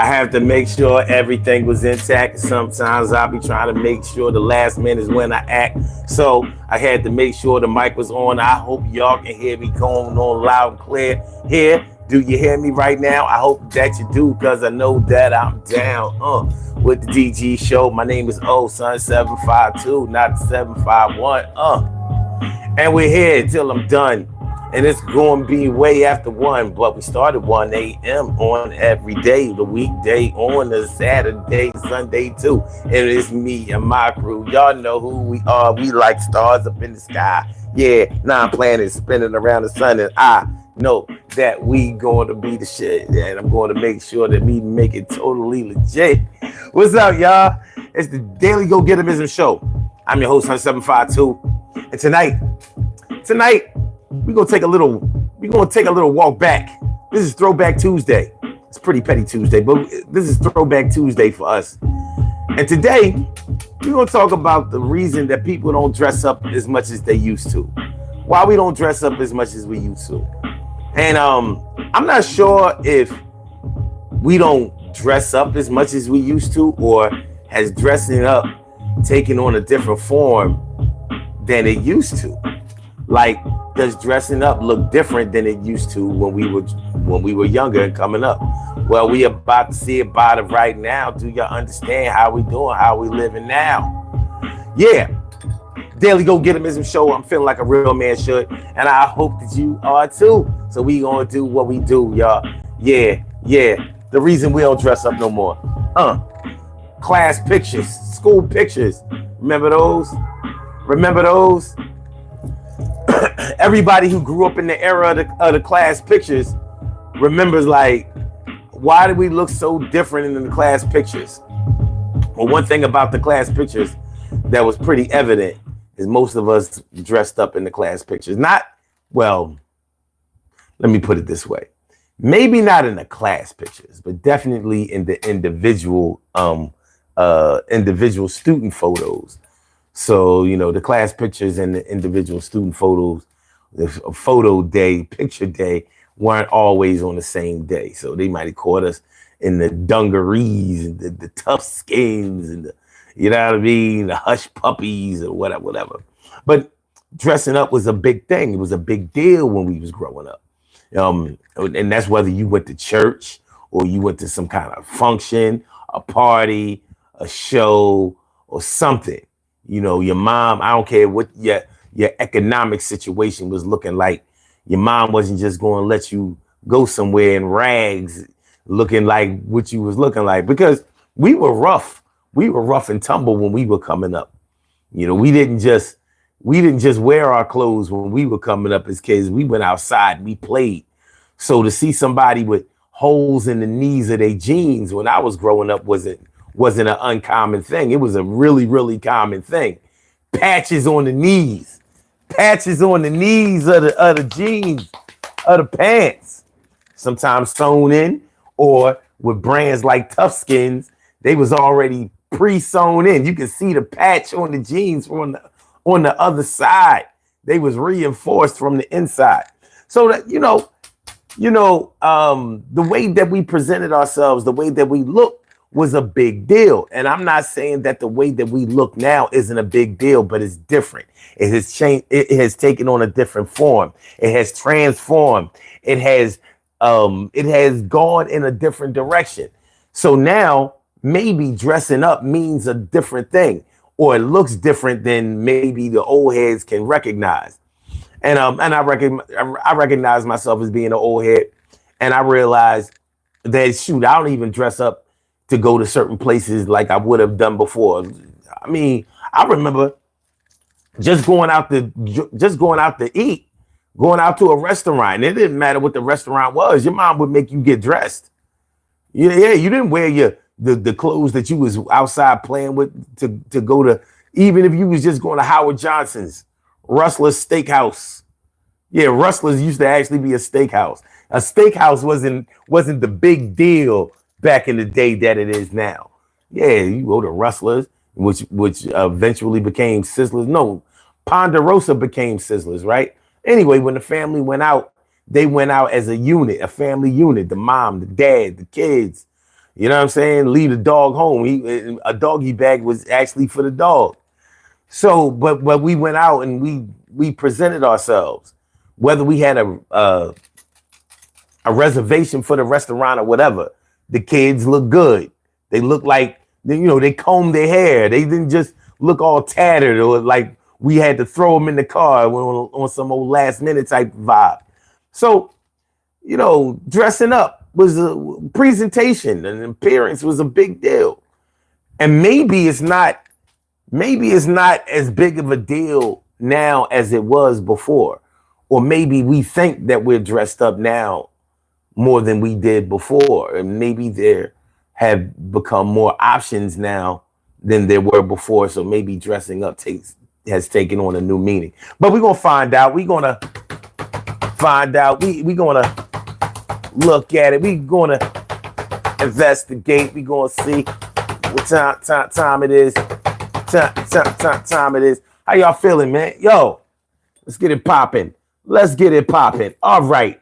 I have to make sure everything was intact. Sometimes I'll be trying to make sure the last minute is when I act. So I had to make sure the mic was on. I hope y'all can hear me going on loud and clear here. Do you hear me right now? I hope that you do, because I know that I'm down with the DG show. My name is Son 752, not 751. And we're here till I'm done. And it's going to be way after 1, but we started 1 a.m. on every day, the weekday, on the Saturday, Sunday too. And it's me and my crew. Y'all know who we are. We like stars up in the sky. Yeah, 9 planets spinning around the sun. And I know that we going to be the shit. And I'm going to make sure that we make it totally legit. What's up, y'all? It's the Daily Go Getimism Show. I'm your host, Son 752. And tonight, we're gonna take a little walk back. This is Throwback Tuesday. It's pretty petty Tuesday, but this is Throwback Tuesday for us. And today, we're gonna talk about the reason that people don't dress up as much as they used to. Why we don't dress up as much as we used to. And I'm not sure if we don't dress up as much as we used to, or has dressing up taken on a different form than it used to. Like, does dressing up look different than it used to when we were younger and coming up? Well, we about to see about it right now. Do y'all understand how we doing, how we living now? Yeah. Daily Go Getimism Show. I'm feeling like a real man should, and I hope that you are too. So we gonna do what we do, y'all. Yeah. The reason we don't dress up no more. Class pictures, school pictures. Remember those? Everybody who grew up in the era of the class pictures remembers, like, why did we look so different in the class pictures? Well, one thing about the class pictures that was pretty evident is most of us dressed up in the class pictures. Let me put it this way. Maybe not in the class pictures, but definitely in the individual student photos. So, the class pictures and the individual student photos, the photo day, picture day, weren't always on the same day. So they might have caught us in the dungarees and the tough skins and the hush puppies or whatever. But dressing up was a big thing. It was a big deal when we was growing up. And that's whether you went to church or you went to some kind of function, a party, a show, or something. Your mom, I don't care what your economic situation was looking like. Your mom wasn't just going to let you go somewhere in rags looking like what you was looking like, because we were rough. We were rough and tumble when we were coming up. We didn't just wear our clothes when we were coming up as kids. We went outside, we played. So to see somebody with holes in the knees of their jeans when I was growing up wasn't an uncommon thing. It was a really, really common thing. Patches on the knees of the jeans, of the pants, sometimes sewn in, or with brands like Tough Skins, they was already pre-sewn in. You can see the patch on the jeans on the other side. They was reinforced from the inside. So that, the way that we presented ourselves, the way that we looked, was a big deal. And I'm not saying that the way that we look now isn't a big deal, but it's different. It has changed. It has taken on a different form. It has transformed. It has gone in a different direction. So now maybe dressing up means a different thing, or it looks different than maybe the old heads can recognize. And I recognize myself as being an old head, and I realize that, shoot, I don't even dress up to go to certain places like I would have done before. I mean, I remember just going out to eat, going out to a restaurant. And it didn't matter what the restaurant was. Your mom would make you get dressed. Yeah, you didn't wear the clothes that you was outside playing with to go to, even if you was just going to Howard Johnson's, Rustler's Steakhouse. Yeah, Rustler's used to actually be a steakhouse. A steakhouse wasn't the big deal back in the day that it is now. Yeah, you go to Rustlers, which eventually became Sizzlers. No, Ponderosa became Sizzlers, right? Anyway, when the family went out, they went out as a unit, a family unit, the mom, the dad, the kids, You know what I'm saying? Leave the dog home. A doggy bag was actually for the dog. So, but we went out and we presented ourselves, whether we had a reservation for the restaurant or whatever. The kids look good. They look like, they combed their hair. They didn't just look all tattered or like we had to throw them in the car on some old last minute type vibe. So, dressing up was a presentation, and appearance was a big deal. And maybe it's not as big of a deal now as it was before. Or maybe we think that we're dressed up now more than we did before. And maybe there have become more options now than there were before. So maybe dressing up has taken on a new meaning. But we're going to find out. We're going to find out. We're going to look at it. We're going to investigate. We're going to see what time it is. Time it is. How y'all feeling, man? Yo, let's get it popping. Let's get it popping. All right.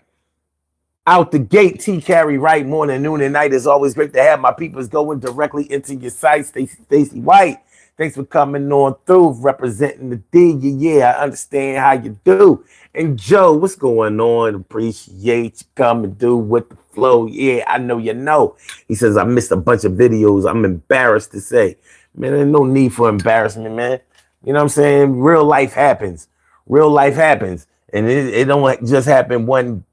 Out the gate, T Carry right, morning, noon, and night. It's always great to have my peoples going directly into your site. Stacy White, thanks for coming on through, representing the D. Yeah, I understand how you do. And Joe, what's going on? Appreciate you coming through with the flow. Yeah, I know you know. He says, I missed a bunch of videos. I'm embarrassed to say. Man, there's no need for embarrassment, man. You know what I'm saying? Real life happens. Real life happens. And it don't just happen 1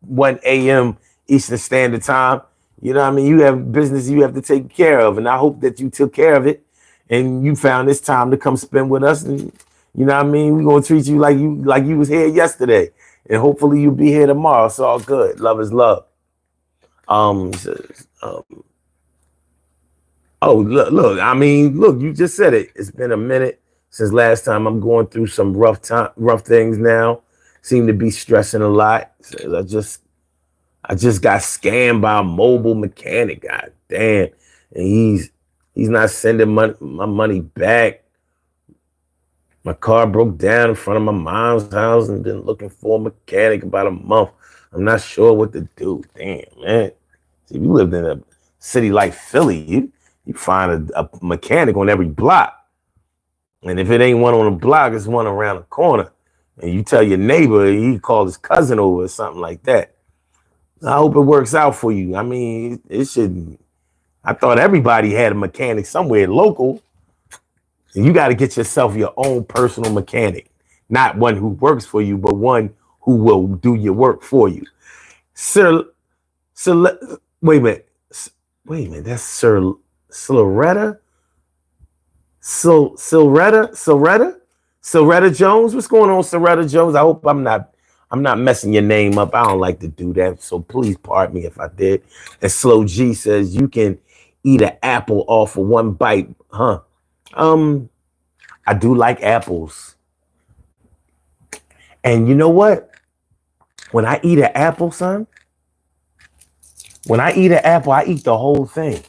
a.m. Eastern Standard Time. You know what I mean? You have business you have to take care of. And I hope that you took care of it and you found this time to come spend with us. And you know what I mean? We're going to treat you like you was here yesterday. And hopefully you'll be here tomorrow. It's all good. Love is love. Oh, look, I mean, look, you just said it. It's been a minute since last time. I'm going through some rough things now. Seem to be stressing a lot. I just got scammed by a mobile mechanic. God damn. And he's not sending my money back. My car broke down in front of my mom's house and been looking for a mechanic about a month. I'm not sure what to do. Damn, man. See, you lived in a city like Philly, you find a mechanic on every block. And if it ain't one on the block, it's one around the corner. And you tell your neighbor, he called his cousin over or something like that. I hope it works out for you. I mean, it shouldn't. I thought everybody had a mechanic somewhere local. And you got to get yourself your own personal mechanic. Not one who works for you, but one who will do your work for you. Wait a minute. That's Sir Silretta? Silretta Jones? What's going on, Silretta Jones? I hope I'm not messing your name up. I don't like to do that, so please pardon me if I did. And Slow G says you can eat an apple off of one bite, huh? I do like apples. And you know what? When I eat an apple, son, I eat the whole thing.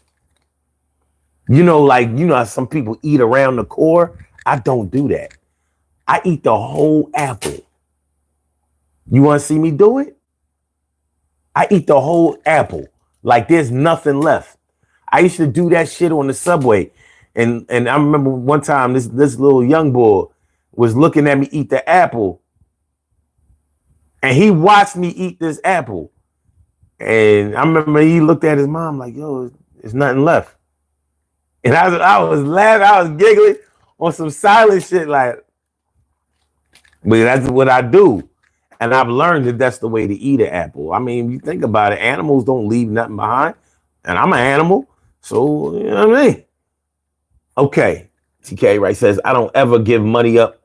How some people eat around the core? I don't do that. I eat the whole apple. You want to see me do it? I eat the whole apple. Like there's nothing left. I used to do that shit on the subway. And I remember one time this little young boy was looking at me eat the apple. And he watched me eat this apple. And I remember he looked at his mom like, yo, there's nothing left. And I was laughing, I was giggling on some silent shit like, but that's what I do. And I've learned that that's the way to eat an apple. I mean, you think about it, animals don't leave nothing behind. And I'm an animal. So, you know what I mean? Okay. TK Wright says, I don't ever give money up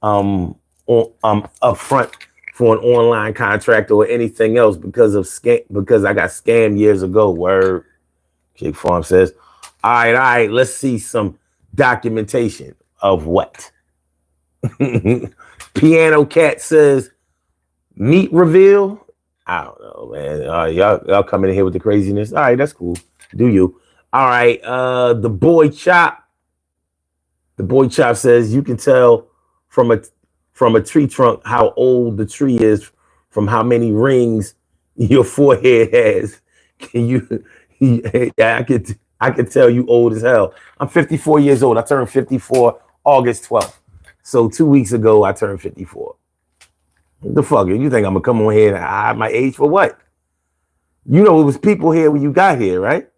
up front for an online contract or anything else because I got scammed years ago. Word. Jake Farm says, all right, let's see some documentation of what? Piano Cat says, meat reveal. I don't know, man. Y'all coming in here with the craziness. All right, that's cool. Do you? All right. The boy Chop. The boy Chop says you can tell from a tree trunk how old the tree is from how many rings your forehead has. Can Yeah, I could tell you old as hell. I'm 54 years old. I turned 54 August 12th. So 2 weeks ago, I turned 54. What the fuck? You think I'm gonna come on here and hide my age for what? You know, it was people here when you got here, right?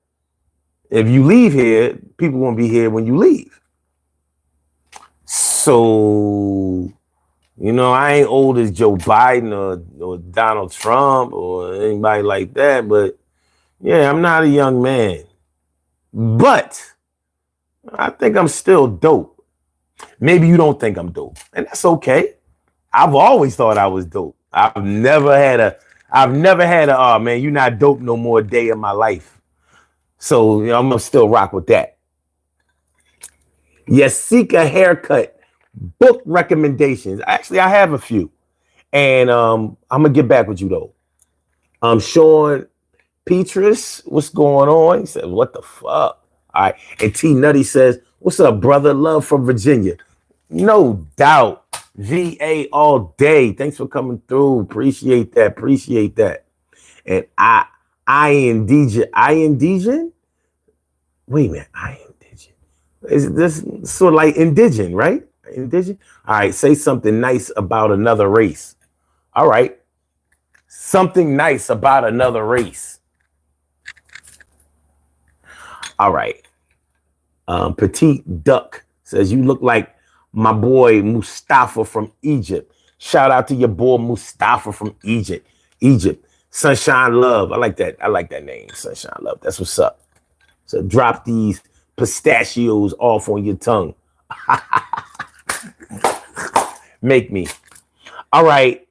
If you leave here, people won't be here when you leave. So, you know, I ain't old as Joe Biden or Donald Trump or anybody like that, but yeah, I'm not a young man. But I think I'm still dope. Maybe you don't think I'm dope, and that's okay. I've always thought I was dope. I've never had a oh man, you're not dope no more day of my life. So, you know, I'm gonna still rock with that. Yes, seek a haircut. Book recommendations. Actually, I have a few. And I'm gonna get back with you though. Sean Petrus, what's going on? He said, what the fuck? All right. And T Nutty says, what's up, brother? Love from Virginia. No doubt. VA all day. Thanks for coming through. Appreciate that. Appreciate that. And Indigen? Wait a minute. Indigen. Is this sort of like indigent, right? Indigent? All right. Say something nice about another race. All right. Something nice about another race. All right. Petite Duck says, you look like my boy Mustafa from Egypt. Shout out to your boy Mustafa from Egypt. Sunshine Love. I like that. I like that name. Sunshine Love. That's what's up. So drop these pistachios off on your tongue. Make me. All right.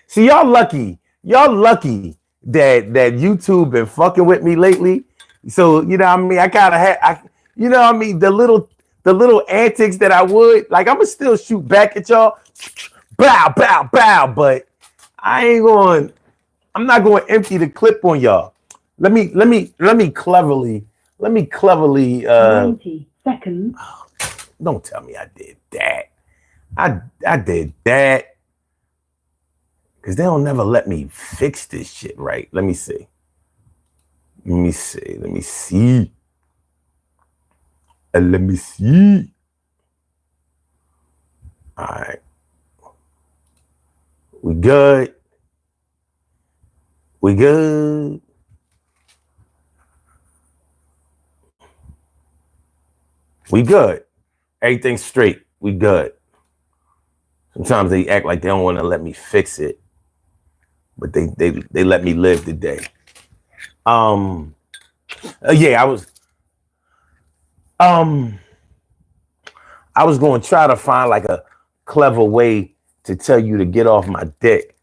See, y'all lucky. Y'all lucky that YouTube been fucking with me lately. So, you know what I mean? I kind of had, you know what I mean? The little antics that I would, like, I'm going to still shoot back at y'all. Bow, bow, bow. But I'm not going to empty the clip on y'all. Let me cleverly 90 seconds. Don't tell me I did that. I did that. Because they'll never let me fix this shit right. Let me see. Let me see. All right. We good. We good. We good. Everything's straight. We good. Sometimes they act like they don't want to let me fix it, but they let me live today. Yeah, I was going to try to find like a clever way to tell you to get off my dick.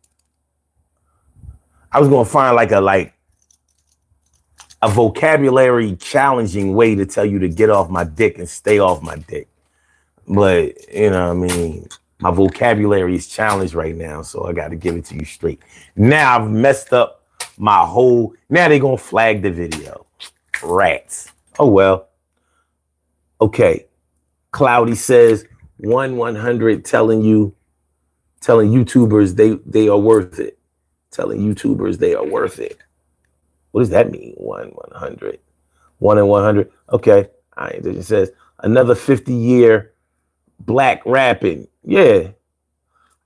I was going to find like a vocabulary challenging way to tell you to get off my dick and stay off my dick. But, you know what I mean? My vocabulary is challenged right now, so I got to give it to you straight. Now I've messed up my whole, now they're going to flag the video. Rats. Oh, well. Okay. Cloudy says 100 telling YouTubers they are worth it. Telling YouTubers they are worth it. What does that mean? 100. 1 in 100. Okay. All right. It says another 50-year black rapping. Yeah.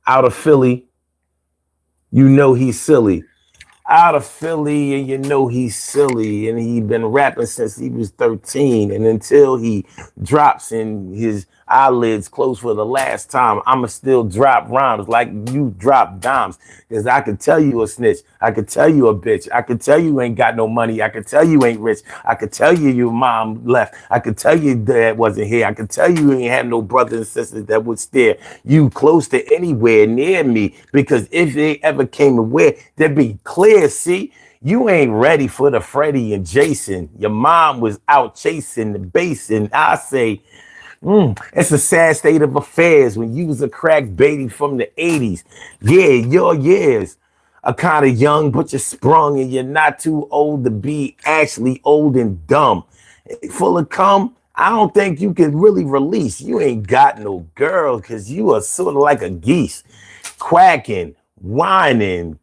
Out of Philly. You know he's silly. Out of Philly, and you know he's silly, and he been rapping since he was 13, and until he drops and his eyelids close for the last time, I'ma still drop rhymes like you drop dimes, because I could tell you a snitch, I could tell you a bitch, I could tell you ain't got no money, I could tell you ain't rich, I could tell you your mom left, I could tell you dad wasn't here, I could tell you ain't had no brothers and sisters that would steer you close to anywhere near me, because if they ever came aware, they'd be clear. See, you ain't ready for the Freddie and Jason. Your mom was out chasing the basin. I say, it's a sad state of affairs when you was a crack baby from the 80s. Yeah, your years are kind of young, but you're sprung and you're not too old to be actually old and dumb. Full of cum, I don't think you can really release. You ain't got no girl because you are sort of like a geese, quacking, whining,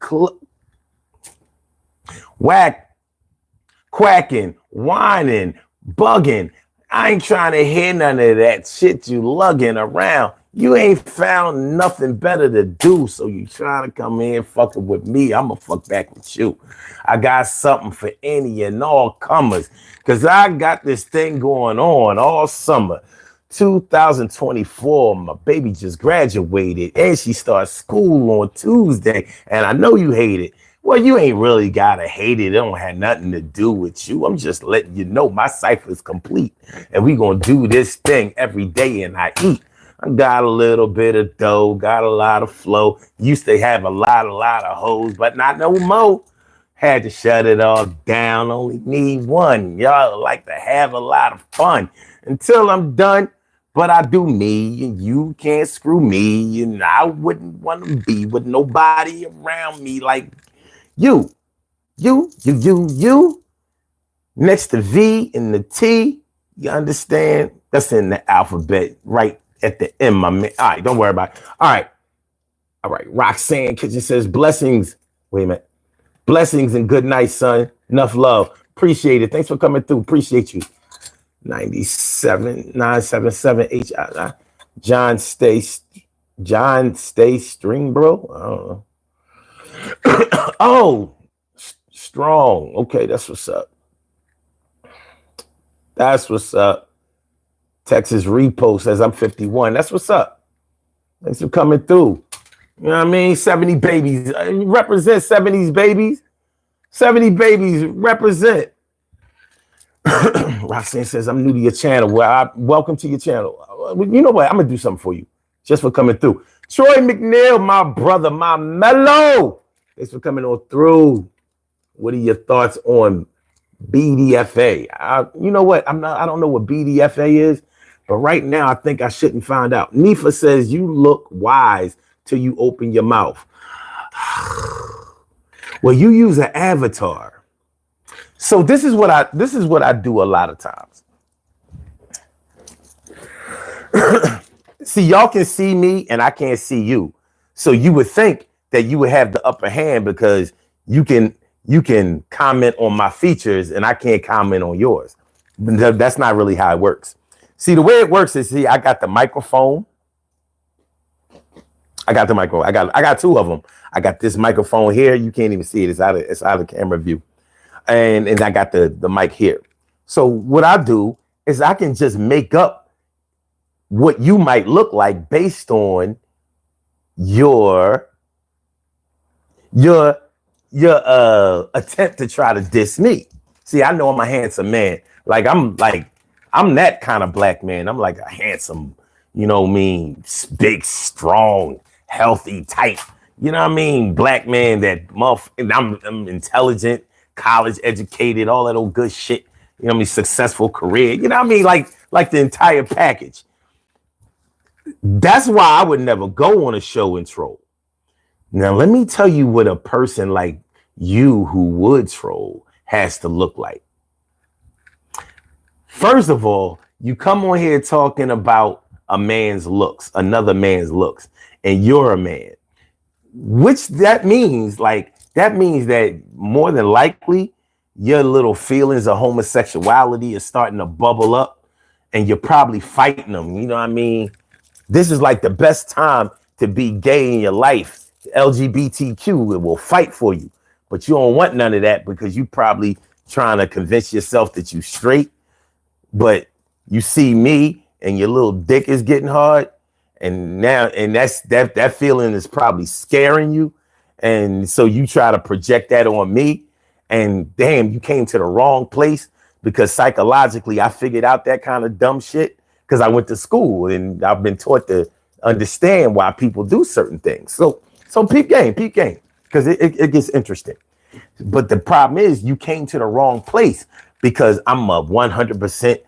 quacking, whining, bugging. I ain't trying to hear none of that shit you lugging around. You ain't found nothing better to do, so you trying to come in fucking with me. I'ma fuck back with you. I got something for any and all comers, because I got this thing going on all summer. 2024, my baby just graduated, and she starts school on Tuesday, and I know you hate it. Well, you ain't really gotta hate it. It don't have nothing to do with you. I'm just letting you know my cipher is complete, and we gonna do this thing every day, and I eat. I got a little bit of dough, got a lot of flow. Used to have a lot of hoes, but not no more. Had to shut it all down. Only need one. Y'all like to have a lot of fun until I'm done. But I do me, and you can't screw me. And I wouldn't want to be with nobody around me like you. You. Next to V and the T, you understand? That's in the alphabet, right? At the end, my man. All right, don't worry about it. All right. Roxanne Kitchen says blessings. Wait a minute. Blessings and good night, son. Enough love. Appreciate it. Thanks for coming through. Appreciate you. 97977 H. John stay string, bro. I don't know. Oh, strong. Okay, that's what's up. Texas Repost says I'm 51. That's what's up. Thanks for coming through. You know what I mean? 70 babies. Represent 70s babies. 70 babies represent. Roxanne says, I'm new to your channel. Well, welcome to your channel. You know what? I'm going to do something for you just for coming through. Troy McNeil, my brother, my mellow. Thanks for coming on through. What are your thoughts on BDFA? You know what? I don't know what BDFA is. But right now, I think I shouldn't find out. Nifa says, you look wise till you open your mouth. Well, you use an avatar. So this is what I do a lot of times. See, y'all can see me and I can't see you. So you would think that you would have the upper hand because you can comment on my features and I can't comment on yours. That's not really how it works. See, the way it works is, I got the microphone. I got two of them. I got this microphone here. You can't even see it. It's out of camera view. And I got the mic here. So what I do is I can just make up what you might look like based on your attempt to try to diss me. See, I know I'm a handsome man. I'm that kind of black man. I'm like a handsome, you know what I mean, big, strong, healthy type. You know what I mean? Black man that I'm intelligent, college educated, all that old good shit. You know what I mean? Successful career. You know what I mean? Like the entire package. That's why I would never go on a show and troll. Now, let me tell you what a person like you who would troll has to look like. First of all, you come on here talking about a man's looks, another man's looks, and you're a man. Which that means that more than likely your little feelings of homosexuality are starting to bubble up and you're probably fighting them. You know what I mean? This is like the best time to be gay in your life. LGBTQ, it will fight for you, but you don't want none of that because you probably trying to convince yourself that you straight. But you see me and your little dick is getting hard. And that feeling is probably scaring you. And so you try to project that on me. And damn, you came to the wrong place because psychologically I figured out that kind of dumb shit because I went to school and I've been taught to understand why people do certain things. So peep game, because it gets interesting. But the problem is you came to the wrong place because I'm a 100%,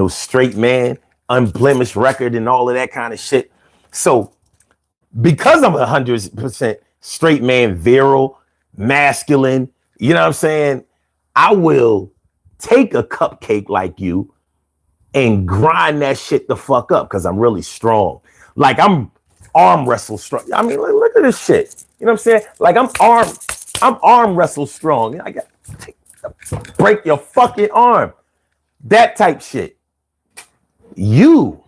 straight man, unblemished record and all of that kind of shit. So because I'm 100% straight man, virile, masculine, you know what I'm saying? I will take a cupcake like you and grind that shit the fuck up because I'm really strong. Like I'm arm wrestle strong. I mean, look at this shit. You know what I'm saying? Like I'm arm wrestle strong. I got break your fucking arm. That type shit. You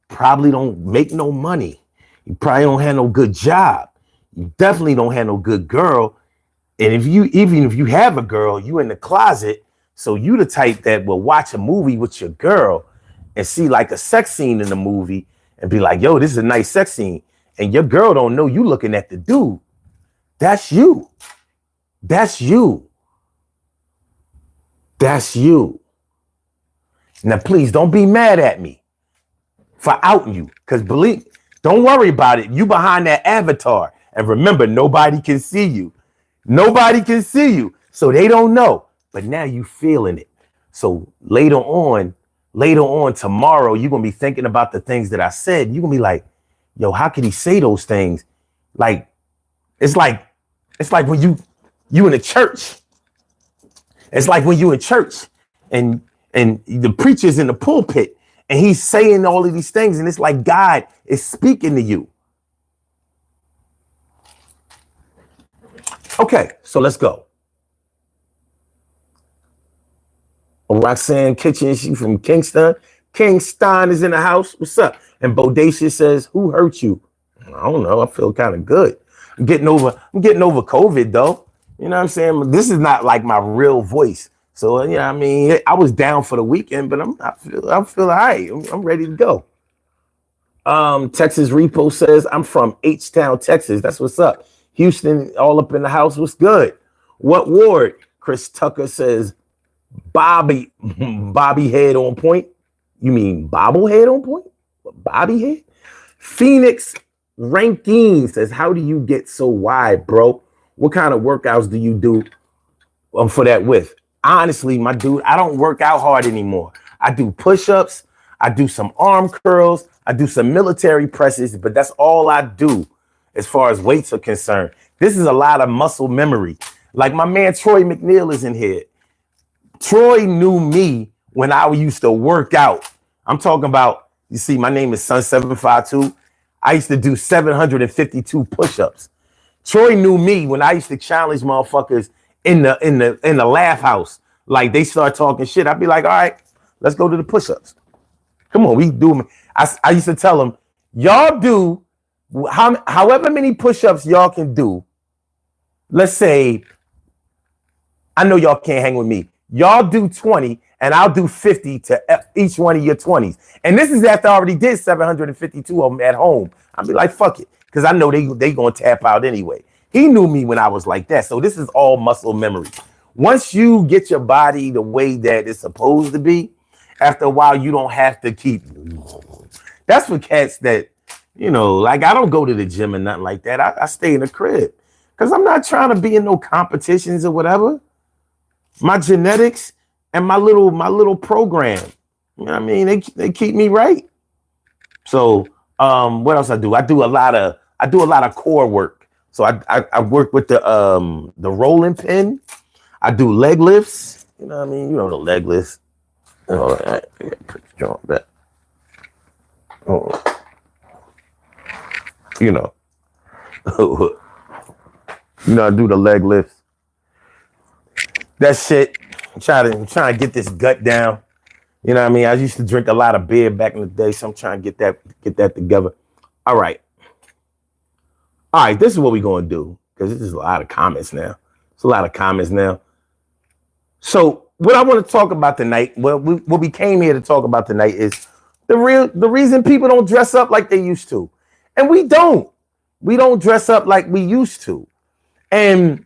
probably don't make no money. You probably don't have no good job. You definitely don't have no good girl. And even if you have a girl, you in the closet. So you the type that will watch a movie with your girl and see like a sex scene in the movie and be like, yo, this is a nice sex scene. And your girl don't know you looking at the dude. That's you. That's you. That's you. Now, please don't be mad at me for outing you. Because don't worry about it. You behind that avatar. And remember, nobody can see you. Nobody can see you. So they don't know. But now you feeling it. So later on tomorrow, you're going to be thinking about the things that I said. You're going to be like, yo, how could he say those things? Like, it's like when you in a church. It's like when you in church and the preacher's in the pulpit and he's saying all of these things and it's like God is speaking to you. Okay, so let's go. Roxanne Kitchen, she from Kingston. Kingston is in the house. What's up? And Bodacious says, who hurt you? I don't know. I feel kind of good. I'm getting over COVID though. You know what I'm saying? This is not like my real voice. So, you know what I mean? I was down for the weekend, but I feel all right. I'm ready to go. Texas Repo says, I'm from H-Town, Texas. That's what's up. Houston, all up in the house. What's good? What ward? Chris Tucker says, Bobby head on point. You mean bobblehead on point? Bobby head? Phoenix Ranking says, how do you get so wide, bro? What kind of workouts do you do for that with? Honestly, my dude, I don't work out hard anymore. I do push-ups. I do some arm curls. I do some military presses, but that's all I do as far as weights are concerned. This is a lot of muscle memory. Like my man, Troy McNeil is in here. Troy knew me when I used to work out. I'm talking about, you see, my name is Sun752. I used to do 752 push-ups. Troy knew me when I used to challenge motherfuckers in the laugh house. Like they start talking shit. I'd be like, all right, let's go to the push-ups. Come on, we do them. I used to tell them, y'all do however many push-ups y'all can do. Let's say, I know y'all can't hang with me. Y'all do 20 and I'll do 50 to each one of your 20s. And this is after I already did 752 of them at home. I'd be like, fuck it. Because I know they going to tap out anyway. He knew me when I was like that. So this is all muscle memory. Once you get your body the way that it's supposed to be, after a while, you don't have to keep. That's for cats that, you know, like I don't go to the gym or nothing like that. I stay in the crib because I'm not trying to be in no competitions or whatever. My genetics and my little program, you know what I mean? They keep me right. So what else I do? I do a lot of core work. So I work with the rolling pin. I do leg lifts. You know what I mean? You know the leg lifts. Oh, I put the joint back. Oh, you know. You know, I do the leg lifts. That shit. I'm trying to get this gut down. You know what I mean? I used to drink a lot of beer back in the day, so I'm trying to get that together. All right. This is what we're going to do, because this is a lot of comments now. It's a lot of comments now. So what I want to talk about tonight, what we came here to talk about tonight is the reason people don't dress up like they used to. And we don't. We don't dress up like we used to. And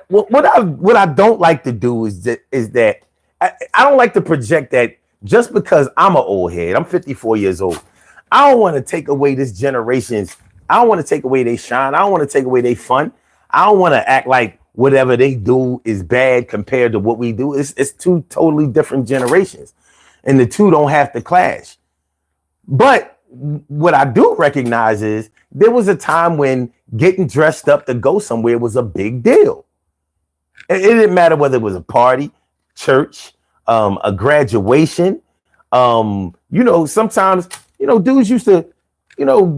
what I don't like to do is that I don't like to project that just because I'm an old head. I'm 54 years old. I don't want to take away this generation's. I don't want to take away their shine. I don't want to take away their fun. I don't want to act like whatever they do is bad compared to what we do. It's two totally different generations, and the two don't have to clash. But what I do recognize is there was a time when getting dressed up to go somewhere was a big deal. It didn't matter whether it was a party, church, a graduation. Sometimes, dudes used to,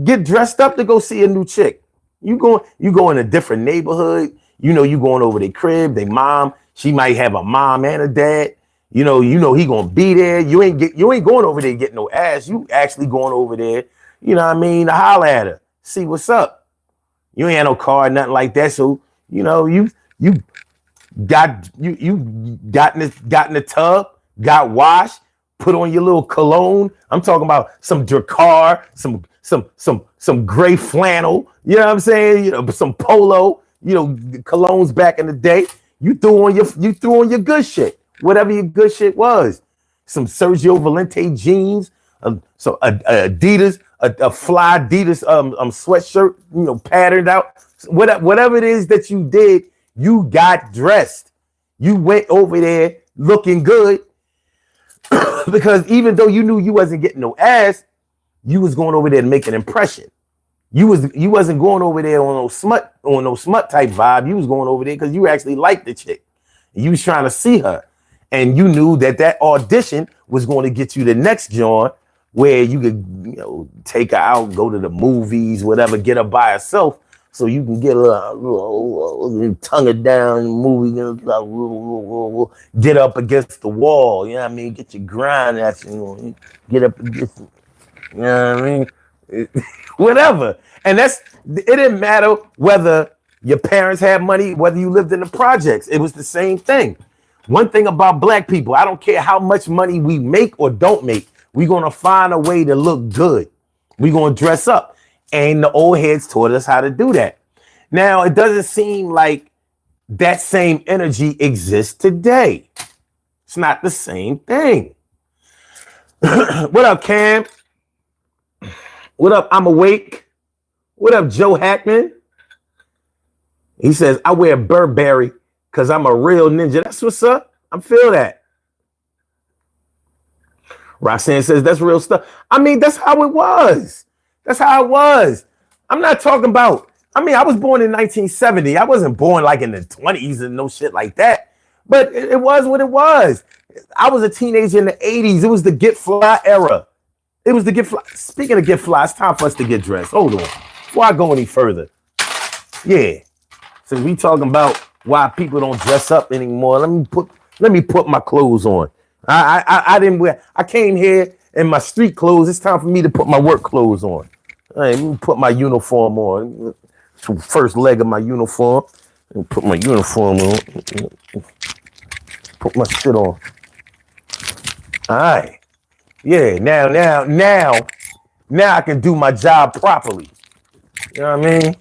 get dressed up to go see a new chick. You go in a different neighborhood. You going over their crib, their mom. She might have a mom and a dad. You know he gonna be there. You ain't going over there to get no ass. You actually going over there, you know what I mean, to holler at her, see what's up. You ain't had no car, nothing like that. So, you got in the tub, got washed, put on your little cologne. I'm talking about some Dracar, some gray flannel, you know what I'm saying? Some polo, colognes back in the day. You threw on your good shit, whatever your good shit was. Some Sergio Valente jeans, some Adidas, a fly Adidas sweatshirt, patterned out. Whatever it is that you did, you got dressed. You went over there looking good because even though you knew you wasn't getting no ass, you was going over there to make an impression. You wasn't going over there on no smut type vibe. You was going over there because you actually liked the chick. You was trying to see her, and you knew that audition was going to get you the next joint where you could take her out, go to the movies, whatever, get her by herself, so you can get a tongue her down movie, get up against the wall. You know what I mean? Get your grind at you. Get up against. You know what I mean? Whatever. And it didn't matter whether your parents had money, whether you lived in the projects. It was the same thing. One thing about black people, I don't care how much money we make or don't make, we're going to find a way to look good. We're going to dress up. And the old heads taught us how to do that. Now, it doesn't seem like that same energy exists today. It's not the same thing. What up, Cam? What up, I'm awake? What up, Joe Hackman? He says, I wear Burberry because I'm a real ninja. That's what's up. I feel that. Roxanne says, that's real stuff. I mean, that's how it was. That's how it was. I'm not talking about, I was born in 1970. I wasn't born like in the 20s and no shit like that. But it was what it was. I was a teenager in the 80s. It was the Get Fly era. It was the Get Fly. Speaking of Get Fly, it's time for us to get dressed. Hold on. Before I go any further. Yeah. Since we talking about why people don't dress up anymore, let me put my clothes on. I didn't wear, I came here in my street clothes. It's time for me to put my work clothes on. All right, let me put my uniform on. First leg of my uniform. Put my uniform on. Put my shit on. All right. Yeah, now I can do my job properly. You know what I mean?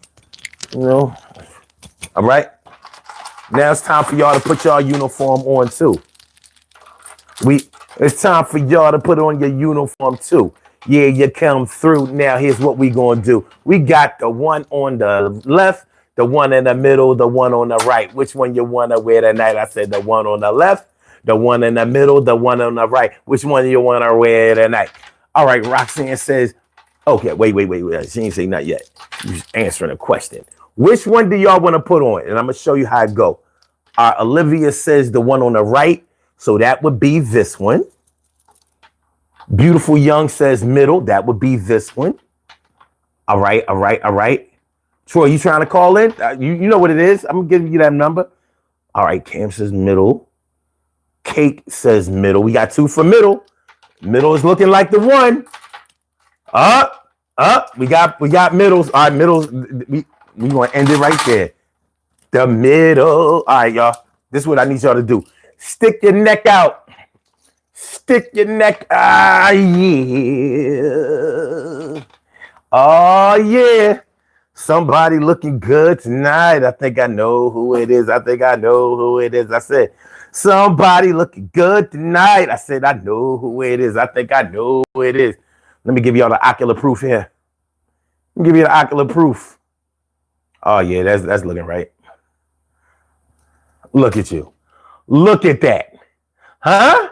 All right. Now it's time for y'all to put y'all uniform on too. It's time for y'all to put on your uniform too. Yeah, you come through. Now here's what we gonna do. We got the one on the left, the one in the middle, the one on the right. Which one you wanna wear tonight? I said the one on the left, the one in the middle, the one on the right. Which one you wanna wear tonight? All right, Roxanne says, okay, wait. She ain't say nothing yet. She's answering a question. Which one do y'all want to put on? And I'm gonna show you how it go. Olivia says the one on the right, so that would be this one. Beautiful Young says middle, that would be this one. All right. Troy, you trying to call in? You know what it is. I'm gonna give you that number. All right, Cam says middle. Kate says middle. We got two for middle. Middle is looking like the one. Up. We got middles. All right, middles. We gonna end it right there. The middle. All right, y'all. This is what I need y'all to do. Stick your neck out. Stick your neck. Ah, yeah. Oh, yeah. Somebody looking good tonight. I think I know who it is. I said, somebody looking good tonight. I said, I know who it is. I think I know who it is. Let me give y'all the ocular proof here. Let me give you the ocular proof. Oh, yeah, that's looking right. Look at you. Look at that. Huh?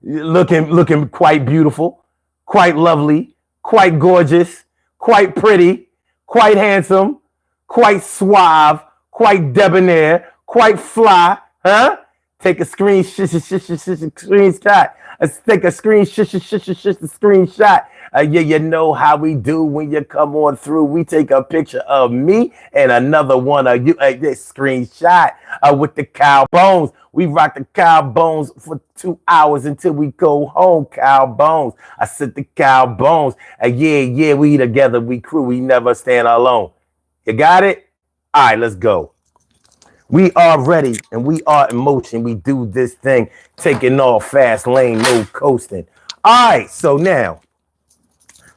Looking quite beautiful, quite lovely, quite gorgeous, quite pretty, quite handsome, quite suave, quite debonair, quite fly, huh? Take a screenshot. Take a screenshot Yeah, you know how we do when you come on through. We take a picture of me and another one of you. This screenshot with the cow bones. We rock the cow bones for 2 hours until we go home. Cow bones. I said the cow bones. Yeah, we together. We crew. We never stand alone. You got it? All right, let's go. We are ready and we are in motion. We do this thing, taking off fast lane, no coasting. All right, so now,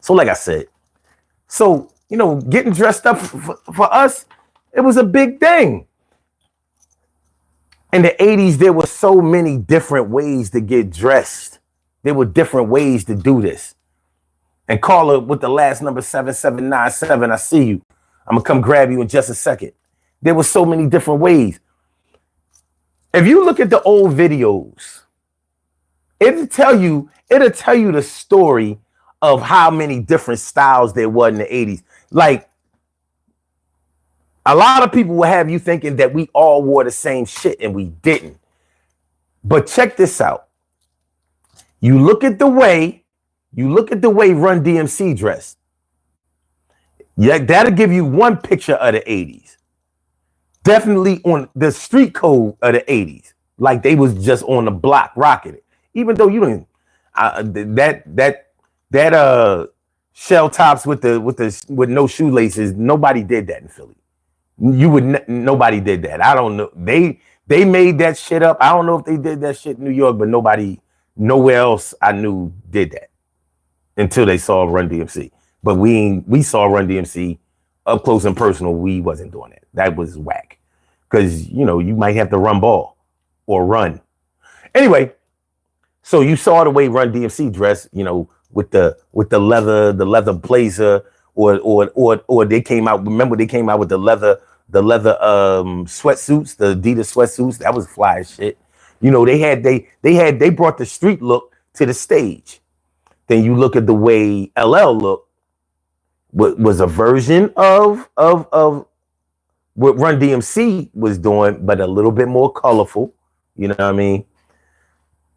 like I said, getting dressed up for us, it was a big thing. In the 80s, there were so many different ways to get dressed. There were different ways to do this. And caller with the last number 7797, I see you. I'm going to come grab you in just a second. There were so many different ways. If you look at the old videos, it'll tell you the story of how many different styles there were in the 80s. Like, a lot of people will have you thinking that we all wore the same shit, and we didn't. But check this out. You look at the way Run DMC dressed. Yeah, that'll give you one picture of the 80s. Definitely on the street code of the 80s. Like they was just on the block rocking it. Even though you didn't that shell tops with no shoelaces, nobody did that in Philly. Nobody did that. I don't know. They made that shit up. I don't know if they did that shit in New York, but nowhere else I knew did that until they saw Run DMC. But we saw Run DMC up close and personal. We wasn't doing that. That was whack. Because you might have to run ball or run. Anyway, so you saw the way Run DMC dressed, with the leather blazer, or they came out. Remember they came out with the leather sweatsuits, the Adidas sweatsuits. That was fly as shit. They brought the street look to the stage. Then you look at the way LL looked, was a version of what Run DMC was doing, but a little bit more colorful. You know what I mean?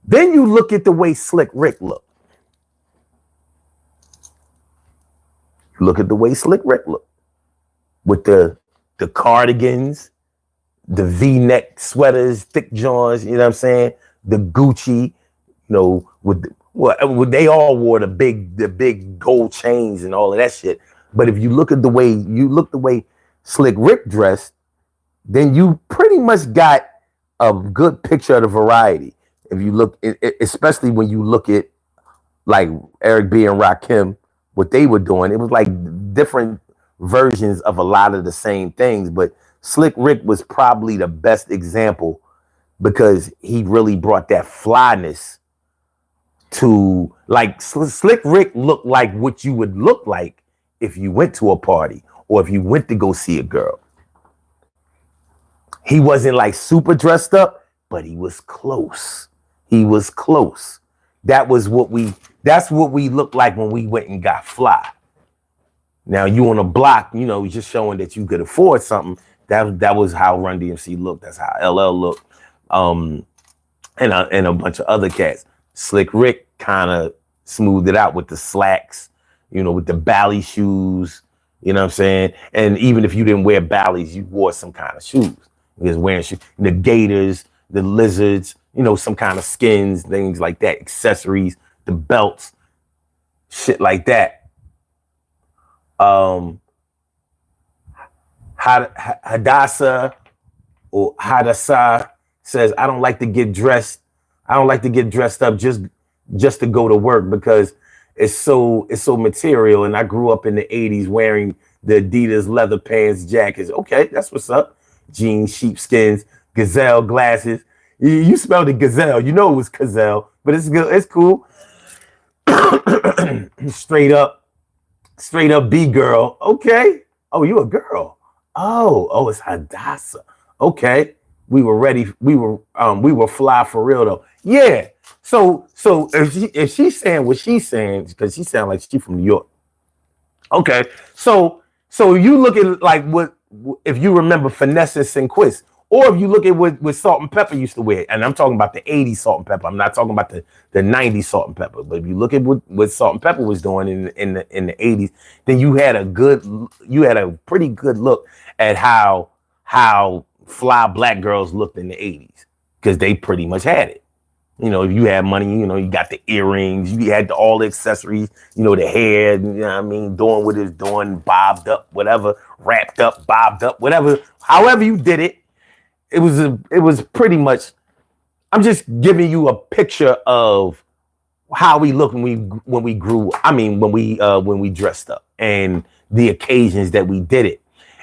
Then you look at the way Slick Rick looked. Look at the way Slick Rick looked. With the cardigans, the V-neck sweaters, thick johns, you know what I'm saying? The Gucci, they all wore the big gold chains and all of that shit. But if you look at the way Slick Rick dressed, then you pretty much got a good picture of the variety. If you look, especially when you look at like Eric B and Rakim, what they were doing, it was like different versions of a lot of the same things. But Slick Rick was probably the best example because he really brought that flyness to, like, Slick Rick looked like what you would look like if you went to a party or if you went to go see a girl. He wasn't like super dressed up, but he was close. He was close. That's what we looked like when we went and got fly. Now you on a block, just showing that you could afford something. That was how Run DMC looked. That's how LL looked. And a bunch of other cats. Slick Rick kind of smoothed it out with the slacks, with the bally shoes, you know what I'm saying? And even if you didn't wear ballies, you wore some kind of shoes. He was wearing shoes, the gators, the lizards, some kind of skins, things like that, accessories, the belts, shit like that. Hadassah or Hadassah says, I don't like to get dressed up just to go to work because it's so material. And I grew up in the 80s wearing the Adidas leather pants, jackets. Okay, that's what's up. Jeans, sheepskins, gazelle glasses. You smelled the gazelle. It was gazelle, but it's good. It's cool. Straight up B girl. Okay. Oh, you a girl. Oh, it's Hadassah. Okay. We were ready. We were fly for real though. Yeah. So if she's saying what she's saying, because she sounds like she's from New York. Okay. So you look at like what if you remember Finesse and Sinquist, Or if you look at what Salt and Pepper used to wear, and I'm talking about the 80s Salt and Pepper. I'm not talking about the 90s Salt and Pepper. But if you look at what Salt and Pepper was doing in the 80s, then you had a pretty good look at how fly black girls looked in the 80s, because they pretty much had it. You know, if you had money, you know, you got the earrings, you had all the accessories, you know, the hair, you know what I mean, doing what it's doing, bobbed up, whatever, wrapped up, bobbed up, whatever, however you did it. It was pretty much, I'm just giving you a picture of how we look when we grew. I mean, when we dressed up and the occasions that we did it.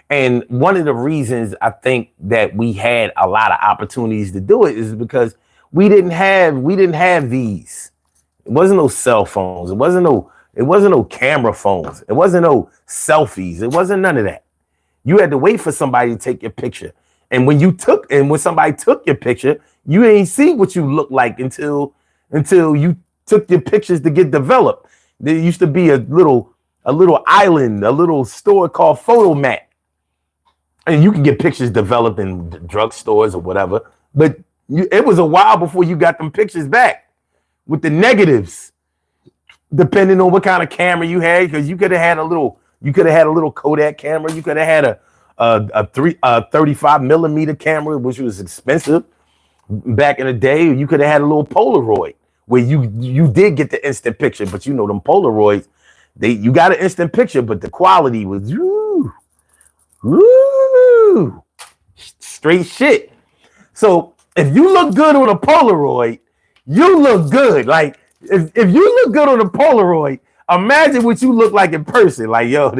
And one of the reasons I think that we had a lot of opportunities to do it is because we didn't have these. It wasn't no cell phones. It wasn't no camera phones. It wasn't no selfies. It wasn't none of that. You had to wait for somebody to take your picture. And when somebody took your picture, you ain't see what you look like until you took your pictures to get developed. There used to be a little island, a little store called Photomat. And you can get pictures developed in drugstores or whatever. But it was a while before you got them pictures back with the negatives, depending on what kind of camera you had, because you could have had a little Kodak camera. You could have had a 35 millimeter camera, which was expensive back in the day. You could have had a little Polaroid where you did get the instant picture, but you know them Polaroids, you got an instant picture, but the quality was straight shit. So if you look good on a Polaroid, you look good. Like if you look good on a Polaroid, imagine what you look like in person. Like, yo,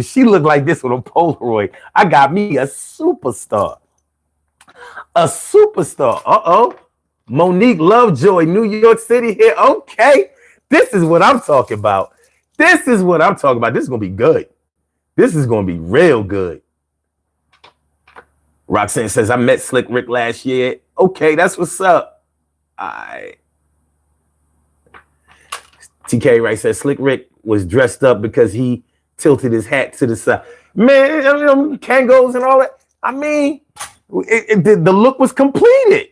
she looked like this on a Polaroid. I got me a superstar. A superstar. Uh-oh. Monique Lovejoy, New York City here. Okay. This is what I'm talking about. This is what I'm talking about. This is going to be good. This is going to be real good. Roxanne says, I met Slick Rick last year. Okay, that's what's up. All right. TK Wright says, Slick Rick was dressed up because he tilted his hat to the side. Man, Kangos and all that. I mean, the look was completed.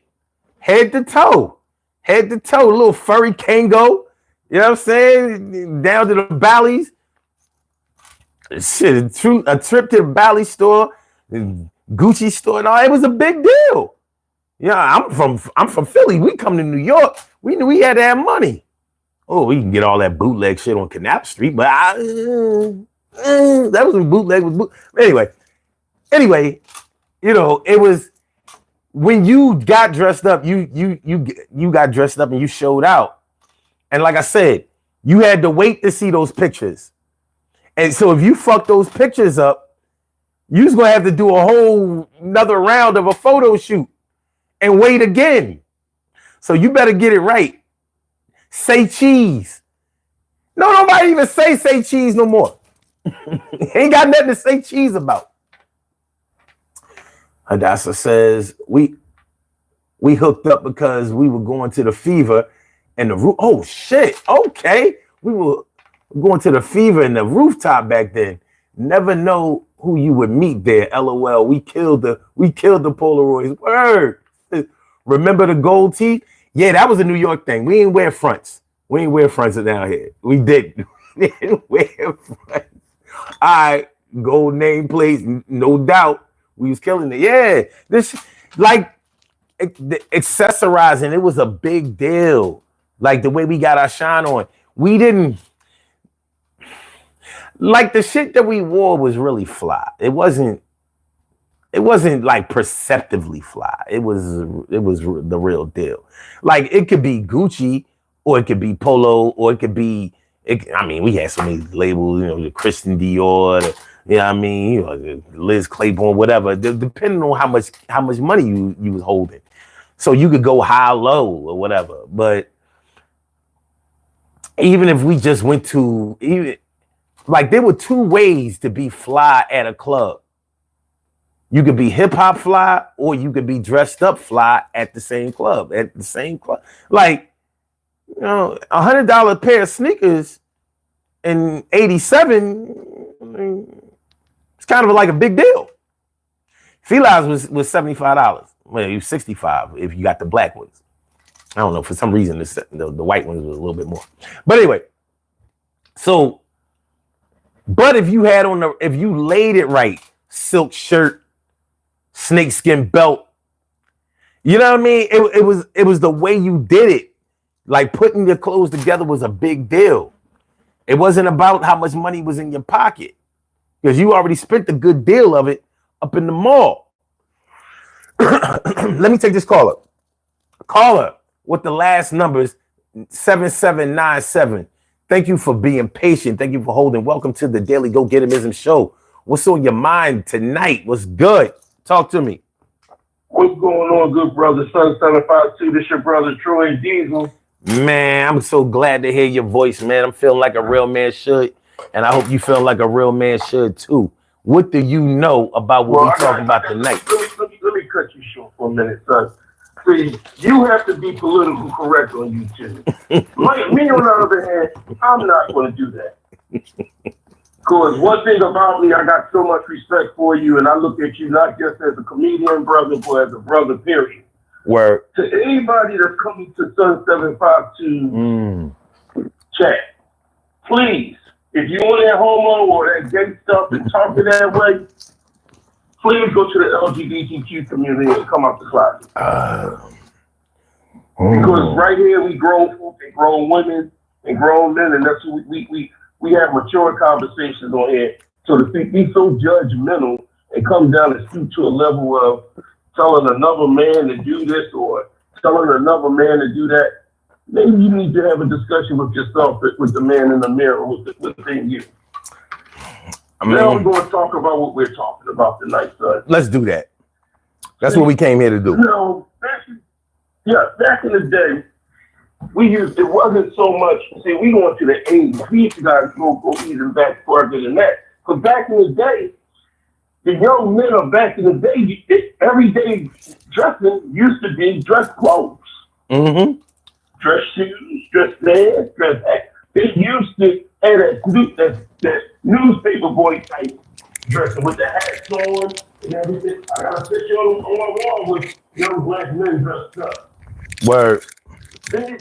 Head to toe. Head to toe. A little furry Kango. You know what I'm saying? Down to the Bally's. Shit, a trip to the Bally store, Gucci store, and all. It was a big deal. Yeah, I'm from Philly. We come to New York. We knew we had to have money. Oh, we can get all that bootleg shit on Canal Street, but that was when bootleg was Anyway, you know, it was when you got dressed up, you got dressed up and you showed out. And like I said, you had to wait to see those pictures. And so if you fuck those pictures up, you're just gonna have to do a whole another round of a photo shoot and wait again. So you better get it right. Say cheese. No, nobody even say cheese no more. Ain't got nothing to say cheese about. Hadassah says, we hooked up because we were going to the Fever and the roof. Oh shit. Okay. We were going to the Fever and the rooftop back then. Never know who you would meet there. LOL. We killed the Polaroids. Word. Remember the gold teeth? Yeah, that was a New York thing. We didn't wear fronts. We didn't wear fronts down here. We didn't. We didn't wear fronts. All right, gold nameplates, no doubt. We was killing it. Yeah, this like the accessorizing. It was a big deal. Like the way we got our shine on. We didn't like the shit that we wore was really fly. It wasn't like perceptively fly. It was the real deal. Like it could be Gucci or it could be Polo or it could be. I mean, we had so many labels. You know, the Christian Dior. You know what I mean? You know, Liz Claiborne, whatever. Depending on how much money you was holding, so you could go high, low, or whatever. But even if we just went to like there were two ways to be fly at a club. You could be hip hop fly, or you could be dressed up fly at the same club. Like, you know, $100 pair of sneakers in '87, I mean, it's kind of like a big deal. Felines was $75. Well, it was 65 if you got the black ones. I don't know, for some reason the white ones was a little bit more. But anyway, so but if you laid it right, silk shirt, snakeskin belt, you know what I mean? It was the way you did it. Like putting your clothes together was a big deal. It wasn't about how much money was in your pocket, because you already spent a good deal of it up in the mall. Let me take this caller. Caller with the last numbers 7797. Thank you for being patient. Thank you for holding. Welcome to the Daily Go Getimism Show. What's on your mind tonight? What's good? Talk to me. What's going on, good brother? Son 752. This your brother Troy Diesel. Man, I'm so glad to hear your voice, man. I'm feeling like a real man should, and I hope you feel like a real man should too. What do you know about what we're talking about tonight? Let me cut you short for a minute, son. See, you have to be politically correct on YouTube. Like me, on the other hand, I'm not going to do that. Because one thing about me, I got so much respect for you, and I look at you not just as a comedian brother, but as a brother, period. Word. To anybody that's coming to Sun 752 chat, please, if you want that homo or that gay stuff and talking that way, please go to the LGBTQ community and come out the closet. Because right here we grown folk and grown women and grown men, and that's what we have mature conversations on here. So to be so judgmental and come down and stoop to a level of telling another man to do this or telling another man to do that, maybe you need to have a discussion with yourself, with the man in the mirror, within you. Now we're going to talk about what we're talking about tonight, son. Let's do that. That's what we came here to do. Back in the day, it wasn't so much, see, we going to the 80s. We used to go even back further than that. Because back in the day, the young men of back in the day, everyday dressing used to be dress clothes. Mm-hmm. Dress shoes, dress pants, dress hat. They used to have that newspaper boy type dressing with the hats on and everything. I got a picture on my wall with young black men dressed up. Word. Then you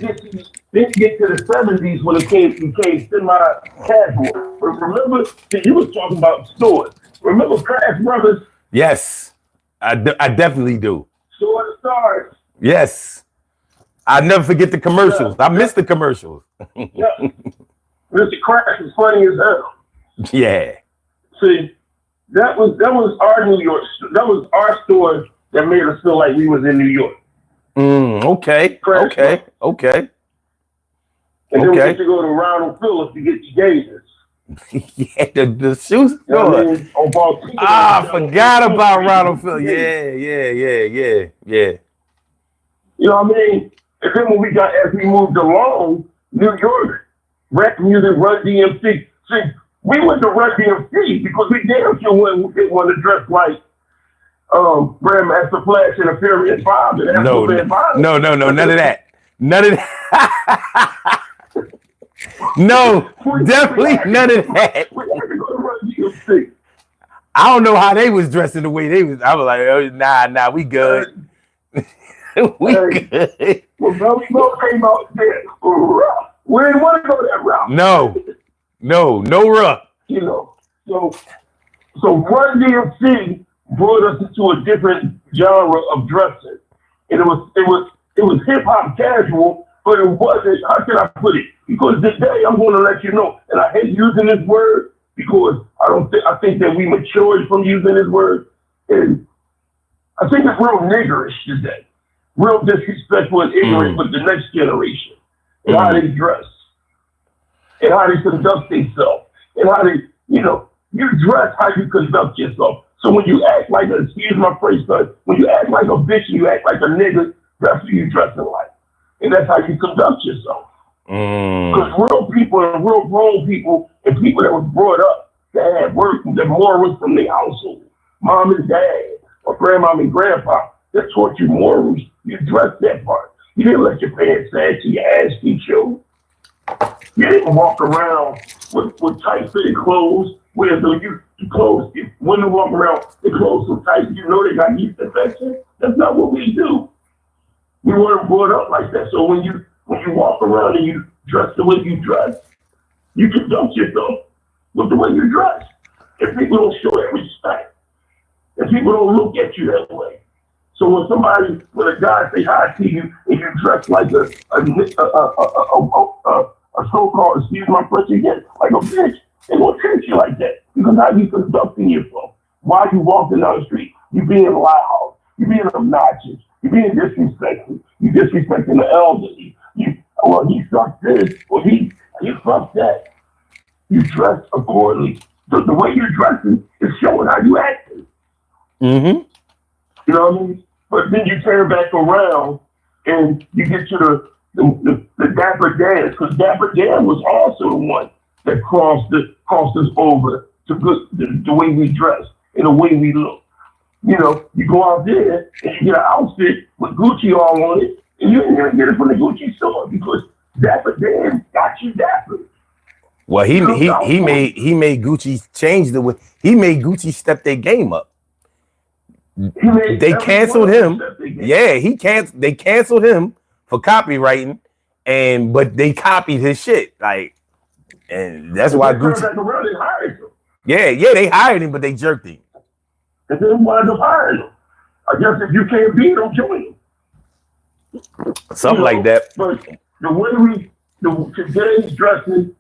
get to the 70s when it became semi-casual. Remember, you was talking about stores. Remember Crash Brothers? Yes, I definitely do. Store of Stars. Yes. I never forget the commercials. I miss the commercials. Yeah. Mr. Crash was funny as hell. Yeah. See, that was our New York. That was our store that made us feel like we was in New York. Okay. Crash Okay. Brothers. Okay. And then we get to go to Ronald Phillips to get your gauges. Yeah, the shoes. You know what I mean? I forgot about Ronald Phillips. Yeah. You know what I mean? And then as we moved along, New York, rap music, Run DMC. See, we went to Run DMC because we damn sure wanted to dress like Grandmaster Flash and a Furious Five. No, none of that. None of that. No, definitely none of that. We had to go to Run DMC. I don't know how they was dressing the way they was. I was like, oh, nah, we good. We good. Well, Belly Mo came out there. We didn't want to go that route. No rough. You know, so Run DMC brought us into a different genre of dressing, and it was hip hop casual, but it wasn't. How can I put it? Because today I'm going to let you know, and I hate using this word because I think that we matured from using this word, and I think it's real niggerish today. Real disrespectful and ignorant with the next generation and how they dress and how they conduct themselves and how they, you dress how you conduct yourself. So when you act like excuse my phrase, son, when you act like a bitch and you act like a nigga, that's who you dressing like. And that's how you conduct yourself. Because real people and real grown people and people that was brought up that had work, that morals from their household, mom and dad, or grandmom and grandpa, that taught you morals. You dressed that part. You didn't let your pants sag to your ass cheek show. You didn't walk around with tight fitted clothes. where the clothes, when they walk around, the clothes so tight, you know they got yeast infection. That's not what we do. We weren't brought up like that. So when you walk around and you dress the way you dress, you conduct yourself with the way you dress. If people don't show that respect, if people don't look at you that way. So when a guy say hi to you and you dress like a so-called, excuse my French again, like a bitch, they won't treat you like that. Because how you conducting yourself? Why you walking down the street? You being loud. You being obnoxious. You being disrespectful. You disrespecting the elderly. He sucks this, or he fucks that. You dress accordingly. So the way you're dressing is showing how you acting. Mm-hmm. You know what I mean? But then you turn back around and you get to the Dapper Dan, because Dapper Dan was also the one that crossed us over to the way we dress and the way we look. You know, you go out there and you get an outfit with Gucci all on it, and you ain't gonna get it from the Gucci store because Dapper Dan got you dapper. Well, he made Gucci change the way. He made Gucci step their game up. They canceled him. Yeah, they canceled him for copywriting, but they copied his shit. And that's why Gucci. Back around, they hired him. Yeah, they hired him, but they jerked him. And then wind up hiring him. I guess if you can't beat him, join him. Something like that. But the way today's dressing,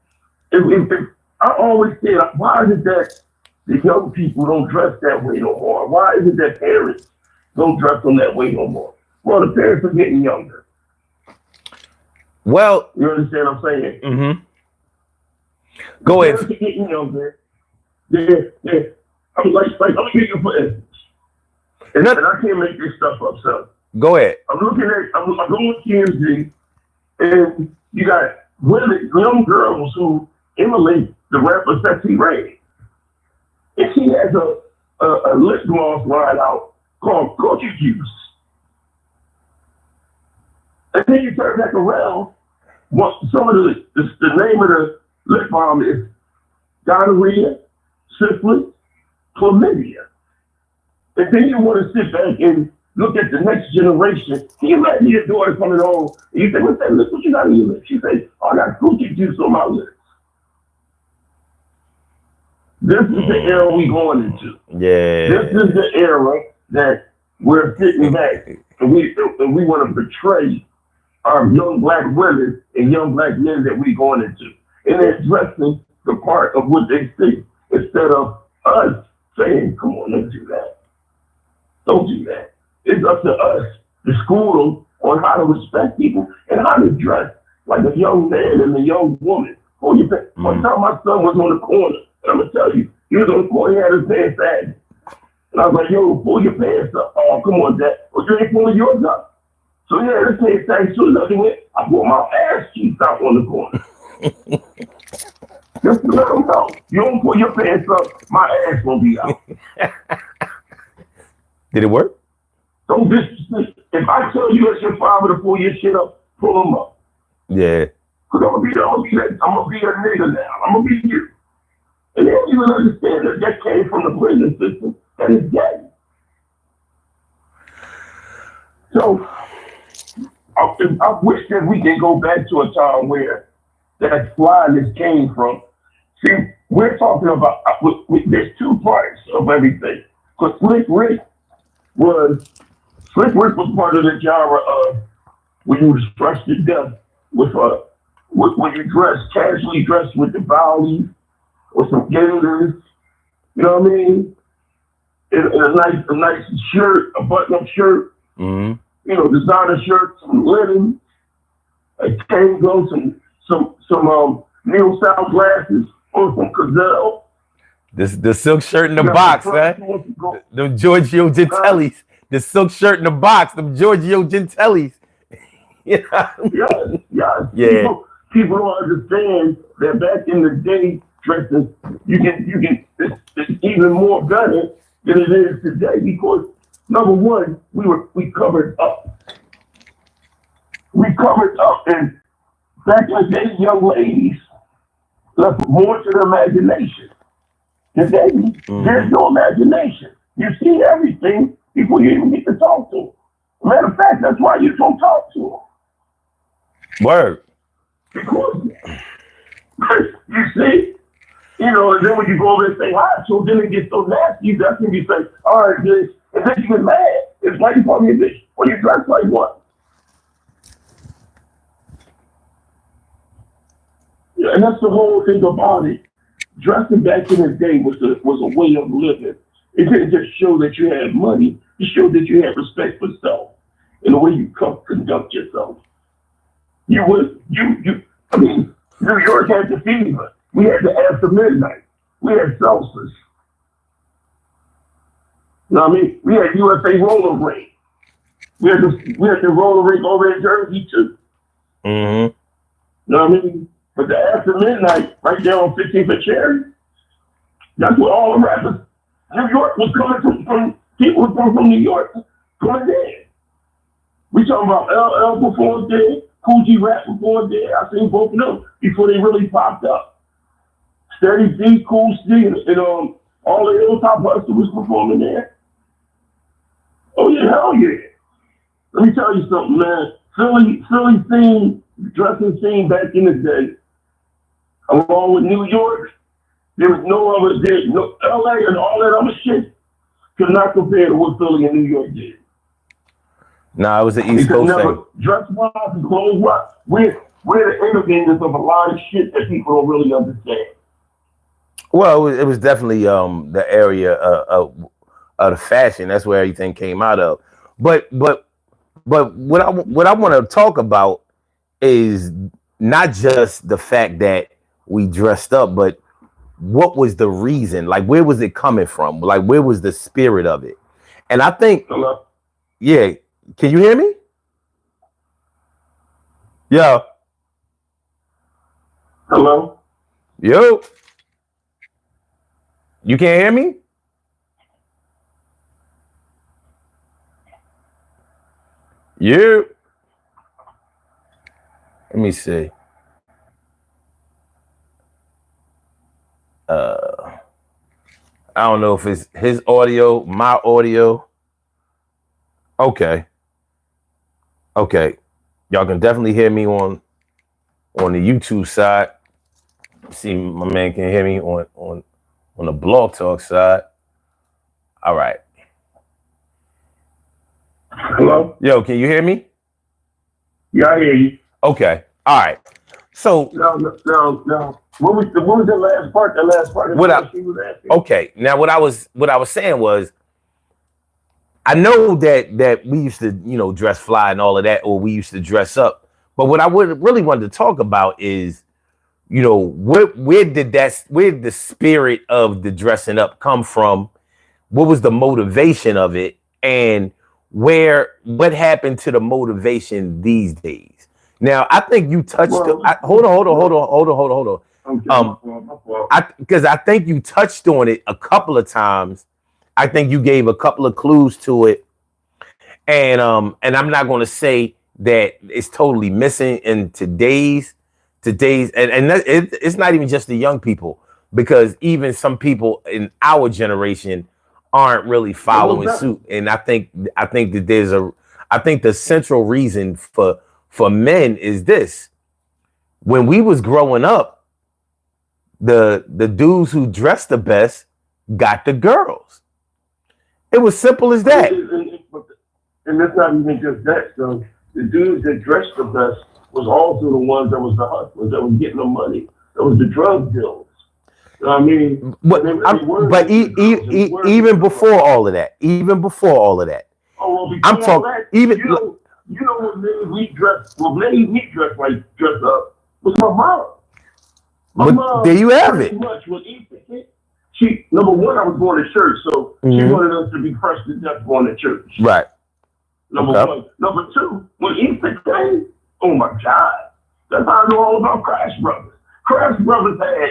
I always say, why is it that the young people don't dress that way no more? Why is it that parents don't dress them that way no more? Well, the parents are getting younger. Well, you understand what I'm saying? Mm-hmm. Go ahead. Parents are getting younger. I'm like, let me give you for instance. And I can't make this stuff up, so. Go ahead. I'm going to TMZ, and you got young girls who emulate the rapper Sexy Ray. And she has a lip gloss line out called Courtship. And then you turn back around, some of the name of the lip balm is gonorrhea, syphilis, chlamydia. And then you want to sit back and look at the next generation. Can you imagine your daughter coming home and you say, what's that lip? What you got on your lips? She says, I got coochie juice on my lips. This is the era we going into. Yeah. This is the era that we're sitting back and we want to portray our young black women and young black men that we going into. And they're dressing the part of what they see instead of us saying, come on, don't do that. Don't do that. It's up to us to school them on how to respect people and how to dress like a young man and a young woman. One time my son was on the corner, and I'm going to tell you, he was on the corner, he had his pants sagging. And I was like, yo, pull your pants up. Oh, come on, Dad. Well, you ain't pulling yours up. So yeah, this pants sagging. So as I went, I pulled my ass cheeks out on the corner. Just to let them know, you don't pull your pants up, my ass won't be out. Did it work? Don't disrespect. If I tell you it's your father to pull your shit up, pull them up. Yeah. Cause I'm gonna be a nigga now. I'm gonna be you. And they don't even understand that came from the prison system that is gay. So I wish that we can go back to a time where that flyness came from. See, we're talking about, there's two parts of everything. Because Slick Rick was part of the genre of when you was dressed to death when you casually dressed with the Bowleys or some gators, you know what I mean? And a nice shirt, a button-up shirt, mm-hmm. You know, designer shirts, some linen, a tango, some Neil style glasses, or some Cazelle. The silk shirt in the box, man. The Giorgio Gentellis. The silk shirt in the box. The Giorgio Gentellis. Yeah. People don't understand that back in the day, dressing it's even more better than it is today because number one, we covered up. We covered up, and back in the day, young ladies left more to the imagination. Today, there's no imagination. You see everything before you even get to talk to them. Matter of fact, that's why you don't talk to them. Word. Because you see, you know, and then when you go over and say hi, so then it gets so nasty, that's when you say, all right, this, and then you get mad. It's like you call me a bitch when you dress like what? Yeah, and that's the whole thing about it. Dressing back in the day was a way of living. It didn't just show that you had money. It showed that you had respect for self and the way you conduct yourself. I mean, New York had the fever. We had the after midnight. We had seltzers. You know what I mean? We had USA roller rink. We had the roller rink over in Jersey too. Mm-hmm. You know what I mean? But the after midnight, right there on 15th and Cherry, that's where all the rappers, New York was coming from people who come from New York coming there. We talking about LL performed there, Cool G Rap performed there. I seen both of them before they really popped up. Steady D, Cool C, and all the Hilltop Hustlers was performing there. Oh yeah, hell yeah. Let me tell you something, man. Philly scene, dressing scene back in the day, along with New York, there was no other, no LA and all that other shit could not compare to what Philly and New York did. No, it was the East Coast thing. Dress-wise and clothes-wise, we're the innovators of a lot of shit that people don't really understand. Well, it was definitely the area of the fashion. That's where everything came out of. But what I want to talk about is not just the fact that we dressed up, but what was the reason? Like, where was it coming from? Like, where was the spirit of it? And I think, Hello? Yeah, can you hear me? Yo. Hello? Yo. You can't hear me? You. Let me see. I don't know if it's his audio, my audio. Okay. Y'all can definitely hear me on the YouTube side. See, my man can hear me on the Blog Talk side. All right. Hello? Yo, can you hear me? Yeah, I hear you. Okay. All right. So now. What was the last part? The last part of what she was asking. Okay. Now what I was saying was, I know that we used to, dress fly and all of that, or we used to dress up. But what I would really wanted to talk about is, where did the spirit of the dressing up come from? What was the motivation of it? And what happened to the motivation these days? Now, I think you touched. Hold on. Because I think you touched on it a couple of times. I think you gave a couple of clues to it, and I'm not going to say that it's totally missing in today's, and it's not even just the young people, because even some people in our generation aren't really following suit. And I think that I think the central reason for men is this: when we was growing up, the dudes who dressed the best got the girls. It was simple as that. And it's not even just that. So the dudes that dressed the best was also the ones that was the hustlers, that was getting the money, that was the drug dealers. You know what I mean? But even before all of that, Oh, well, I'm talking even. You know what made me dress? What made me dress up was my mom. My mom, there you have it. She, number one, I was going to church, so she wanted us to be fresh to death going to church. Right. Number one. Number two, when Easter came, oh my God, that's how I know all about Crash Brothers. Crash Brothers had,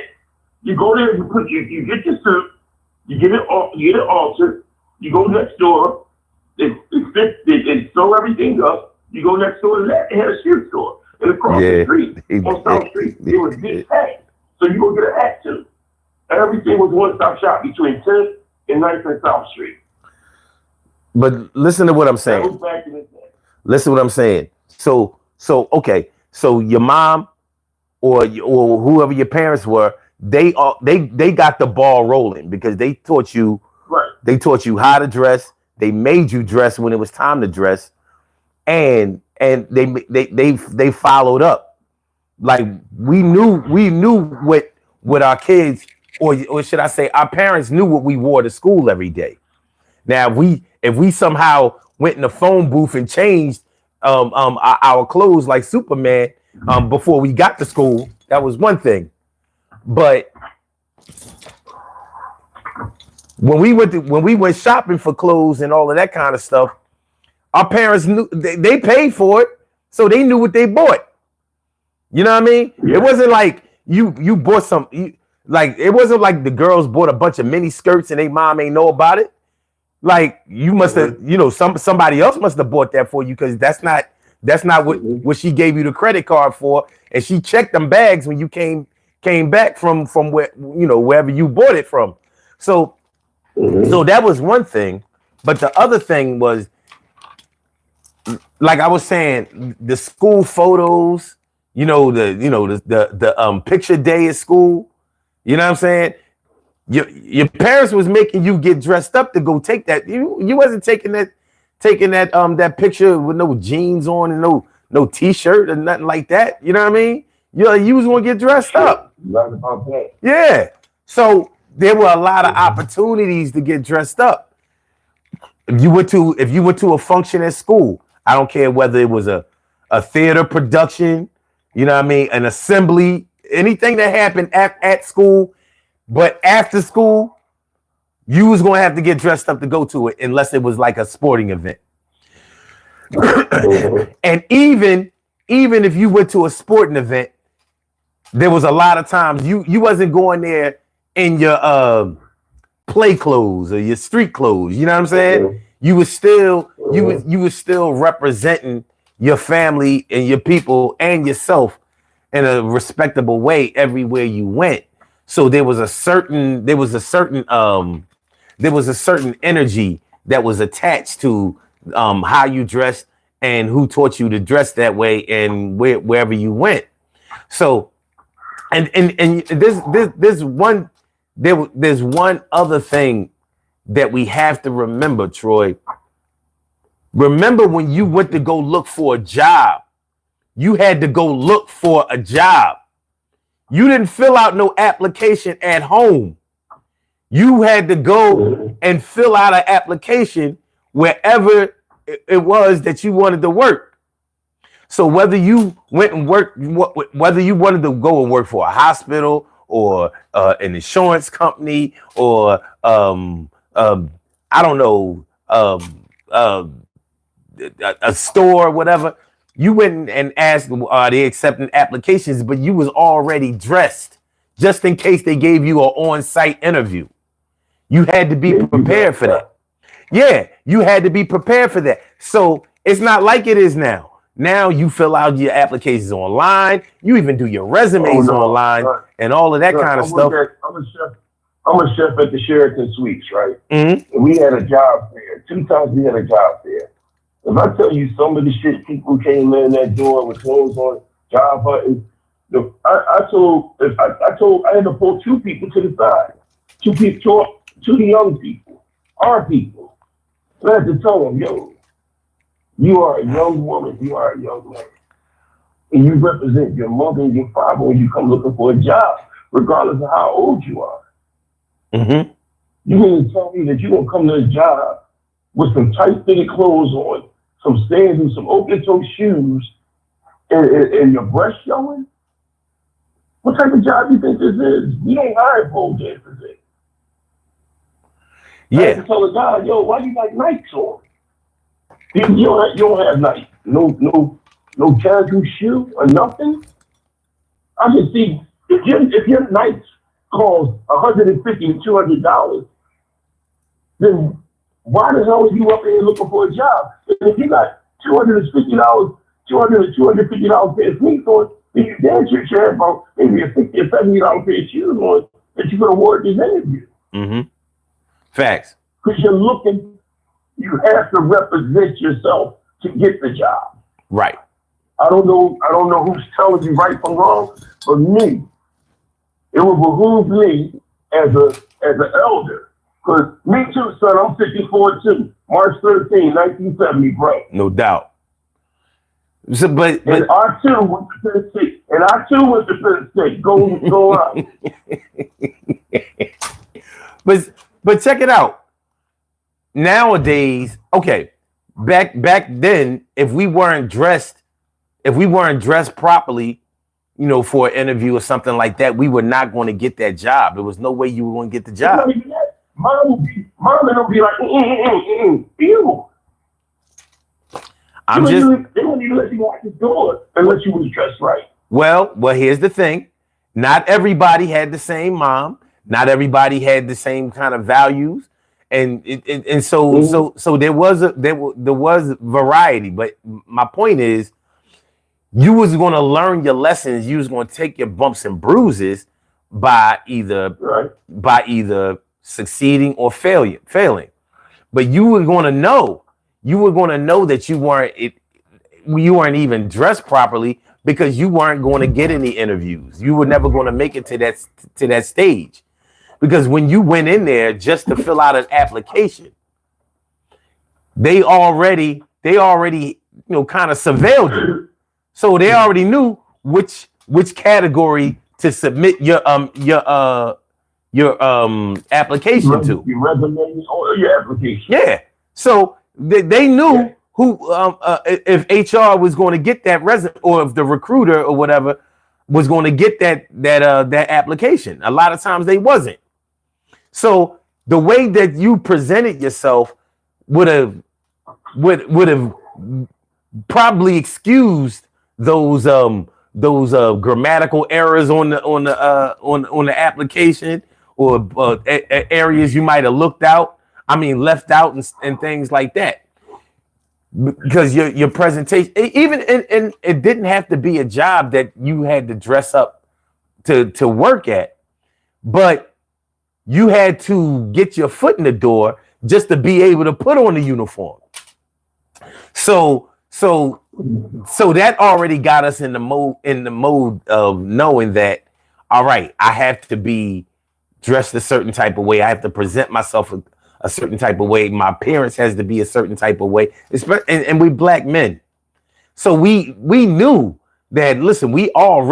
you go there, you get your suit, you get it altered, you go next door, they sew everything up, you go next door to that, they had a shoe store. And across the street, on South Street, it was this hat. So you go get a hat too. Everything was one-stop shop between 10th and 9th and South Street. But listen to what I'm That saying. was back in the day. Listen to what I'm saying. So okay. So your mom or whoever your parents were, they got the ball rolling because they taught you. Right. They taught you how to dress. They made you dress when it was time to dress, and they followed up. Like we knew what our kids, or should I say, our parents knew what we wore to school every day. Now if we somehow went in the phone booth and changed our clothes like Superman before we got to school, that was one thing. But when we went shopping for clothes and all of that kind of stuff, our parents knew they paid for it, so they knew what they bought. You know what I mean? Yeah. It wasn't like you bought it wasn't like the girls bought a bunch of mini skirts and they mom ain't know about it. Like you must have, somebody else must have bought that for you because that's not what she gave you the credit card for, and she checked them bags when you came back from where wherever you bought it from. So that was one thing, but the other thing was, like I was saying, the school photos, the picture day at school. You know what I'm saying? Your parents was making you get dressed up to go take that. You wasn't taking that picture with no jeans on and no t-shirt or nothing like that. You know what I mean? You was gonna get dressed up. Right about that. Yeah. So there were a lot of opportunities to get dressed up. If you went to a function at school, I don't care whether it was a theater production, you know what I mean, an assembly, anything that happened at school. But after school, you was gonna have to get dressed up to go to it, unless it was like a sporting event. And even if you went to a sporting event, there was a lot of times you wasn't going there in your play clothes or your street clothes. You know what I'm saying? You was still representing your family and your people and yourself in a respectable way everywhere you went. So there was a certain energy that was attached to how you dressed and who taught you to dress that way and wherever you went. So and there's one other thing that we have to remember, Troy. Remember when you went to go look for a job, you had to go look for a job. You didn't fill out no application at home. You had to go and fill out an application wherever it was that you wanted to work. So whether you went and worked, whether you wanted to go and work for a hospital or an insurance company or I don't know, a store or whatever, you went and asked, are they accepting applications? But you was already dressed just in case they gave you an on-site interview. You had to be prepared for that. Yeah, you had to be prepared for that. So it's not like it is now. Now you fill out your applications online. You even do your resumes online and all of that kind of stuff. I'm a chef at the Sheraton Suites, right? Mm-hmm. And we had a job fair. 2 times we had a job fair. If I tell you some of the shit people came in that door with clothes on, job buttons, I had to pull 2 people to the side. 2 people, 2 young people, our people. So I had to tell them, yo, you are a young woman, you are a young man. And you represent your mother and your father when you come looking for a job, regardless of how old you are. Mm-hmm. You mean to tell me that you're going to come to a job with some tight-fitted clothes on, some sandals, some open-toe shoes, and your breast showing? What type of job do you think this is? We don't hire pole dancers in. Yeah. I had to tell the guy, yo, why you like Nikes on? You don't have Nike. No casual shoe or nothing? I can see, if your Nikes cost $150 to $200, then why the hell are you up there looking for a job? And if you got $250 to $250 pair of sneakers on, then you damn sure have about maybe a $60 or $70 pair of shoes on that you can award this interview. Mm-hmm. Facts. Because you have to represent yourself to get the job. Right. I don't know who's telling you right from wrong, but me, it would behoove me as an elder. Because me too, son, I'm 54 too. March 13, 1970, bro. No doubt. So, but and I too went to Penn State. And I too went to Penn State. Go on. But check it out. Nowadays, okay, back then, if we weren't dressed properly, you know, for an interview or something like that, we were not going to get that job. There was no way you were going to get the job. Mom would be like, ew. They wouldn't even let you walk the door unless you was dressed right. Well, here's the thing. Not everybody had the same mom. Not everybody had the same kind of values. And so there was variety. But my point is, you was going to learn your lessons. You was going to take your bumps and bruises by either succeeding or failing. But you were going to know that you weren't even dressed properly because you weren't going to get any interviews. You were never going to make it to that stage. Because when you went in there just to fill out an application, they already kind of surveilled you. So they already knew which category to submit your application to. Your resume or your application. Yeah. So they knew who if HR was going to get that resume, or if the recruiter or whatever was going to get that application. A lot of times they wasn't. So the way that you presented yourself would have probably excused those grammatical errors on the application, or areas you might have left out and things like that. Because your presentation, even and it didn't have to be a job that you had to dress up to work at, but you had to get your foot in the door just to be able to put on the uniform. So that already got us in the mode of knowing that, all right, I have to be dressed a certain type of way. I have to present myself a certain type of way. My appearance has to be a certain type of way. And we black men. So we knew that, listen, we are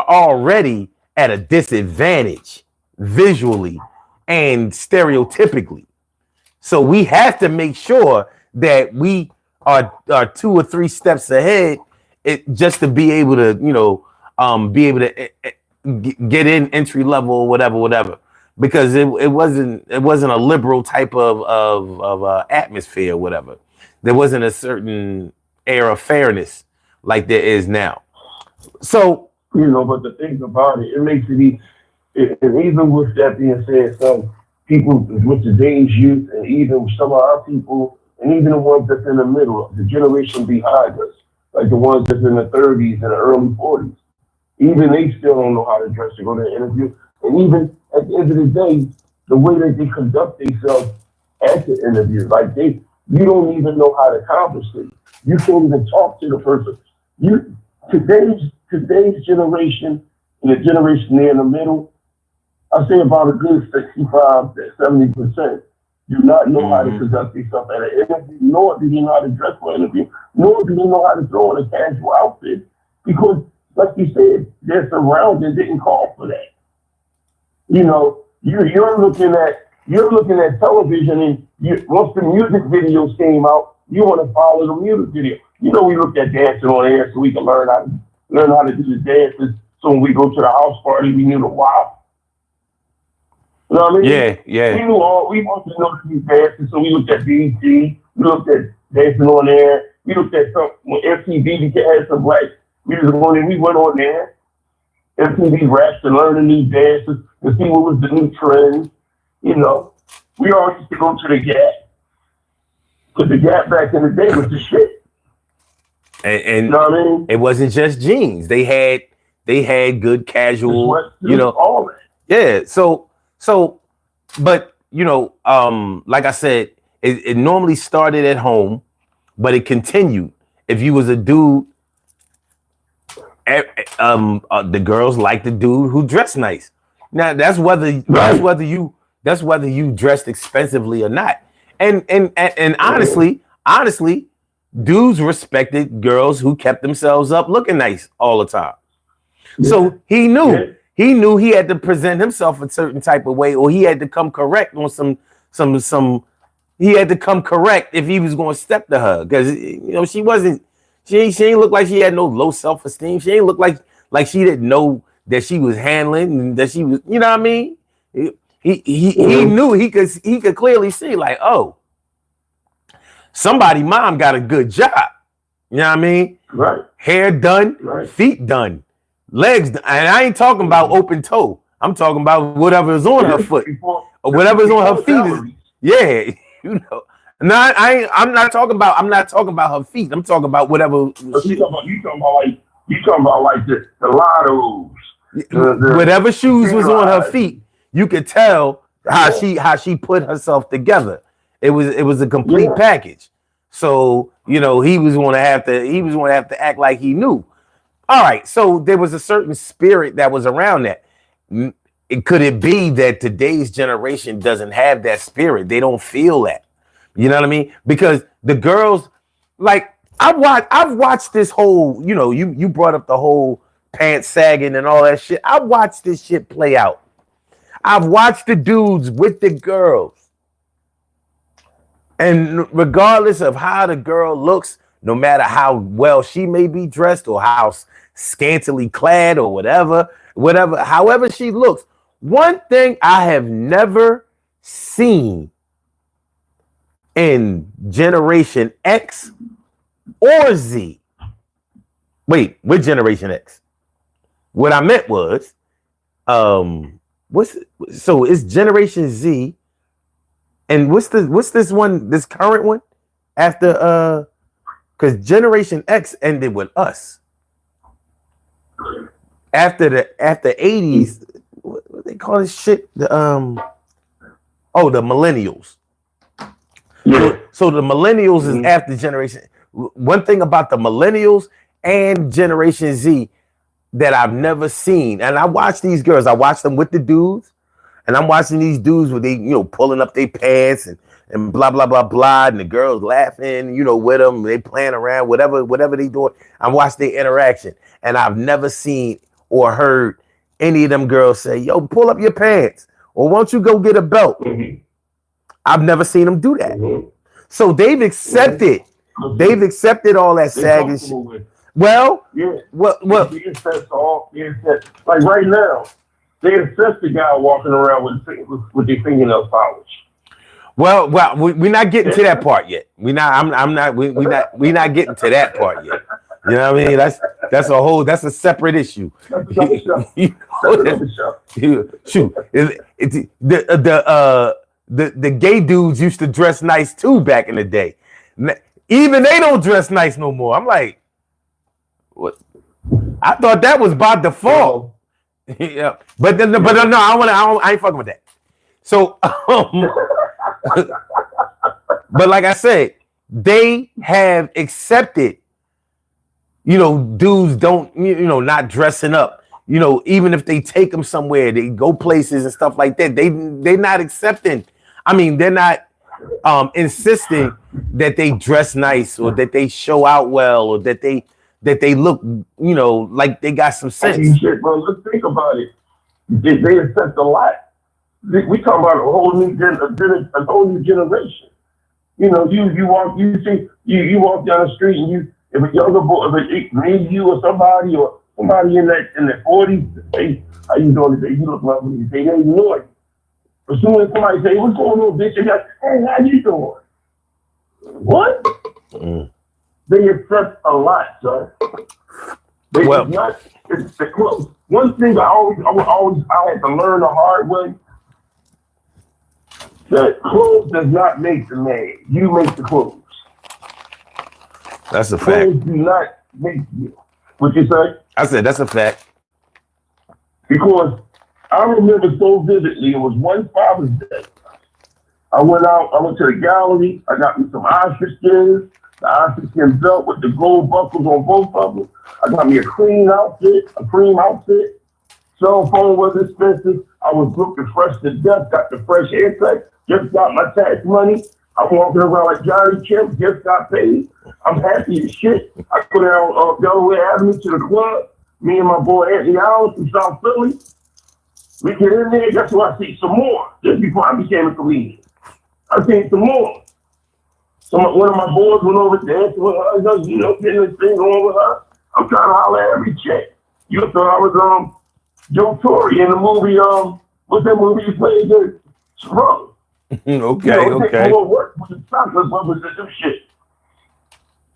already at a disadvantage visually and stereotypically. So we have to make sure that we are 2 or 3 steps ahead, just to be able to, get in entry level or whatever. Because it wasn't a liberal type of atmosphere or whatever. There wasn't a certain air of fairness like there is now. So, but the thing about it makes it and even with that being said, some people with today's youth, and even some of our people, and even the ones that's in the middle, the generation behind us, like the ones that's in the 30s and the early 40s, even they still don't know how to dress to go to an interview. And even at the end of the day, the way that they conduct themselves at the interview, like you don't even know how to conversate. You can't even talk to the person. Today's generation and the generation there in the middle, I say about a good 65 to 70% do not know how to conduct themselves at an interview, nor do they know how to dress for an interview, nor do they know how to throw on a casual outfit, because, like you said, their surroundings didn't call for that. You're looking at television, and once the music videos came out, you want to follow the music video. We looked at dancing on air so we can learn how to do the dances. So when we go to the house party, we knew the wow. You know what I mean? Yeah. We wanted to know these dances, so we looked at BET, we looked at dancing on air, we looked at some when MTV had some black music on, and we went on there. MTV raps to learn the new dances, to see what was the new trends. We all used to go to the Gap. Because the Gap back in the day was the shit. And you know what I mean? It wasn't just jeans. They had good casual, all that. Yeah. But like I said, it normally started at home, but it continued. If you was a dude, the girls like the dude who dressed nice. Now that's whether you dressed expensively or not. And honestly, dudes respected girls who kept themselves up looking nice all the time. So he knew he had to present himself a certain type of way, or he had to come correct on some. He had to come correct if he was going to step to her, because she wasn't. She ain't look like she had no low self esteem. She ain't look like she didn't know that she was handling and that she was. You know what I mean? He knew he could clearly see, like, oh, somebody mom got a good job. You know what I mean? Right. Hair done, Right. feet done, legs done. And I ain't talking about open toe. I'm talking about whatever is on her foot or whatever is on her feet. Yeah, No, I'm not talking about her feet. I'm talking about whatever. You talking about like the lottos. Whatever shoes was on her feet, you could tell how she put herself together. It was a complete package. So he was going to have to act like he knew. All right, so there was a certain spirit that was around that. Could it be that today's generation doesn't have that spirit? They don't feel that. You know what I mean? Because the girls, like, I've watched this whole, you brought up the whole pants sagging and all that shit. I've watched this shit play out. I've watched the dudes with the girls. And regardless of how the girl looks, no matter how well she may be dressed or how scantily clad or whatever, however she looks, one thing I have never seen in Generation X or Z. Wait, with Generation X. What I meant was, it's Generation Z, and what's this one, this current one after because Generation X ended with us. After 80s, what they call this shit? The millennials. Yeah. So the millennials is after Generation. One thing about the millennials and Generation Z that I've never seen, and I watch these girls. I watch them with the dudes, and I'm watching these dudes with they, pulling up their pants and blah blah blah blah, and the girls laughing, with them. They playing around, whatever they doing. I watch their interaction, and I've never seen or heard any of them girls say, "Yo, pull up your pants," or "Why don't you go get a belt?" Mm-hmm. I've never seen them do that. Mm-hmm. So they've accepted all that sagging shit. Well, what? Like right now, they accept the guy walking around with their fingernails polished. Well, we're not getting to that part yet. We're not getting to that part yet. You know what I mean? That's a separate issue. Shoot, the gay dudes used to dress nice too back in the day. Even they don't dress nice no more. I'm like, what? I thought that was by default. Yeah, but no, I ain't fucking with that. So, but like I said, they have accepted, dudes don't, not dressing up. Even if they take them somewhere, they go places and stuff like that. They're not accepting. I mean, they're not insisting that they dress nice or that they show out well or that they look, like they got some sense. I mean, shit, bro, let's think about it. They accept a lot. We talking about a whole new generation. You walk down the street and if a younger boy, if it's me, you, or somebody in their 40s, hey, how you doing today? You look lovely. They ignore you. As soon as somebody say, "What's going on, bitch?" They like, "Hey, how you doing?" What? Mm. They accept a lot, sir. One thing I had to learn the hard way. That clothes does not make the man. You make the clothes. That's a fact. Clothes do not make you. What you say? I said that's a fact. Because I remember so vividly. It was one Father's Day. I went out. I went to the gallery. I got me some ostrich skins, the ostrich skin belt with the gold buckles on both of them. I got me a cream outfit. Cell phone was expensive. I was looking fresh to death. Got the fresh haircut. Just got my tax money. I'm walking around like Johnny Kemp. Just got paid. I'm happy as shit. I go down Delaware Avenue to the club. Me and my boy Anthony Allen from South Philly. We get in there. Guess what? I see some more. Just before I became a comedian, I seen some more. So one of my boys went over dancing with her, getting this thing on with her. I'm trying to holler at every chick. You thought I was Joe Torre in the movie, what's that movie you played there? Sprung. Okay. It takes more work with the chocolate bubbles and some shit.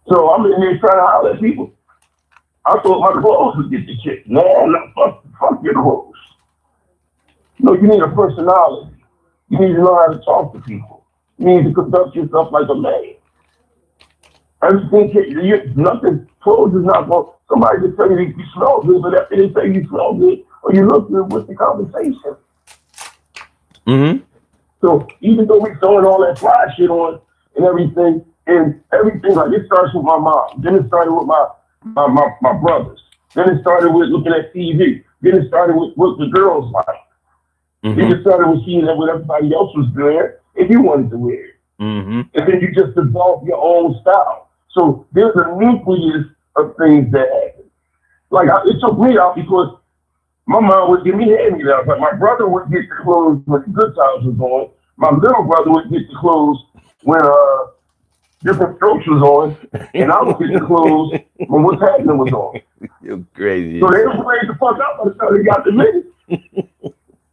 So I'm in there trying to holler at people. I thought my clothes would get the chick. No, fuck your clothes. No, you need a personality. You need to know how to talk to people. You need to conduct yourself like a man. Everything, nothing, clothes is not going, somebody can tell you you smell good, but after they say you smell good or you look good, what's the conversation? Mm-hmm. So even though we throwing all that fly shit on and everything, like it starts with my mom, then it started with my brothers, then it started with looking at TV, then it started with what the girls like. Mm-hmm. Then it started with seeing what everybody else was wearing if you wanted to wear it. Mm-hmm. And then you just develop your own style. So there's a nucleus of things that happen. Like it took me out because my mom would give me hand-me-downs. Like my brother would get the clothes when the good times was on. My little brother would get the clothes when different strokes was on, and I would get the clothes when what's happening was on. You're crazy. So they were playing the fuck out by the time they got the minute.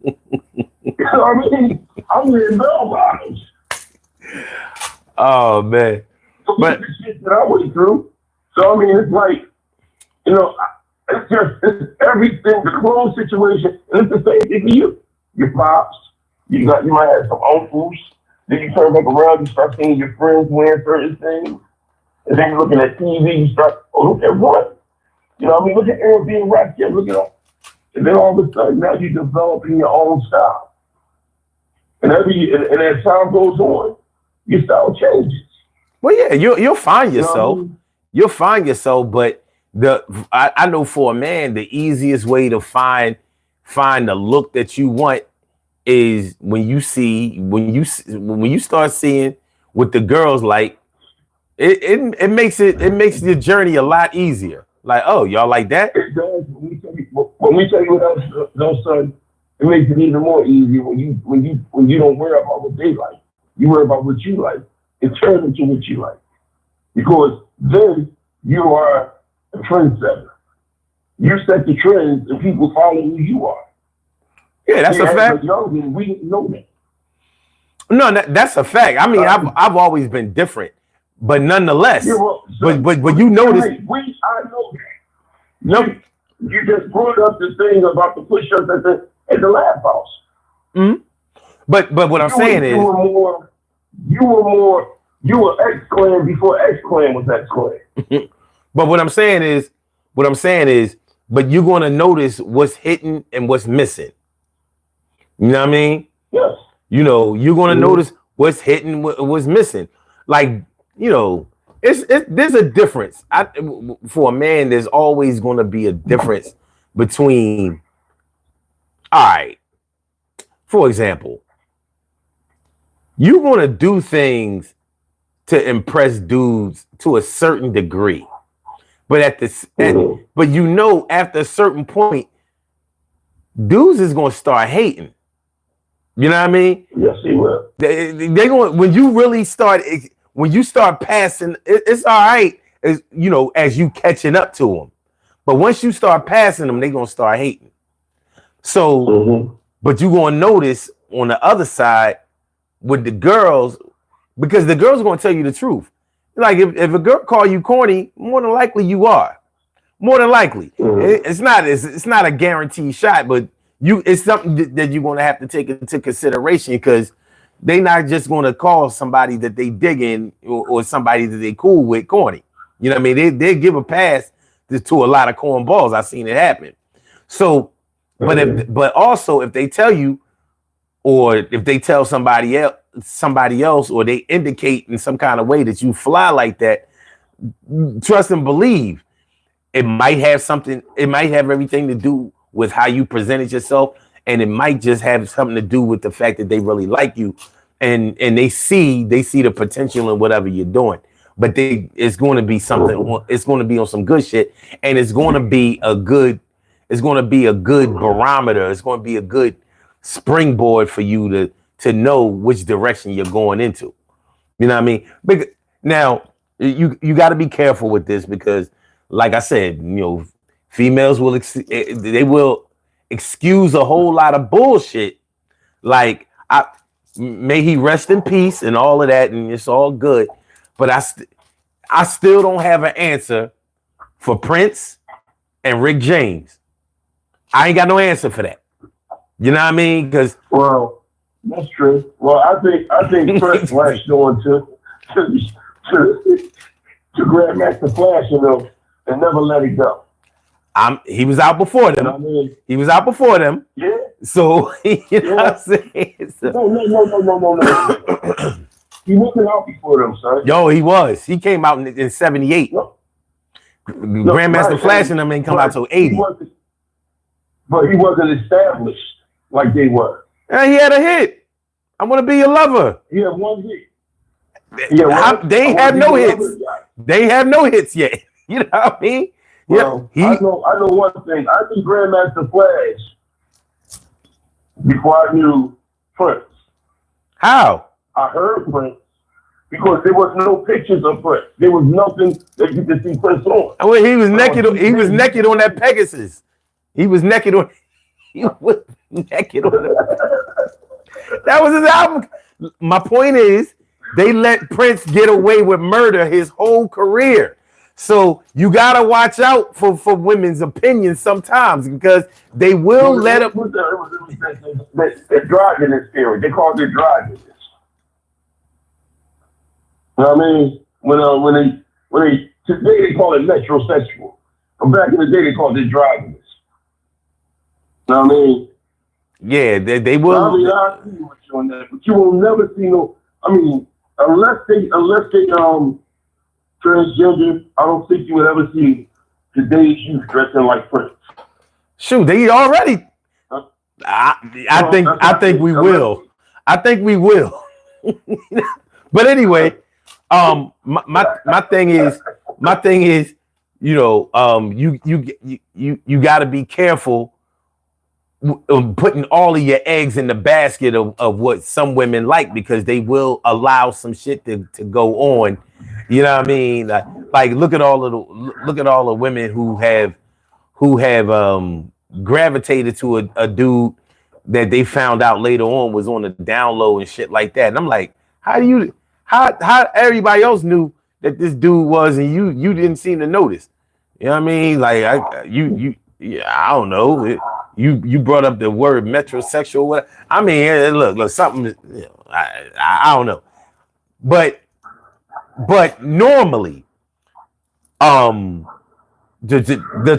You know what I mean? I'm wearing bell bottoms. Oh man. So but the shit that I went through. So I mean, it's like, it's everything, the clothes situation, and it's the same thing for you. Your pops, you might have some uncles, then you turn back around, you start seeing your friends wearing certain things, and then you're looking at TV, you start, look at what? You know what I mean? Look at Aaron being rapped here, look at that. And then all of a sudden, now you're developing your own style. And as time goes on, your style changes. Well, yeah, you'll find yourself. You'll find yourself, but I know for a man, the easiest way to find the look that you want is when you start seeing what the girls like. It makes the journey a lot easier. Like, oh, y'all like that? It does. When we tell you what else, son, it makes it even more easy when you don't worry about what they like. You worry about what you like. It turns into what you like. Because then you are a trendsetter. You set the trends and people follow who you are. Yeah, that's a fact. We didn't know that. No, that's a fact. I mean, I've always been different, but nonetheless, but you notice. I know that. No, you just brought up the thing about the push-ups at the lab house. Mm-hmm. But what I'm saying is, you were X-Clan before X-Clan was X-Clan. But what I'm saying is, but you're going to notice what's hitting and what's missing. You know what I mean? Yes. You're going to notice what's hitting, what's missing. Like, there's a difference. For a man, there's always going to be a difference between, all right, for example, you're going to do things to impress dudes to a certain degree. But after a certain point, dudes is going to start hating. You know what I mean? Yes, he will. They're going, when you start passing, it's all right, as you catching up to them. But once you start passing them, they're going to start hating. So, but you're going to notice on the other side with the girls, because the girls are going to tell you the truth. Like if a girl call you corny, more than likely you are. More than likely. It's not a guaranteed shot, but it's something that you're going to have to take into consideration, because they're not just going to call somebody that they dig in or somebody that they cool with corny. You know what I mean? They give a pass to a lot of cornballs. I've seen it happen. So but also if they tell you, or if they tell somebody else, or they indicate in some kind of way that you fly like that, trust and believe it might have something. It might have everything to do with how you presented yourself, and it might just have something to do with the fact that they really like you, and they see the potential in whatever you're doing. But it's going to be something. It's going to be on some good shit, and it's going to be a good. It's going to be a good barometer. It's going to be a good springboard for you to know which direction you're going into. You know what I mean? Now you got to be careful with this because, like I said, females will they will excuse a whole lot of bullshit. Like may he rest in peace and all of that, and it's all good. But I still don't have an answer for Prince and Rick James. I ain't got no answer for that. You know what I mean? Because that's true. Well, I think Prince latched on to Grandmaster Flash and never let it go. He was out before them. You know what I mean? He was out before them. Yeah. So you know what I'm saying? So, No. He wasn't out before them, son. Yo, he was. He came out in 78. No. Grandmaster Flash and them didn't come out till 80. But he wasn't established like they were. And he had a hit. I want to be your lover. He had one hit. They have no hits. They have no hits yet. You know what I mean? Well, I know one thing. I knew Grandmaster Flash before I knew Prince. How? I heard Prince because there was no pictures of Prince. There was nothing that you could see Prince on. Well, he was naked. He was naked on that Pegasus. He was naked on. He was naked on that. That was his album. My point is, they let Prince get away with murder his whole career. So you gotta watch out for women's opinions sometimes because they will let up. The androgynous theory. They called it androgynous. You know what I mean? When they today they call it metrosexual. But back in the day they called it androgynous. You know what I mean? Yeah, they will. I mean, I agree with you on that, but you will never see no. I mean, unless they transgender, I don't think you would ever see today's youth dressing like Prince. Shoot, they already. I think we will. I think we will. But anyway, my thing is, you got to be careful putting all of your eggs in the basket of what some women like, because they will allow some shit to go on. You know what I mean? Like look at all the women who have gravitated to a dude that they found out later on was on the down low and shit like that. And I'm like, how everybody else knew that this dude was and you didn't seem to notice? You know what I mean? Like I don't know. You brought up the word metrosexual. What I mean, look, something. I don't know, but normally, the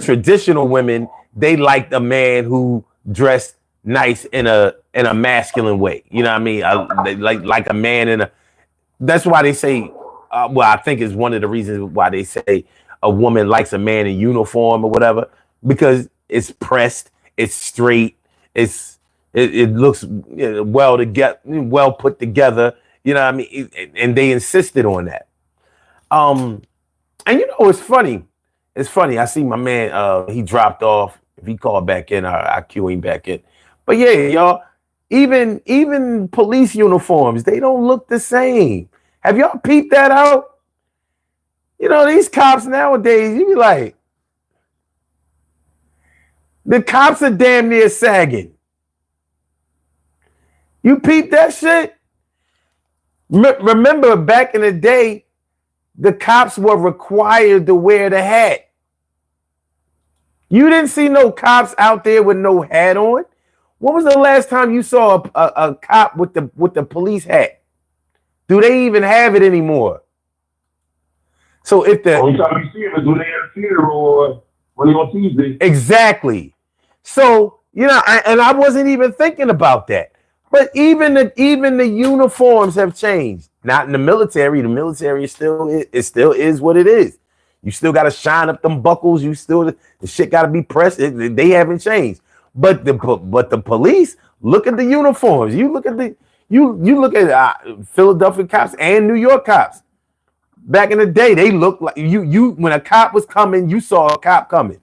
traditional women, they liked a man who dressed nice in a masculine way. You know what I mean? They like a man in a. That's why they say. Well, I think it's one of the reasons why they say a woman likes a man in uniform or whatever, because it's pressed. It's straight. It looks well together, well put together. You know what I mean? And they insisted on that. And it's funny. It's funny. I see my man. He dropped off. If he called back in, I cue him back in. But yeah, y'all. Even police uniforms, they don't look the same. Have y'all peeped that out? These cops nowadays, you be like. The cops are damn near sagging. You peep that shit? Remember back in the day, the cops were required to wear the hat. You didn't see no cops out there with no hat on. When was the last time you saw a cop with the police hat? Do they even have it anymore? So if the only time you see him is when they at a funeral or when they on TV. Exactly. So, and I wasn't even thinking about that. But even the uniforms have changed. Not in the military. The military still is what it is. You still got to shine up them buckles. The shit got to be pressed. They haven't changed. But the police, look at the uniforms. You look at Philadelphia cops and New York cops. Back in the day, they looked like you. When a cop was coming, you saw a cop coming.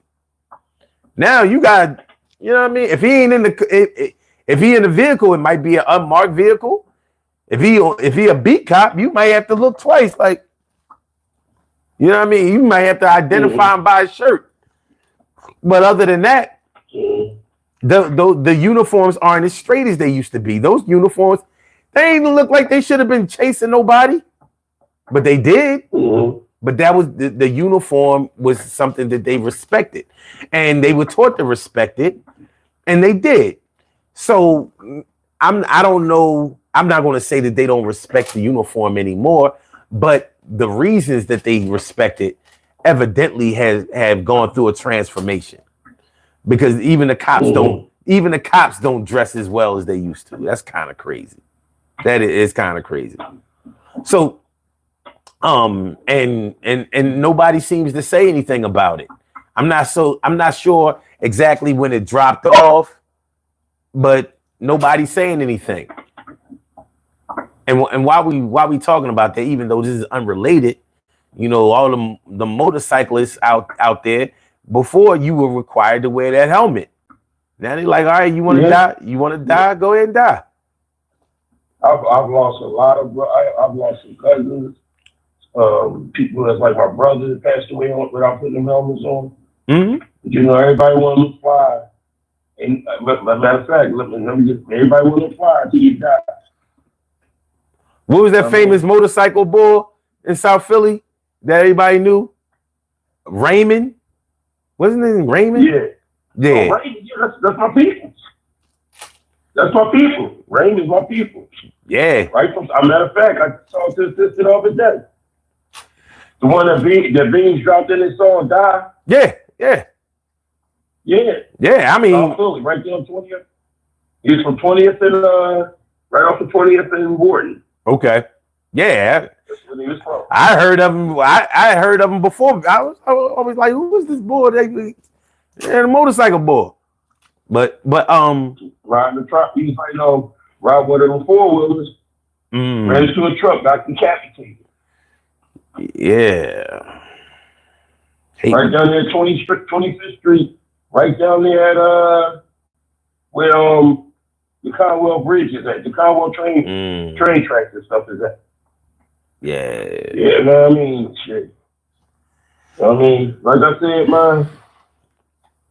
Now you got, you know what I mean. If he ain't if he in the vehicle, it might be an unmarked vehicle. If he a beat cop, you might have to look twice. Like, you know what I mean. You might have to identify him by his shirt. But other than that, the uniforms aren't as straight as they used to be. Those uniforms, they ain't look like they should have been chasing nobody, but they did. But that was the uniform was something that they respected, and they were taught to respect it, and they did. So I don't know. I'm not going to say that they don't respect the uniform anymore, but the reasons that they respect it evidently have gone through a transformation, because even the cops don't dress as well as they used to. That's kind of crazy. That is kind of crazy. So and nobody seems to say anything about it. I'm not sure exactly when it dropped off, but nobody's saying anything. And while we talking about that, even though this is unrelated, all the motorcyclists out there, before you were required to wear that helmet. Now they're like, all right, you want to die? You want to die? Go ahead and die. I've lost a lot of. I've lost some cousins, people that's like my brother that passed away without putting them helmets on. Everybody want to look fly. And matter of fact, everybody want to fly until you die. What was that famous motorcycle bull in South Philly that everybody knew? Raymond? Wasn't his name Raymond? Yeah. Oh, Raymond, that's my people. That's my people. Raymond's my people. Yeah. Right from, a matter of fact, I saw this the other day. The one that Beans dropped in his song, Die. Yeah. I mean, South Philly, right there on 20th. He's from 20th and right off the 20th and Wharton. Okay. Yeah. That's where he was from. I heard of him. I heard of him before. I was always like, who is this boy? The motorcycle boy. But riding the truck, he's like, ride one of them 4-wheelers, ran into a truck, got decapitated. Yeah. Right down there, 25th Street, right down there at where the Conwell Bridge is at, the Conwell train tracks and stuff is at. Yeah. Yeah, man, I mean, shit. Like I said, man.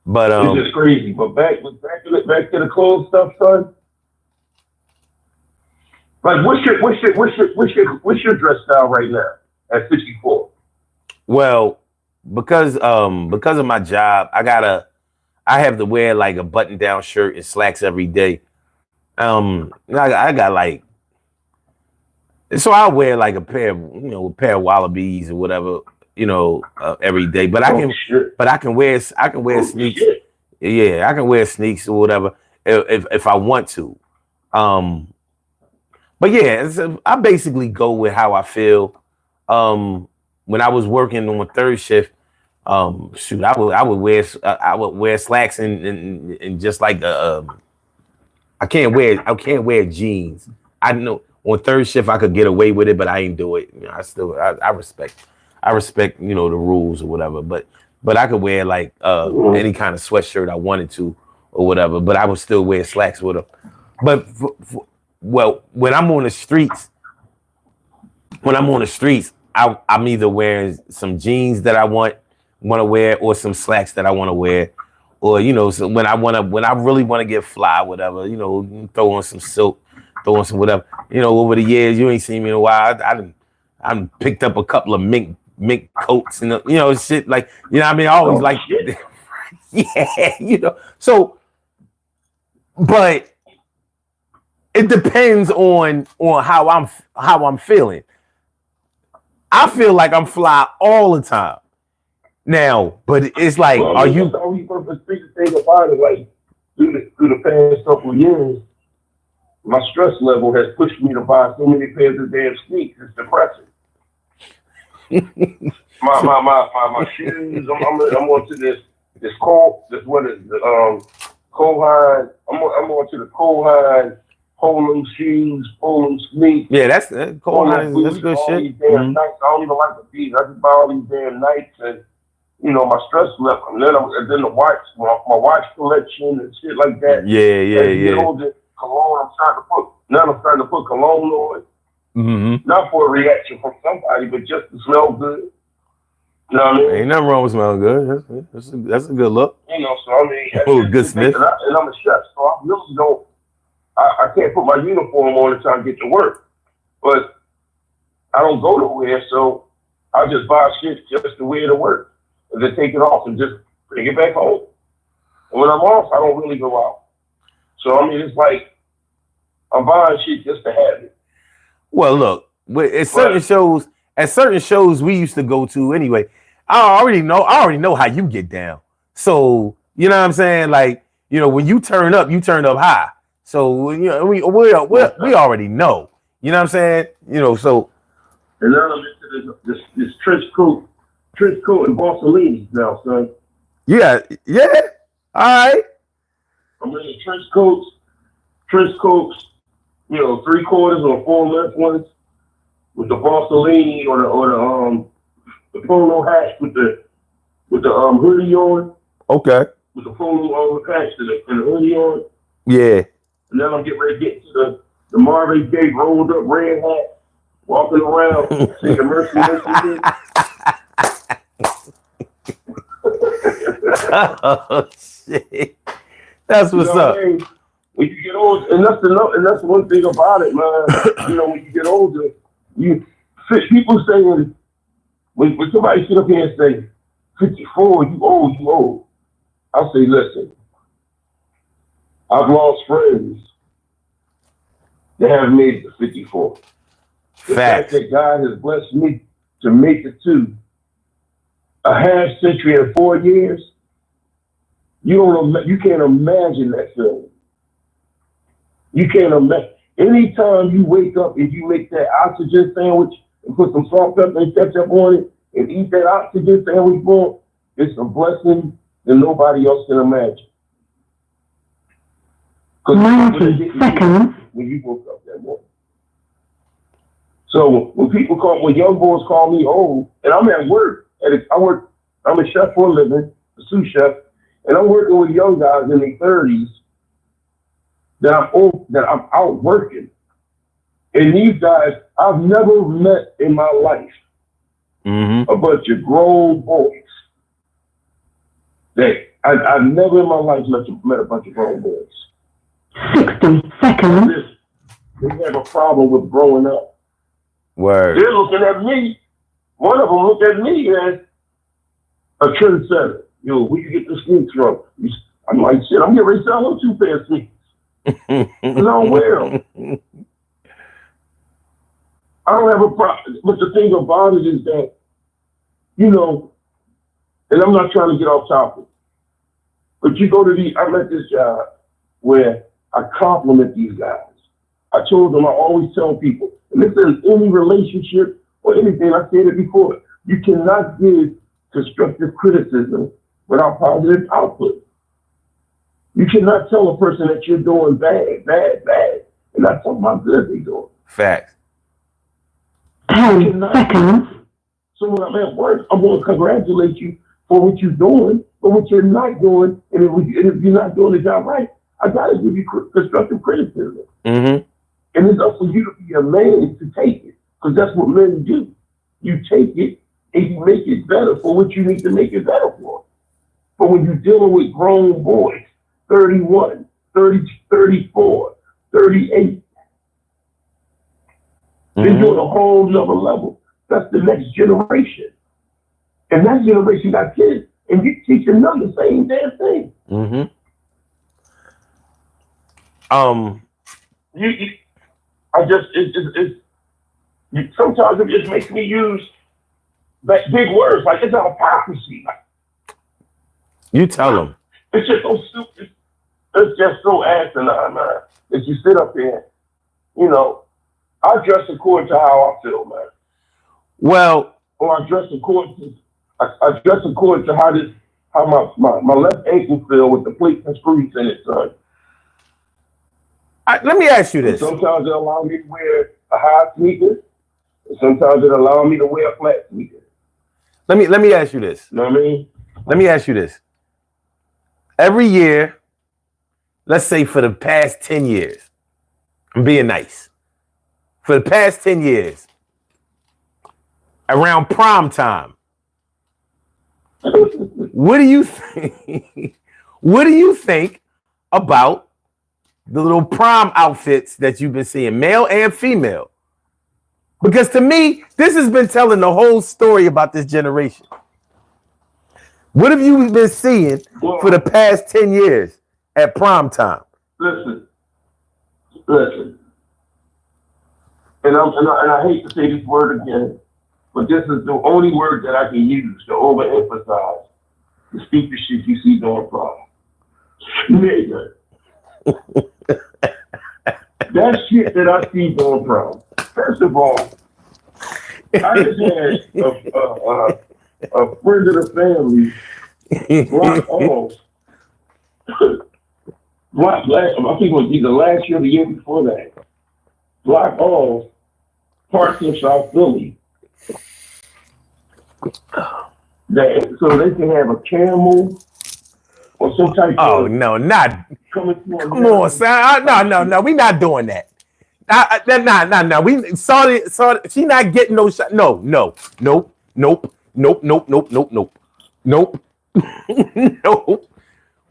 But it's just crazy. But back to the clothes stuff, son. Like, what's your dress style right now at 64? Well, because of my job, I have to wear like a button down shirt and slacks every day. I got like, so I wear like a pair of wallabies or whatever, every day. But I can wear sneaks. Shit. Yeah, I can wear sneaks or whatever if I want to. But yeah, I basically go with how I feel. When I was working on third shift, I would wear slacks and just like I can't wear jeans. I know on third shift I could get away with it, but I ain't do it. I respect the rules or whatever. But I could wear like any kind of sweatshirt I wanted to or whatever. But I would still wear slacks with them. But when I'm on the streets, I'm either wearing some jeans that I want to wear or some slacks that I want to wear, or so when I really want to get fly, whatever, throw on some silk, throw on some whatever. Over the years, you ain't seen me in a while. I picked up a couple of mink coats and shit like I mean. I always like yeah, So, but it depends on how I'm feeling. I feel like I'm fly all the time now, but it's like, are you? The thing about it, like, through the past couple of years, my stress level has pushed me to buy so many pairs of damn sneaks. It's depressing. my shoes. I'm on to this Kohine. I'm on to the Kohine polo shoes, polo sneaks. Yeah, that's Kohine. That's good all shit. These damn Nikes. I don't even like the beats. I just buy all these damn Nikes and my stress level. And then the watch, my watch collection and shit like that. Yeah. As you get older, cologne. I'm starting to put cologne on. Mm-hmm. Not for a reaction from somebody, but just to smell good. You know what I mean? Ain't nothing wrong with smelling good. That's a good look. So I mean, good sniff. And I'm a chef, so I really don't. I can't put my uniform on and try to get to work, but I don't go nowhere, so I just buy shit just to wear to work, and then take it off and just bring it back home. And when I'm off, I don't really go out. So I mean, it's like I'm buying shit just to have it. Well, look, at certain shows we used to go to anyway. I already know how you get down. So you know what I'm saying? Like, when you turn up high. So we already know. You know what I'm saying? So. And now I'm into this trench coat and Borsalinis now, son. Yeah. All right. I'm in the trench coats, 3/4 or 4-length ones with the Borsalini or the polo hat with the hoodie on. Okay. With the polo on patch and the hoodie on. Yeah. And then I'm getting ready to get to the Marvin Gaye rolled up red hat, walking around, singing Mercy. Oh shit. That's what's up. I mean? When you get older, and that's one thing about it, man. When you get older, people saying when somebody sit up here and say 54, you old. I'll say, listen, I've lost friends that haven't made it to 54. The fact that God has blessed me to make it to a half century and 4 years, you can't imagine that feeling. You can't imagine. Anytime you wake up and you make that oxygen sandwich and put some salt, pepper, and ketchup on it and eat that oxygen sandwich, boy, it's a blessing that nobody else can imagine. 90 seconds. When you woke up that morning. So when young boys call me old, and I'm at work, I'm a chef for a living, a sous chef, and I'm working with young guys in their 30s that I'm out working. And these guys I've never met in my life. Mm-hmm. A bunch of grown boys. I've never in my life met a bunch of grown boys. 60 seconds. They have a problem with growing up. Word. They're looking at me. One of them looked at me as a trendsetter. Where you get the sneaks from? I'm like, shit, I'm getting ready to sell them 2 pairs of sneakers. Because I don't wear them. I don't have a problem. But the thing about it is that, and I'm not trying to get off topic, but I'm at this job where I compliment these guys. I always tell people, and this is any relationship or anything, I said it before, you cannot give constructive criticism without positive output. You cannot tell a person that you're doing bad, and not talk about good they're doing. Facts. 10 seconds. So when I'm at work, I'm going to congratulate you for what you're doing, but what you're not doing, and if you're not doing the job right, I got to give you constructive criticism. Mm-hmm. And it's up for you to be a man to take it, because that's what men do. You take it and you make it better for what you need to make it better for. But when you're dealing with grown boys, 31, 30, 34, 38, they're doing a whole nother level. That's the next generation. And that generation got kids, and you teaching them the same damn thing. Mm-hmm. Sometimes it just makes me use big words, like it's a hypocrisy. You tell them. It's just so stupid. it's just so asinine, man, that you sit up here, you know, I dress according to how I feel, man. Well, Or I dress according to, I dress according to how my left ankle feel with the plates and screws in it, son. let me ask you this. Sometimes it allow me to wear a high sneaker. Sometimes it allow me to wear a flat sneaker. Let me ask you this. You know what I mean? Let me ask you this. Every year, let's say for the past 10 years, I'm being nice. For the past 10 years, around prom time, what do you think? What do you think about the little prom outfits that you've been seeing, male and female? Because to me, this has been telling the whole story about this generation. What have you been seeing for the past 10 years at prom time? Listen. And I hate to say this word again, but this is the only word that I can use to overemphasize the stupid shit you see during prom. Nigga. That shit that I see during prom. First of all, I just had a friend of the family block off. I think it was either last year or the year before that. Block off parts in South Philly. So they can have a camel or some type of. Oh no, not. Come on, son. No. We not doing that. No. We saw she not getting no shot. No. Nope. Nope.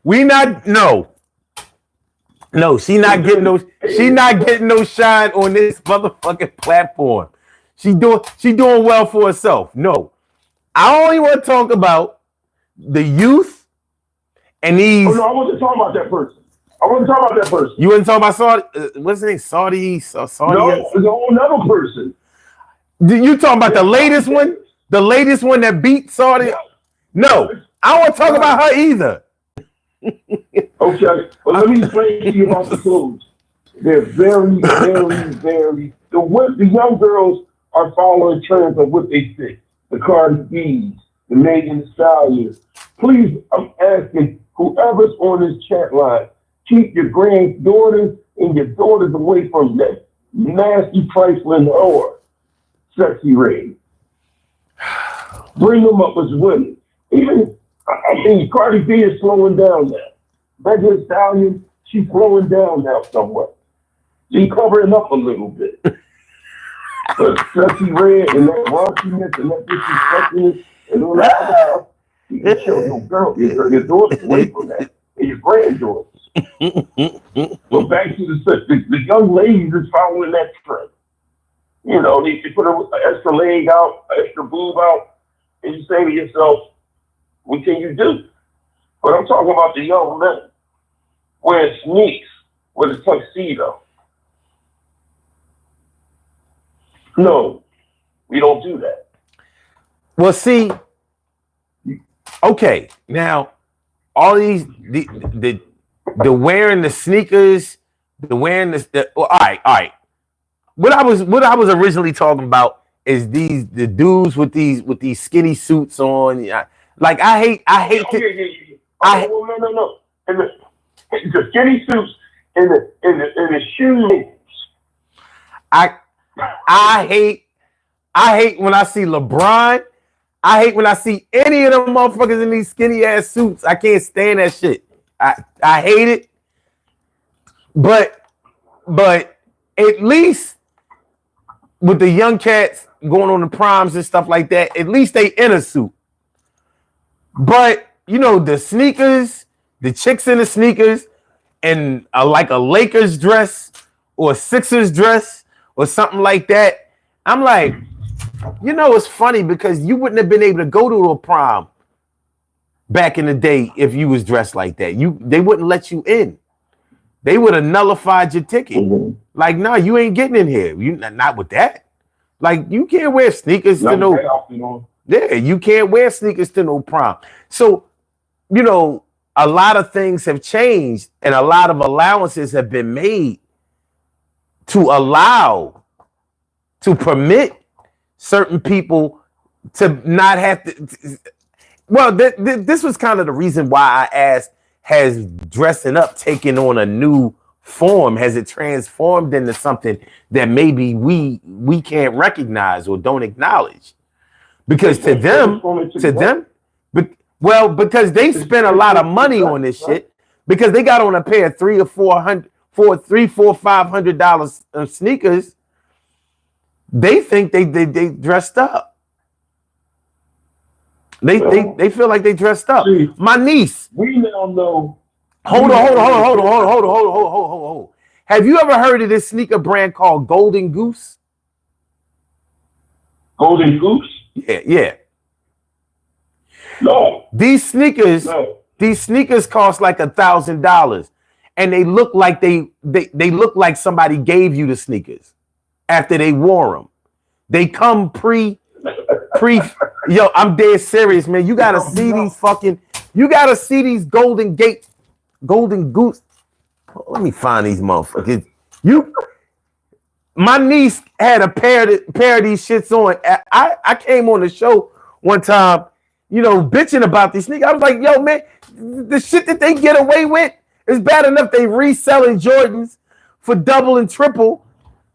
We not. No, she not getting no shine on this motherfucking platform. She doing well for herself. No. I only want to talk about the youth and these. Oh no, I wasn't talking about that person. You wasn't talking about Saudi? What's his name? Saudi? No, it's a whole nother person. You talking about the latest one? The latest one that beat Saudi? No, I don't want to talk about her either. Okay, well let me explain to you about the clothes. They're very, very, very. The young girls are following trends of what they think. The Cardi B's, the Megan Thee Stallions. Please, I'm asking whoever's on this chat line, keep your granddaughters and your daughters away from that nasty trifling whore, Sexy Red. Bring them up as women. Even, I think Cardi B is slowing down now. Megan Thee Stallion, she's slowing down now somewhat. She's covering up a little bit. But Sexy Red and that raunchiness and that disrespectness and all that other stuff, you can show your daughters away from that and your granddaughters. But back to the young ladies is following that trend. You know, they put an extra leg out, extra boob out, and you say to yourself, what can you do? But I'm talking about the young men wearing sneaks with a tuxedo. No, we don't do that. Well, see, okay, now all these the wearing the sneakers, the wearing all right. What I was originally talking about is the dudes with these skinny suits on. Like I hate. No. And the skinny suits and the shoes. I hate when I see LeBron. I hate when I see any of them motherfuckers in these skinny ass suits. I can't stand that shit. I hate it. But at least with the young cats going on the proms and stuff like that, at least they in a suit. But you know, the sneakers, the chicks in the sneakers, and like a Lakers dress or a Sixers dress or something like that. I'm like, you know, it's funny because you wouldn't have been able to go to a prom back in the day if you was dressed like that. They wouldn't let you in. They would have nullified your ticket. Mm-hmm. Like, no, you ain't getting in here. You not with that. Like, you can't wear sneakers to no. Yeah, you can't wear sneakers to no prom. So, you know, a lot of things have changed and a lot of allowances have been made to permit certain people to not have to. Well, this was kind of the reason why I asked, has dressing up taken on a new form? Has it transformed into something that maybe we can't recognize or don't acknowledge? Because to them, because they spent a lot of money on this shit, because they got on a pair of $500 sneakers. They think they dressed up. They feel like they dressed up. See, my niece. We now know. Hold on. Have you ever heard of this sneaker brand called Golden Goose? Golden Goose? Yeah. No. These sneakers cost like $1,000, and they look like they look like somebody gave you the sneakers after they wore them. They come pre. Yo, I'm dead serious, man. You gotta see these Golden Goose. Let me find these motherfuckers. My niece had a pair of these shits on. I came on the show one time, bitching about these sneakers. I was like, yo, man, the shit that they get away with is bad enough they reselling Jordans for double and triple,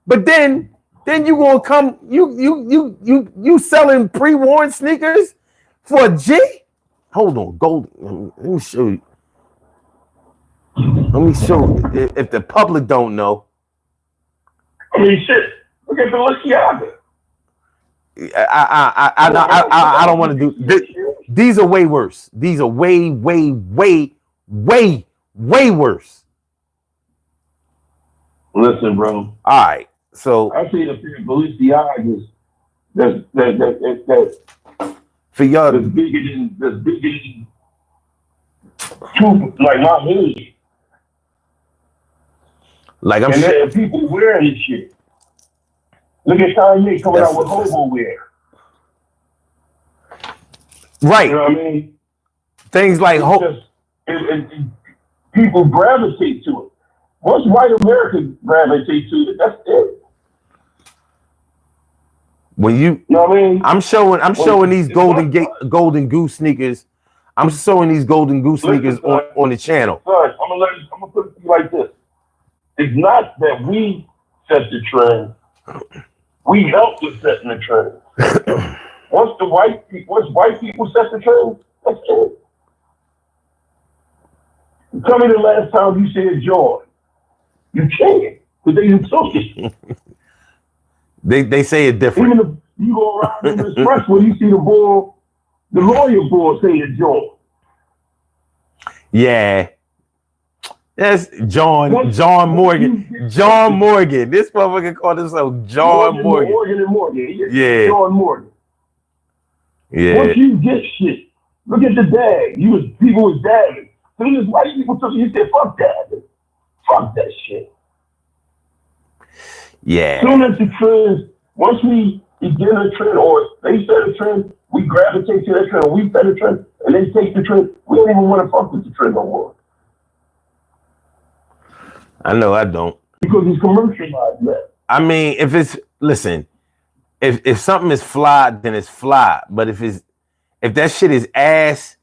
but then you gonna come, you selling pre-worn sneakers for a G? Hold on, Golden. Let me show you. Let me show if the public don't know. I mean, shit. Look at Balenciaga. I don't want to do this. These are way worse. These are way worse. Listen, bro. All right. So I see the pair of Balenciagas that for y'all, that's bigger than two, like my head. Like I'm and sure people wearing this shit. Look at Kanye coming out with hobo wear. Right. You know what I mean? Things like people gravitate to it. Once white America gravitate to it, that's it. When you know what I mean? I'm showing these Golden Goose sneakers. I'm showing these Golden Goose sneakers on the channel. Son, I'm gonna put it to you like this. It's not that we set the trend. We help with setting the trend. Once white people set the trend, that's it. Tell me the last time you said joy. You can't, because they didn't took it. They say it different. Even if you go around in the expressway, you see the lawyer board saying joy. Yeah. That's John Morgan. John Morgan. This motherfucker called himself John Morgan. Morgan. Yeah. John Morgan. Yeah. Once you get shit, look at the dag. People was dabbing. As soon as white people took it, you said, fuck dabbing. Fuck that shit. Yeah. As soon as the trend, once we begin a trend or they set a trend, we gravitate to that trend, we set a trend, and they take the trend, we don't even want to fuck with the trend no more. I know I don't. Because it's commercialized now. I mean, if something is fly, then it's fly. But if that shit is ass,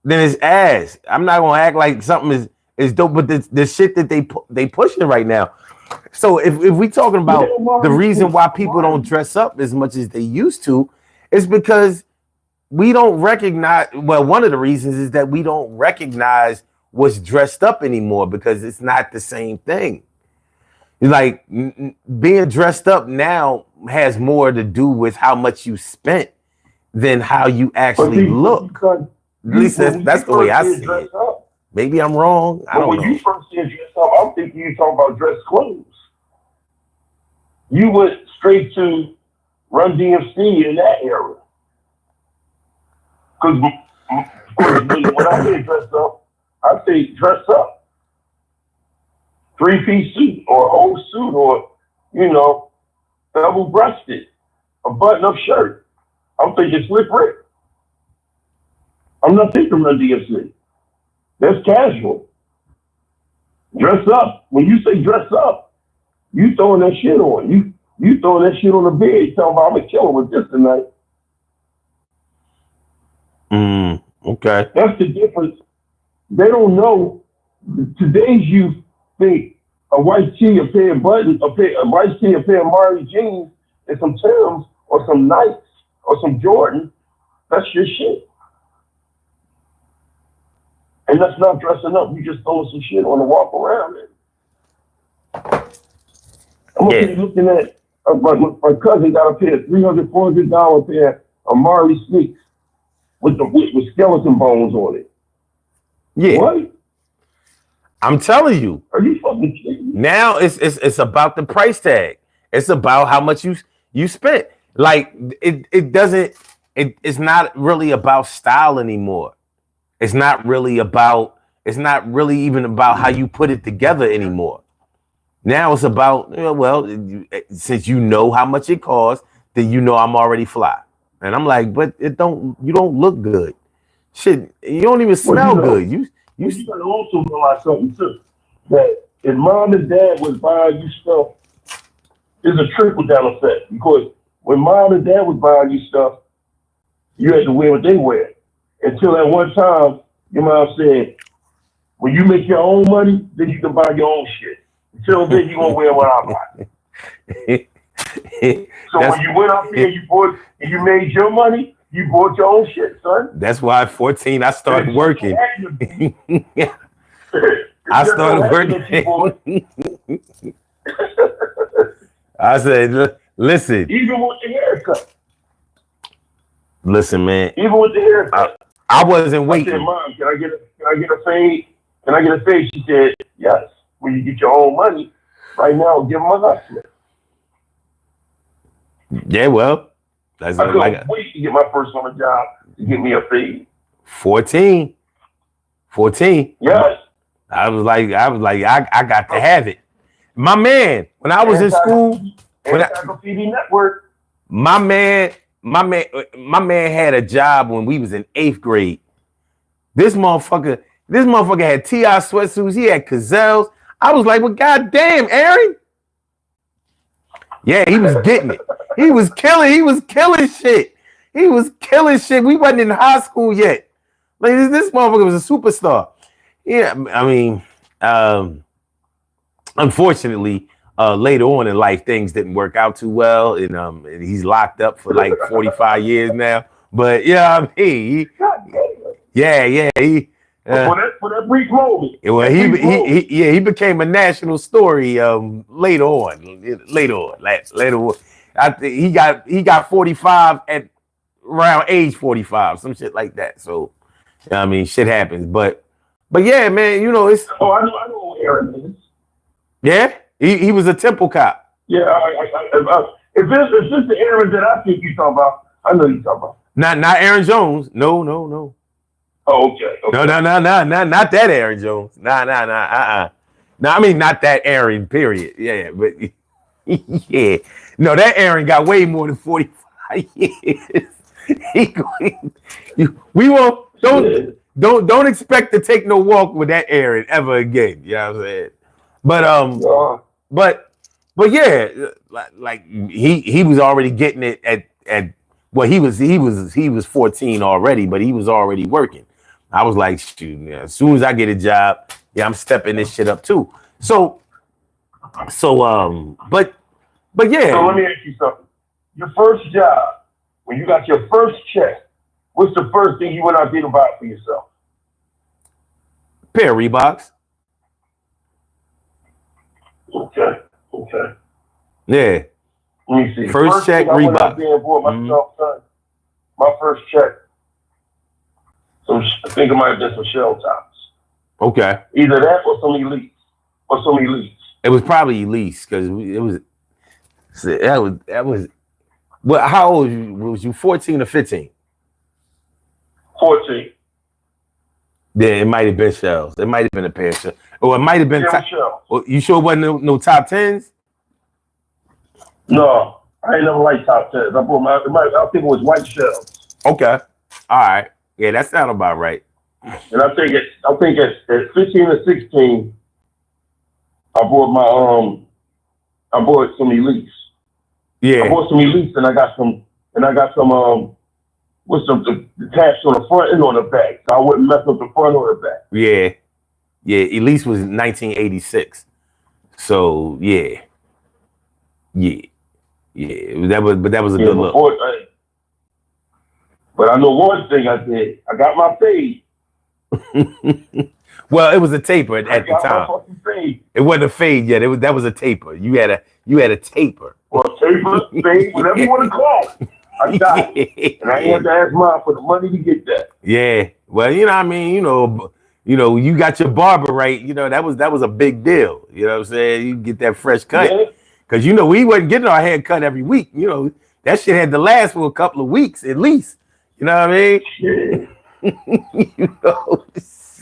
then it's ass. I'm not gonna act like something is dope, but the shit that they pushing right now. So if we talking about the reason why people don't dress up as much as they used to, is because we don't recognize. Well, one of the reasons is that we don't recognize what's dressed up anymore because it's not the same thing. Like being dressed up now has more to do with how much you spent than how you actually look. At least that's the way I see it. Maybe I'm wrong. I don't know. When you first said dress up, I'm thinking you talking about dress clothes. You went straight to Run DMC in that era. Because when I say dress up, I say dress up. 3-piece suit or whole suit or, double-breasted, a button-up shirt. I'm thinking Slick Rick. I'm not thinking Run DMC. That's casual. Dress up. When you say dress up, you throwing that shit on. You throwing that shit on the bed. Talking about I'm gonna kill her with this tonight. Okay. That's the difference. They don't know. Today's youth think a white tee, a pair of buttons, a white tee, a pair of Marley jeans, and some Timbs or some Nikes or some Jordan. That's your shit. And that's not dressing up. You just throwing some shit on and walk around it. I'm looking at my cousin got a pair of $300, $400 pair of Marley sneaks with skeleton bones on it. Yeah. What? I'm telling you. Are you fucking kidding me? Now it's about the price tag. It's about how much you spent. Like it's not really about style anymore. It's not really even about how you put it together anymore. Now it's about, since you know how much it costs, then you know I'm already fly. And I'm like, but you don't look good. Shit, you don't even smell good. You gotta also realize something too. That if mom and dad was buying you stuff, there's a trickle down effect. Because when mom and dad was buying you stuff, you had to wear what they wear. Until at one time, your mom said, when you make your own money, then you can buy your own shit. Until then, you gonna wear what I buy. So when you went out there, you bought and you made your money, you bought your own shit, son. That's why at 14 I started working. I started working. I said, listen. Even with the haircut. Listen, man. Even with the haircut. I wasn't waiting. I said, Mom, can I get a fade? Can I get a fade? She said, yes. When you get your own money, right now, give them a hustler. Yeah, well, that's I couldn't wait to get my first on the job to get me a fade. 14. Yes. I was like, I got to have it. My man, when I was in school, Network. My man had a job when we was in 8th grade. This motherfucker had T.I. sweatsuits. He had Gazelles. I was like, well, goddamn, Aaron. Yeah, he was getting it. He was killing shit. We wasn't in high school yet. Like this motherfucker was a superstar. Yeah, I mean, unfortunately, later on in life, things didn't work out too well, and he's locked up for like 45 years now. But yeah, I mean, for that brief moment. Well, he became a national story later on. I think he got 45 at around age 45, some shit like that. So I mean, shit happens. But yeah, man, it's. Oh, I know who Aaron is. Yeah, he was a Temple cop. Yeah, if this is the Aaron that I think you're talking about, I know you're talking about. Not Aaron Jones. No. Oh, okay. No, not that Aaron Jones. Nah. No, I mean not that Aaron. Period. Yeah, but yeah, no, that Aaron got way more than 45 years. We won't. Don't expect to take no walk with that Aaron ever again. You know what I'm saying? But yeah, like he was already getting it at well, he was 14 already, but he was already working. I was like, shoot, as soon as I get a job, yeah, I'm stepping this shit up too. But yeah. So let me ask you something. Your first job, when you got your first check, what's the first thing you went out there to buy for yourself? Pair of Reeboks. Okay. Yeah. Let me see. First check, I went Reebok. out there and bought myself, son, my first check. I think it might have been some shell tops. Okay. Either that or some elites. It was probably Elise because that was. Well, how old was you? 14 or 15? 14. Yeah, it might have been shells. It might have been a pair of shells. Or it might have been shells. Well, you sure it wasn't no top 10s? No, I ain't never liked top 10s. I think it was white shells. Okay. All right. Yeah, that sounds about right. And I think at 15 or 16, I bought some elites. Yeah. I bought some elites, and I got some with some the tabs on the front and on the back, so I wouldn't mess up the front or the back. Yeah. Yeah. Elise was 1986. So yeah. Yeah. Yeah. That was a good look. But I know one thing I did. I got my fade. Well, it was a taper at the time. It wasn't a fade yet. That was a taper. You had a taper. Well, taper, fade, whatever you want to call it. I got it. And I had to ask mom for the money to get that. Yeah. Well, you know what I mean, you got your barber right. That was a big deal. You know what I'm saying? You get that fresh cut. Yeah. Cause we wasn't getting our hair cut every week. That shit had to last for a couple of weeks at least. You know what I mean? Yeah.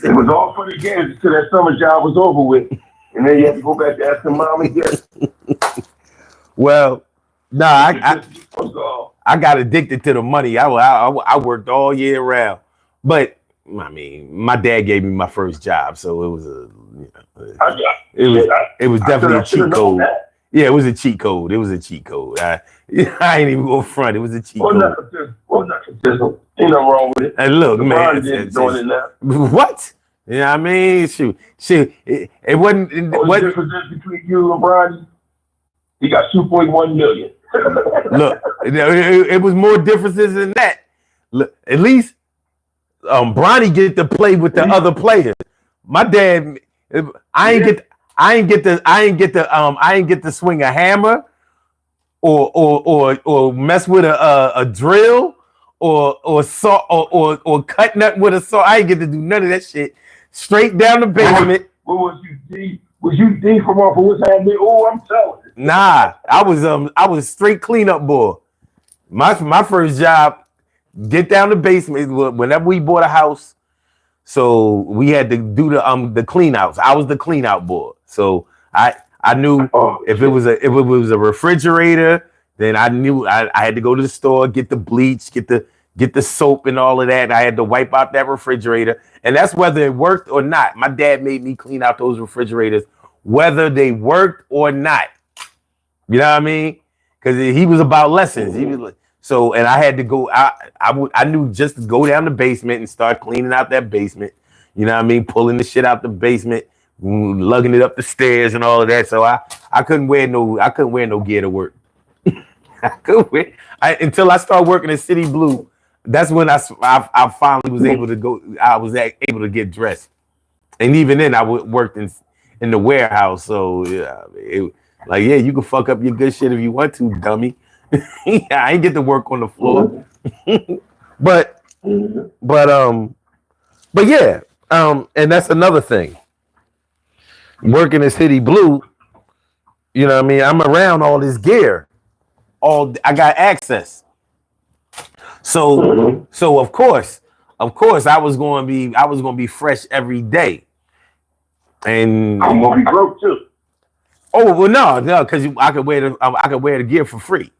It was all for the games until that summer job was over with. And then you had to go back to asking mom again. Well, I got addicted to the money. I worked all year round. But I mean, my dad gave me my first job, so it was it was definitely a cheat code. Yeah, it was a cheat code. I ain't even go front. It was a cheat code. Well, not consistent. Ain't nothing wrong with it. And look, man, it's doing it now. What? You know what I mean? Shoot. It wasn't. What difference is between you and Brian? He got 2.1 million. Look, it was more differences than that. Look, at least Bronny get to play with the other players. My dad, I ain't get to swing a hammer or mess with a drill or saw or cut nothing with a saw. I ain't get to do none of that shit. Straight down the basement. What was you, D? Was you D from off of what's happening? Oh, I'm telling you. Nah, I was straight cleanup boy. My first job, get down the basement. Whenever we bought a house, so we had to do the clean outs. I was the clean out boy. So I knew if it was a refrigerator, then I knew I had to go to the store, get the bleach, get the soap and all of that. I had to wipe out that refrigerator. And that's whether it worked or not. My dad made me clean out those refrigerators, whether they worked or not. You know what I mean? Because he was about lessons. He was like, so, and I had to go. I knew just to go down the basement and start cleaning out that basement. You know what I mean? Pulling the shit out the basement, lugging it up the stairs and all of that. So I couldn't wear no gear to work. Until I started working at City Blue. That's when I finally was able to go. I was able to get dressed, and even then I worked in the warehouse. So yeah, you can fuck up your good shit if you want to, dummy. Yeah, I ain't get to work on the floor, but yeah, and that's another thing. Working at City Blue, you know what I mean? I'm around all this gear. I got access. So of course I was going to be fresh every day. And I'm going to be broke too. Oh, well no, cuz I could wear the gear for free.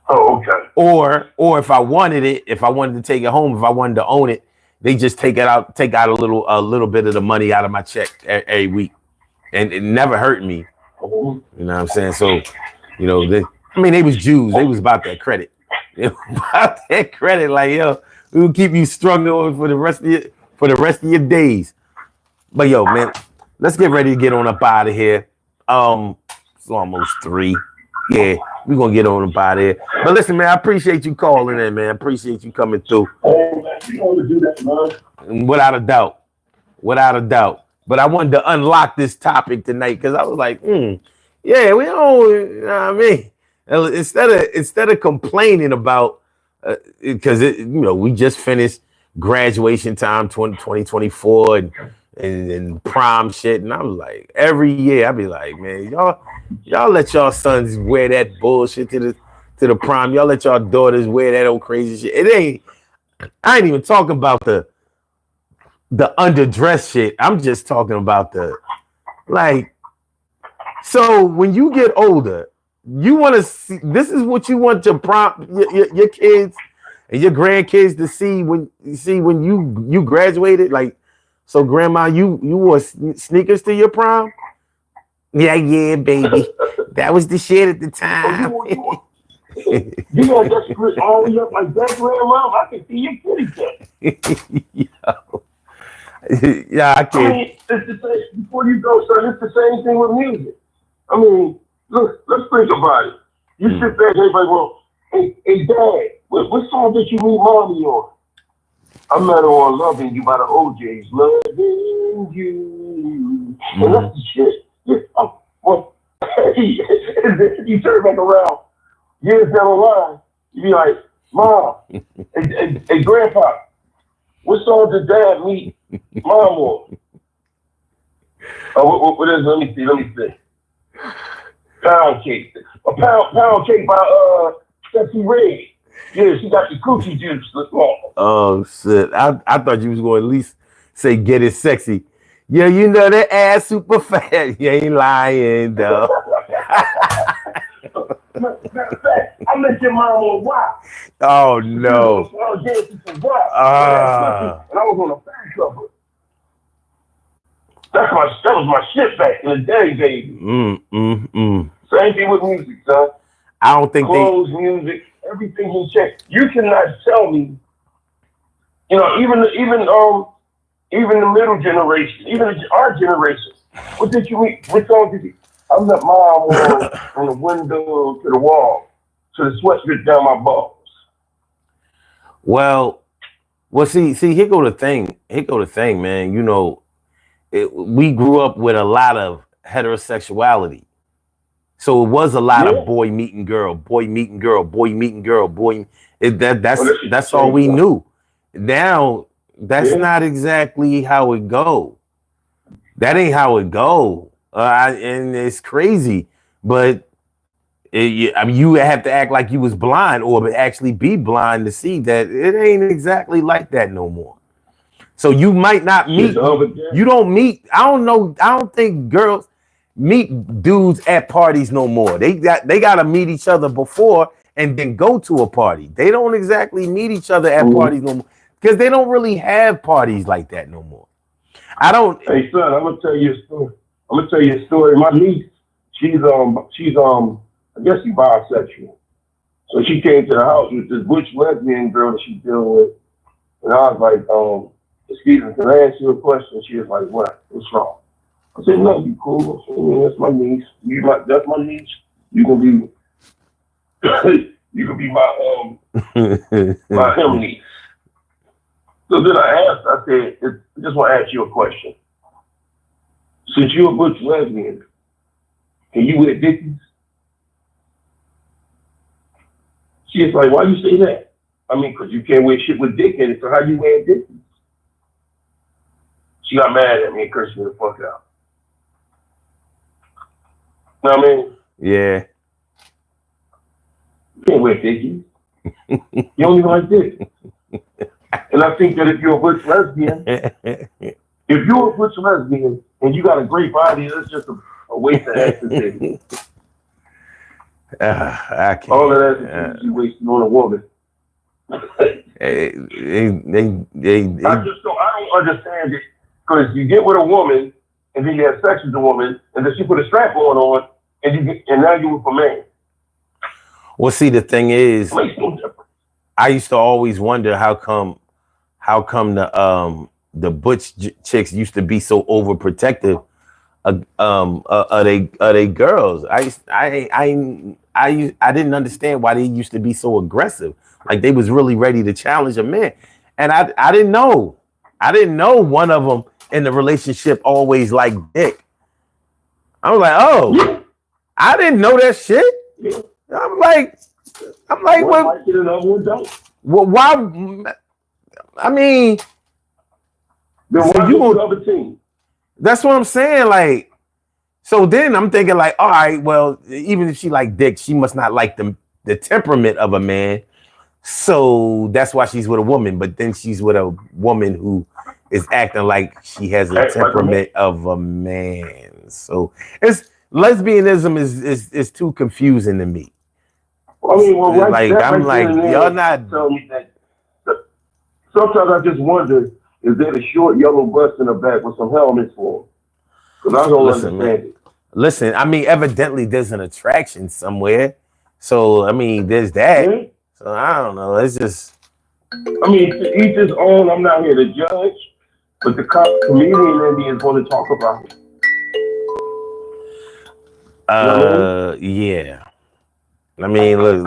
Oh, okay. Or if I wanted to take it home, if I wanted to own it, they just take out a little bit of the money out of my check every week. And it never hurt me. You know what I'm saying? So, they was Jews. They was about that credit. About that credit, like, yo, we will keep you strung over for the rest of your days. But yo, man, let's get ready to get on up out of here. It's almost 3. Yeah, we're gonna get on up out of here. But listen, man, I appreciate you calling in, man. I appreciate you coming through. Oh man, you want to do that, man. Without a doubt. But I wanted to unlock this topic tonight because I was like, yeah, we don't, you know what I mean? Instead of complaining about, because we just finished graduation time 2024 and prom shit, and I was like, every year I'd be like, man, y'all let y'all sons wear that bullshit to the prom. Y'all let y'all daughters wear that old crazy shit. I ain't even talking about the underdress shit. I'm just talking about so when you get older, you want to see, this is what you want your prom, your kids And your grandkids to see when you graduated, like, so grandma, you wore sneakers to your prom? Yeah, baby. That was the shit at the time. You know that script all the way up like that, grandma. I can see your kitty cat. Yeah, I I can't. mean, it's the same. Before you go, son, it's the same thing with music. I mean, look, let's think about it. You sit back, everybody go, hey, Dad, what song did you meet Mommy on? I met her on Loving You by the OJs. Loving You. And that's the shit. Yeah, well, and then you turn back around, years down the line, you be like, Mom, hey, Grandpa, what song did Dad meet Mom on? Oh, what is it? Let me see. Pound Cake. A pound cake by Sexy Red. Yeah, she got the coochie juice. Oh shit! I thought you was going to at least say "Get It Sexy." Yeah, you know that ass super fat. You ain't lying though. Matter of fact, I met your mom on WAP. Oh no! I was dancing for WAP. And I was on the back cover. That was my shit back in the day, baby. Same thing with music, son. I don't think clothes, music, everything he checked. You cannot tell me, you know, even the middle generation, even our generation. What did you eat? What song did you? I met Mom on the window to the wall, so the sweat dripped down my balls. Well, see, here go the thing. Man. You know, we grew up with a lot of heterosexuality. So it was a lot of boy meeting girl. That's all we knew. Now that's not exactly how it go. That ain't how it go. And it's crazy. But I mean, you have to act like you was blind or actually be blind to see that it ain't exactly like that no more. So you might not meet. You don't meet. I don't know. I don't think girls meet dudes at parties no more. They got to meet each other before and then go to a party. They don't exactly meet each other at parties no more because they don't really have parties like that no more. I don't. Hey son, I'm gonna tell you a story. My niece, she's I guess she's bisexual. So she came to the house with this butch lesbian girl that she's dealing with, and I was like, excuse me, can I ask you a question? She was like, what? What's wrong? I said, no, you cool. I mean, that's my niece. That's my niece. You can be my him niece. So then I asked, I said, I just want to ask you a question. Since you're a butch lesbian, can you wear dickies? She was like, why you say that? I mean, because you can't wear shit with dick in it, so how you wear dickies? She got mad at me and cursed me the fuck out. Know what I mean? Yeah. You can't wear dickies. You don't even like dick. And I think that if you're a butch lesbian, and you got a great body, that's just a waste of activity. I can't. All of that is you wasting on a woman. I don't understand it because you get with a woman and then you have sex with a woman and then she put a strap on and now you're with a man. Well, see, the thing is, It makes no difference. I used to always wonder how come the butch chicks used to be so overprotective. Are they girls? I didn't understand why they used to be so aggressive. Like they was really ready to challenge a man, and I didn't know. I didn't know one of them in the relationship always liked dick. I was like, oh, I didn't know that shit. I'm like, what? Well, why? I mean, so you on team? That's what I'm saying. Like, so then I'm thinking, like, all right, well, even if she like dick, she must not like the temperament of a man. So that's why she's with a woman. But then she's with a woman who is acting like she has a temperament of a man. So lesbianism is too confusing to me. I mean, well, like I'm like, y'all not tell me that sometimes I just wonder, is there a short yellow bus in the back with some helmets for them? Because I don't Listen, man. understand it. Listen, I mean, evidently there's an attraction somewhere. So I mean, there's that. Yeah? So I don't know. It's just I mean, to each his own. I'm not here to judge, but the comedian in me is going to talk about it. You know what I mean? yeah. I mean, look,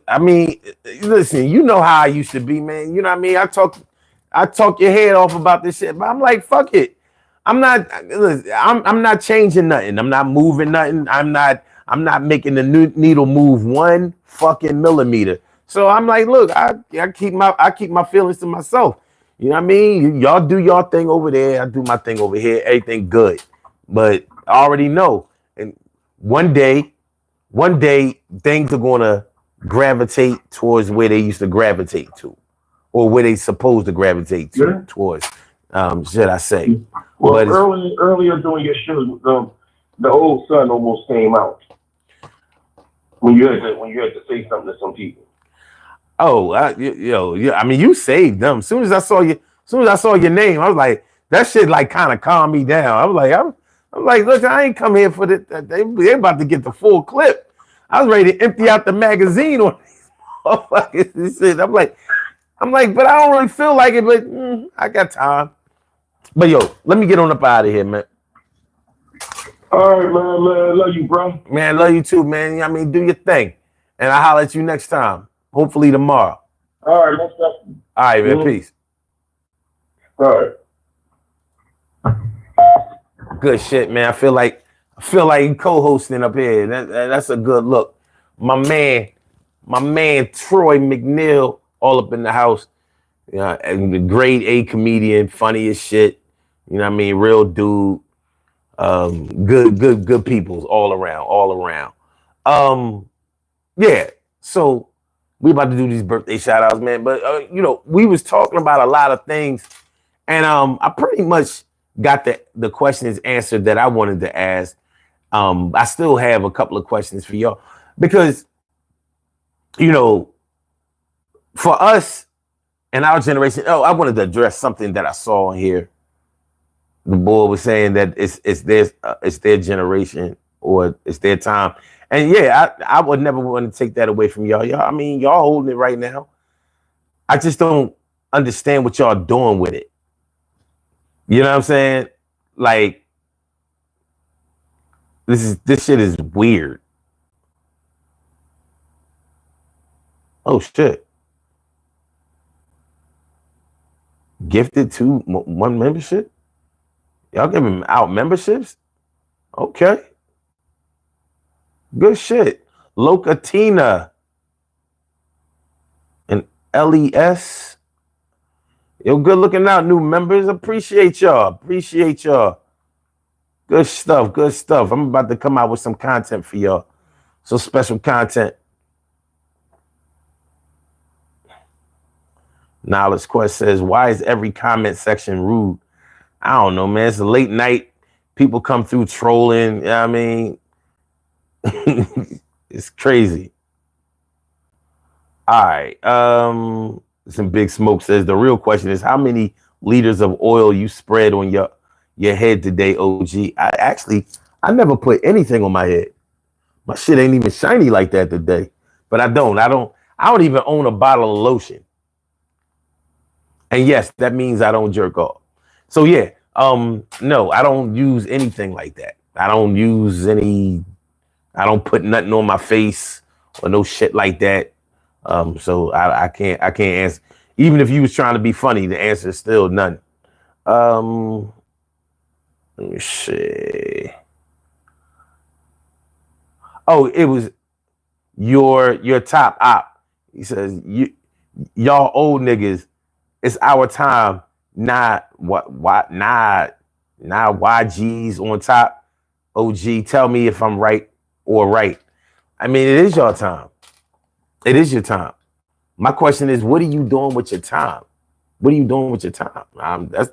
I mean, listen, you know how I used to be, man. You know what I mean? I talk your head off about this shit, but I'm like, fuck it. I'm not changing nothing. I'm not moving nothing. I'm not making the needle move one fucking millimeter. So I'm like, look, I keep my feelings to myself. You know what I mean? Y'all do your thing over there. I do my thing over here. Everything good. But I already know. And one day things are gonna gravitate towards where they used to gravitate to, or where they supposed to gravitate towards. Should I say? Well, earlier during your show, the old son almost came out when you had to say something to some people. Oh, I mean, you saved them. As soon as I saw your name, I was like, that shit like kind of calmed me down. I was like, I'm like, look, I ain't come here for this. They about to get the full clip. I was ready to empty out the magazine on these motherfuckers. Shit. I'm like, but I don't really feel like it. But I got time. But yo, let me get on up out of here, man. All right, man. Love you, bro. Man, love you too, man. I mean, do your thing, and I'll holler at you next time. Hopefully tomorrow. All right, let's go. All right, man. Peace. All right. Good shit, man. I feel like you co-hosting up here. That's a good look. My man Troy McNeil, all up in the house. And the grade A comedian, funny as shit. You know what I mean? Real dude. Good peoples all around. Yeah. So we about to do these birthday shout outs, man. But we was talking about a lot of things, and I pretty much got the questions answered that I wanted to ask. I still have a couple of questions for y'all because, for us and our generation. Oh, I wanted to address something that I saw in here. The boy was saying that it's their generation or it's their time, and yeah, I would never want to take that away from y'all. I mean, y'all holding it right now. I just don't understand what y'all doing with it. You know what I'm saying? Like, this shit is weird. Oh shit. Gifted to one membership? Y'all giving out memberships? Okay. Good shit. Locatina and LES. Yo, good looking out, new members. Appreciate y'all. Good stuff. I'm about to come out with some content for y'all. Some special content. Knowledge Quest says, why is every comment section rude? I don't know, man. It's a late night. People come through trolling. You know what I mean? It's crazy. All right. Some Big Smoke says, the real question is how many liters of oil you spread on your head today, OG? I never put anything on my head. My shit ain't even shiny like that today. But I don't even own a bottle of lotion. And yes, that means I don't jerk off. So yeah, no, I don't use anything like that. I don't put nothing on my face or no shit like that. So I can't answer. Even if you was trying to be funny, the answer is still none. Let me see. Oh, it was your top op. He says, y'all old niggas, it's our time. Not YGs on top. OG, tell me if I'm right or right. I mean, it is your time. It is your time. My question is, what are you doing with your time? What are you doing with your time?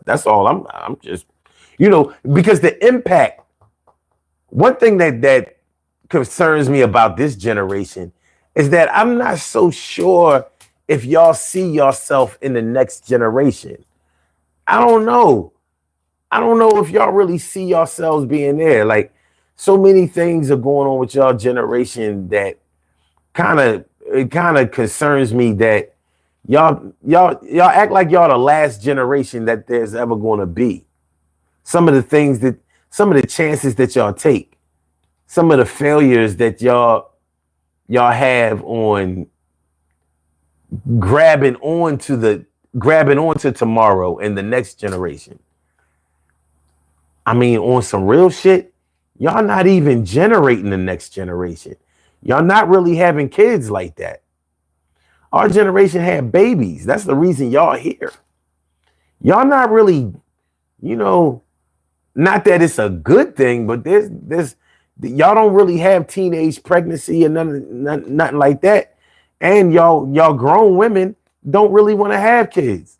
That's all. I'm just, because the impact. One thing that concerns me about this generation is that I'm not so sure if y'all see yourself in the next generation. I don't know. I don't know if y'all really see yourselves being there. Like, so many things are going on with y'all generation that it kind of concerns me that y'all act like y'all the last generation that there's ever going to be. Some of the chances that y'all take, some of the failures that y'all have on grabbing onto tomorrow and the next generation. I mean, on some real shit, y'all not even generating the next generation. Y'all not really having kids like that. Our generation had babies. That's the reason y'all here. Y'all not really, not that it's a good thing, but there's y'all don't really have teenage pregnancy and nothing like that. And y'all grown women don't really want to have kids.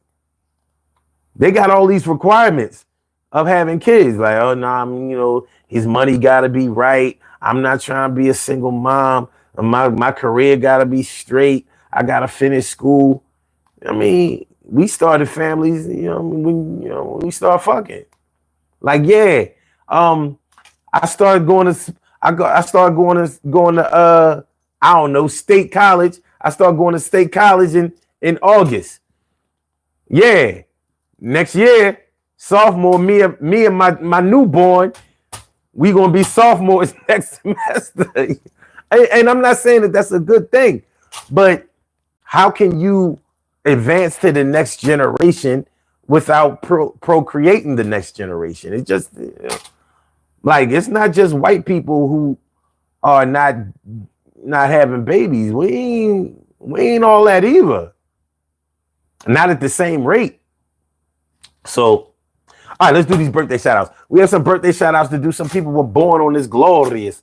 They got all these requirements of having kids. Like, oh no, his money gotta be right. I'm not trying to be a single mom. My career gotta be straight. I gotta finish school. I mean, we started families, when we start fucking. Like, yeah. I started going to I don't know, state college. I started going to state college in August. Yeah. Next year, sophomore, me and my newborn, we gonna be sophomores next semester. And I'm not saying that that's a good thing, but how can you advance to the next generation without procreating the next generation? It's just like, it's not just white people who are not having babies. We ain't all that either. Not at the same rate. So, all right, let's do these birthday shout outs. We have some birthday shout outs to do. Some people were born on this glorious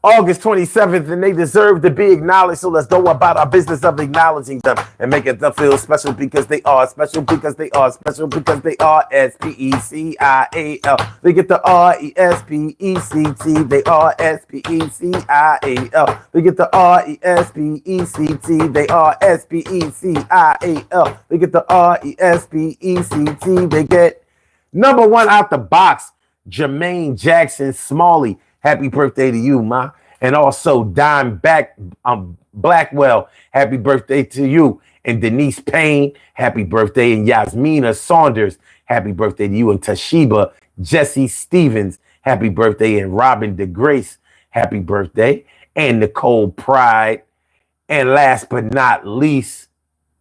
August 27th, and they deserve to be acknowledged. So let's go about our business of acknowledging them and making them feel special because they are special, because they are special, because they are SPECIAL. They get the RESPECT. They are SPECIAL. They get the RESPECT. They are SPECIAL. They get the RESPECT. They get number one out the box, Jermaine Jackson Smalley. Happy birthday to you, ma. And also Dime Blackwell. Happy birthday to you. And Denise Payne. Happy birthday. And Yasmina Saunders. Happy birthday to you. And Toshiba Jesse Stevens. Happy birthday. And Robin DeGrace. Happy birthday. And Nicole Pride. And last but not least,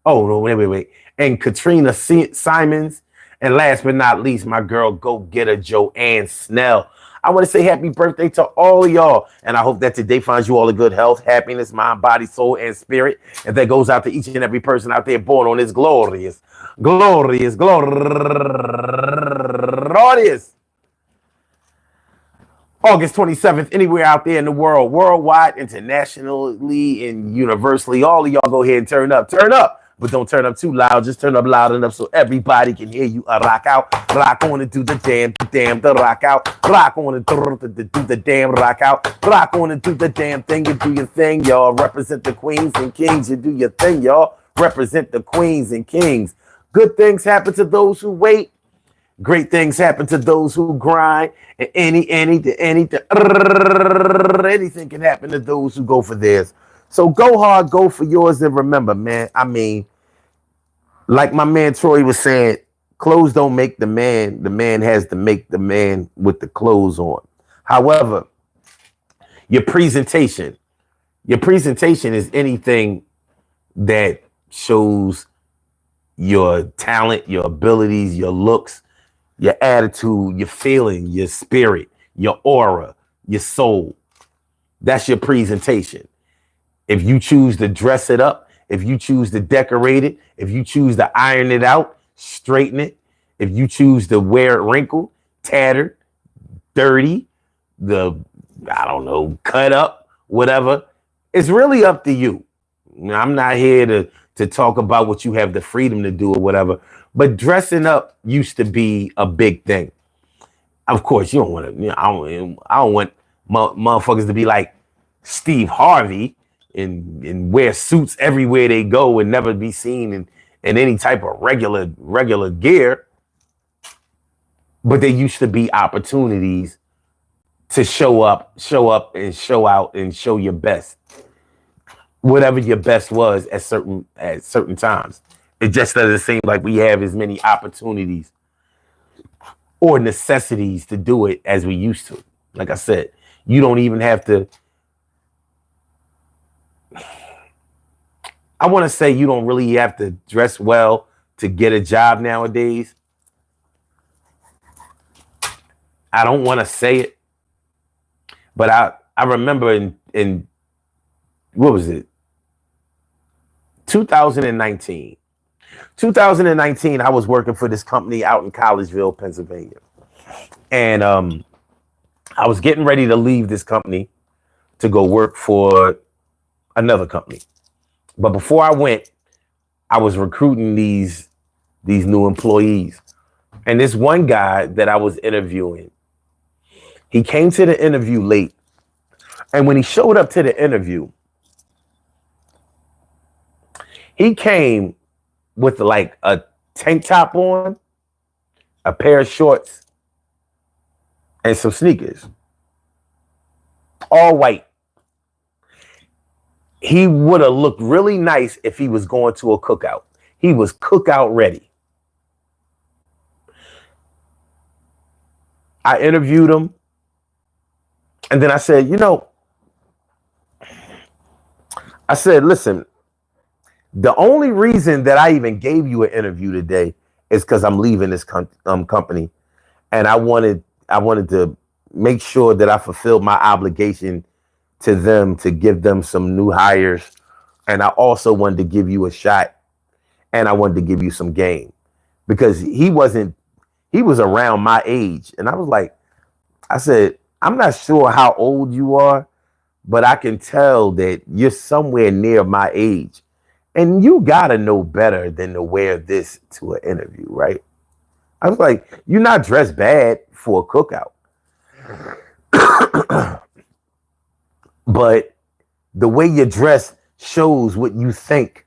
oh, no, wait. And Katrina Simons. And last but not least, my girl go-getter Joanne Snell. I want to say happy birthday to all of y'all. And I hope that today finds you all in good health, happiness, mind, body, soul, and spirit. And that goes out to each and every person out there born on this glorious August 27th, anywhere out there in the world, worldwide, internationally, and universally. All of y'all go ahead and turn up. But don't turn up too loud. Just turn up loud enough so everybody can hear you. Rock out, rock on and do the damn, the rock out. Rock on and do the damn, rock out. Rock on and do the damn thing. You do your thing, y'all. Represent the queens and kings. You do your thing, y'all. Represent the queens and kings. Good things happen to those who wait. Great things happen to those who grind. And anything can happen to those who go for theirs. So go hard, go for yours, and remember, man, I mean, like my man Troy was saying, clothes don't make the man. The man has to make the man with the clothes on. However, your presentation is anything that shows your talent, your abilities, your looks, your attitude, your feeling, your spirit, your aura, your soul. That's your presentation. If you choose to dress it up, if you choose to decorate it, if you choose to iron it out, straighten it, if you choose to wear it wrinkled, tattered, dirty, cut up, whatever, it's really up to you. I'm not here to talk about what you have the freedom to do or whatever, but dressing up used to be a big thing. Of course, you don't want to. I don't want motherfuckers to be like Steve Harvey and wear suits everywhere they go and never be seen in any type of regular gear. But there used to be opportunities to show up and show out and show your best, whatever your best was at certain times. It just doesn't seem like we have as many opportunities or necessities to do it as we used to. Like I said, you don't even have to. I want to say you don't really have to dress well to get a job nowadays. I don't want to say it, but I remember in what was it? 2019. 2019, I was working for this company out in Collegeville, Pennsylvania. And I was getting ready to leave this company to go work for another company. But before I went, I was recruiting these new employees. And this one guy that I was interviewing, he came to the interview late. And when he showed up to the interview, he came with like a tank top on, a pair of shorts, and some sneakers. All white. He would have looked really nice if he was going to a cookout. He was cookout ready. I interviewed him. And then I said, listen, the only reason that I even gave you an interview today is because I'm leaving this company. And I wanted to make sure that I fulfilled my obligation to them to give them some new hires. And I also wanted to give you a shot. And I wanted to give you some game. Because he was around my age. And I said, I'm not sure how old you are, but I can tell that you're somewhere near my age. And you gotta know better than to wear this to an interview, right? I was like, you're not dressed bad for a cookout. But the way you're dressed shows what you think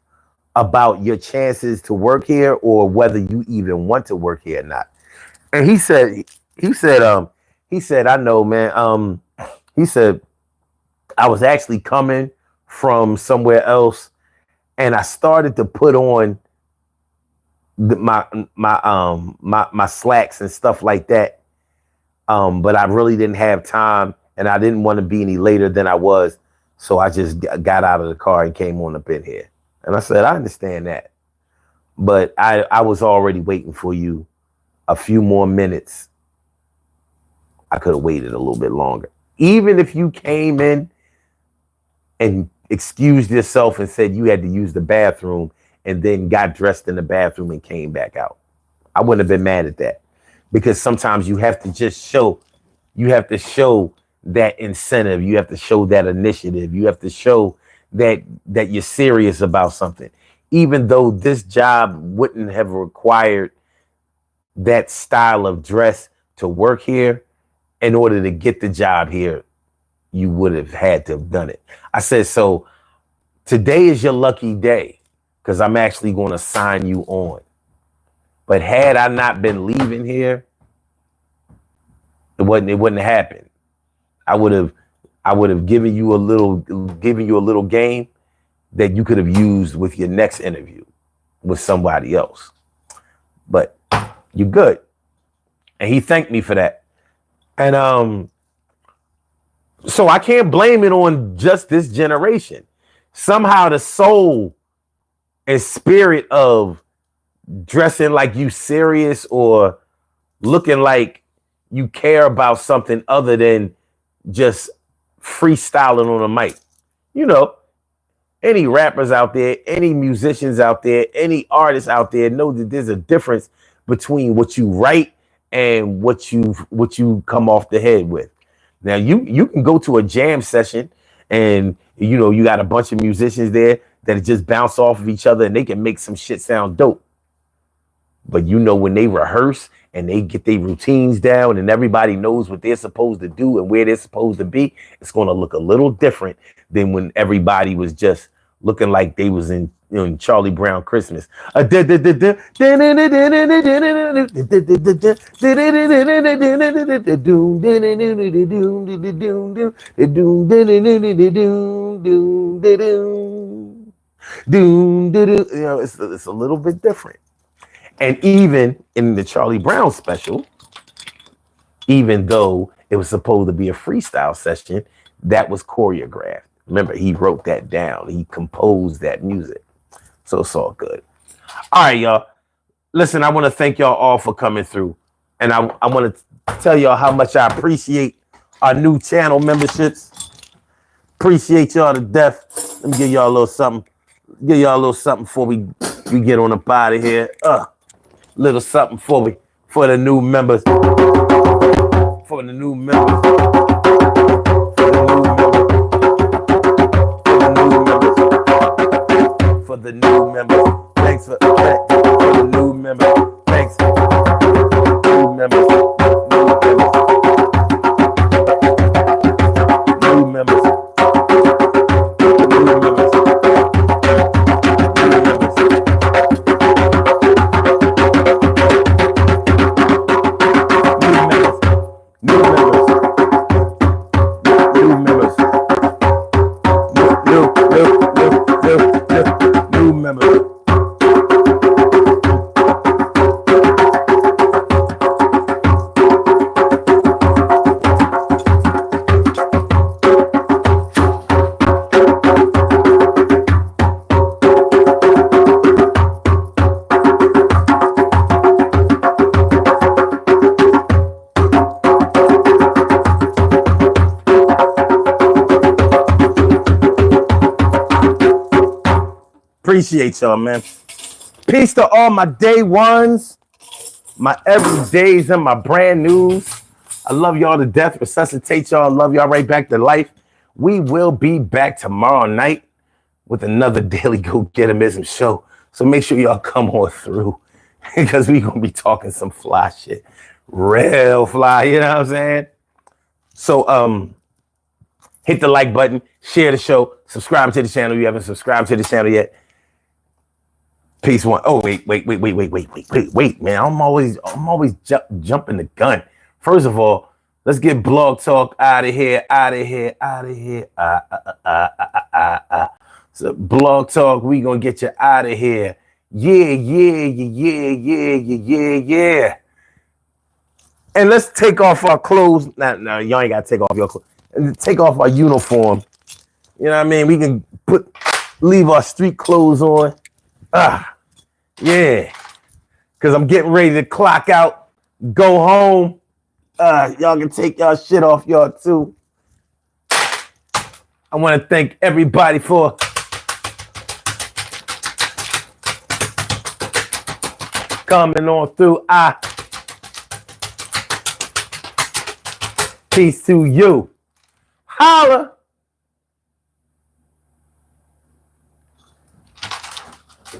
about your chances to work here or whether you even want to work here or not. And he said, I know, man. He said, I was actually coming from somewhere else and I started to put on my slacks and stuff like that. But I really didn't have time and I didn't want to be any later than I was. So I just got out of the car and came on up in here. And I said, I understand that. But I was already waiting for you a few more minutes. I could have waited a little bit longer. Even if you came in and excused yourself and said you had to use the bathroom and then got dressed in the bathroom and came back out, I wouldn't have been mad at that. Because sometimes you have to show that incentive. You have to show that initiative. You have to show that you're serious about something. Even though this job wouldn't have required that style of dress to work here, in order to get the job here, you would have had to have done it. I said, so today is your lucky day because I'm actually going to sign you on. But had I not been leaving here, it wouldn't have happened. I would have given you a little game that you could have used with your next interview with somebody else. But you're good. And he thanked me for that. And so I can't blame it on just this generation. Somehow the soul and spirit of dressing like you serious or looking like you care about something other than just freestyling on a mic. Any rappers out there, any musicians out there, any artists out there know that there's a difference between what you write and what you come off the head with. Now you can go to a jam session and you got a bunch of musicians there that just bounce off of each other and they can make some shit sound dope. But when they rehearse and they get their routines down and everybody knows what they're supposed to do and where they're supposed to be, it's going to look a little different than when everybody was just looking like they was in, you know, in Charlie Brown Christmas. You know, it's a little bit different. And even in the Charlie Brown special, even though it was supposed to be a freestyle session, that was choreographed. Remember, he wrote that down. He composed that music. So it's all good. All right, y'all. Listen, I want to thank y'all all for coming through. And I want to tell y'all how much I appreciate our new channel memberships. Appreciate y'all to death. Let me give y'all a little something. Give y'all a little something before we get on up out of here. Little something for the new members. For the new members. For the new members. Thanks for the new members. Thanks. New members. New members. Appreciate y'all, man. Peace to all my day ones, my everydays, and my brand news. I love y'all to death. Resuscitate y'all. Love y'all right back to life. We will be back tomorrow night with another Daily Go Get 'Emism show. So make sure y'all come on through because we gonna be talking some fly shit, real fly. You know what I'm saying? So hit the like button, share the show, subscribe to the channel. If you haven't subscribed to the channel yet. Peace one. Oh, wait, man. I'm always jumping the gun. First of all, let's get Blog Talk out of here. So Blog Talk, we gonna get you out of here. Yeah. And let's take off our clothes. No, y'all ain't gotta take off your clothes. Take off our uniform. You know what I mean? We can leave our street clothes on. Yeah. Cause I'm getting ready to clock out, go home. Y'all can take y'all shit off y'all too. I want to thank everybody for coming on through. Peace to you. Holla.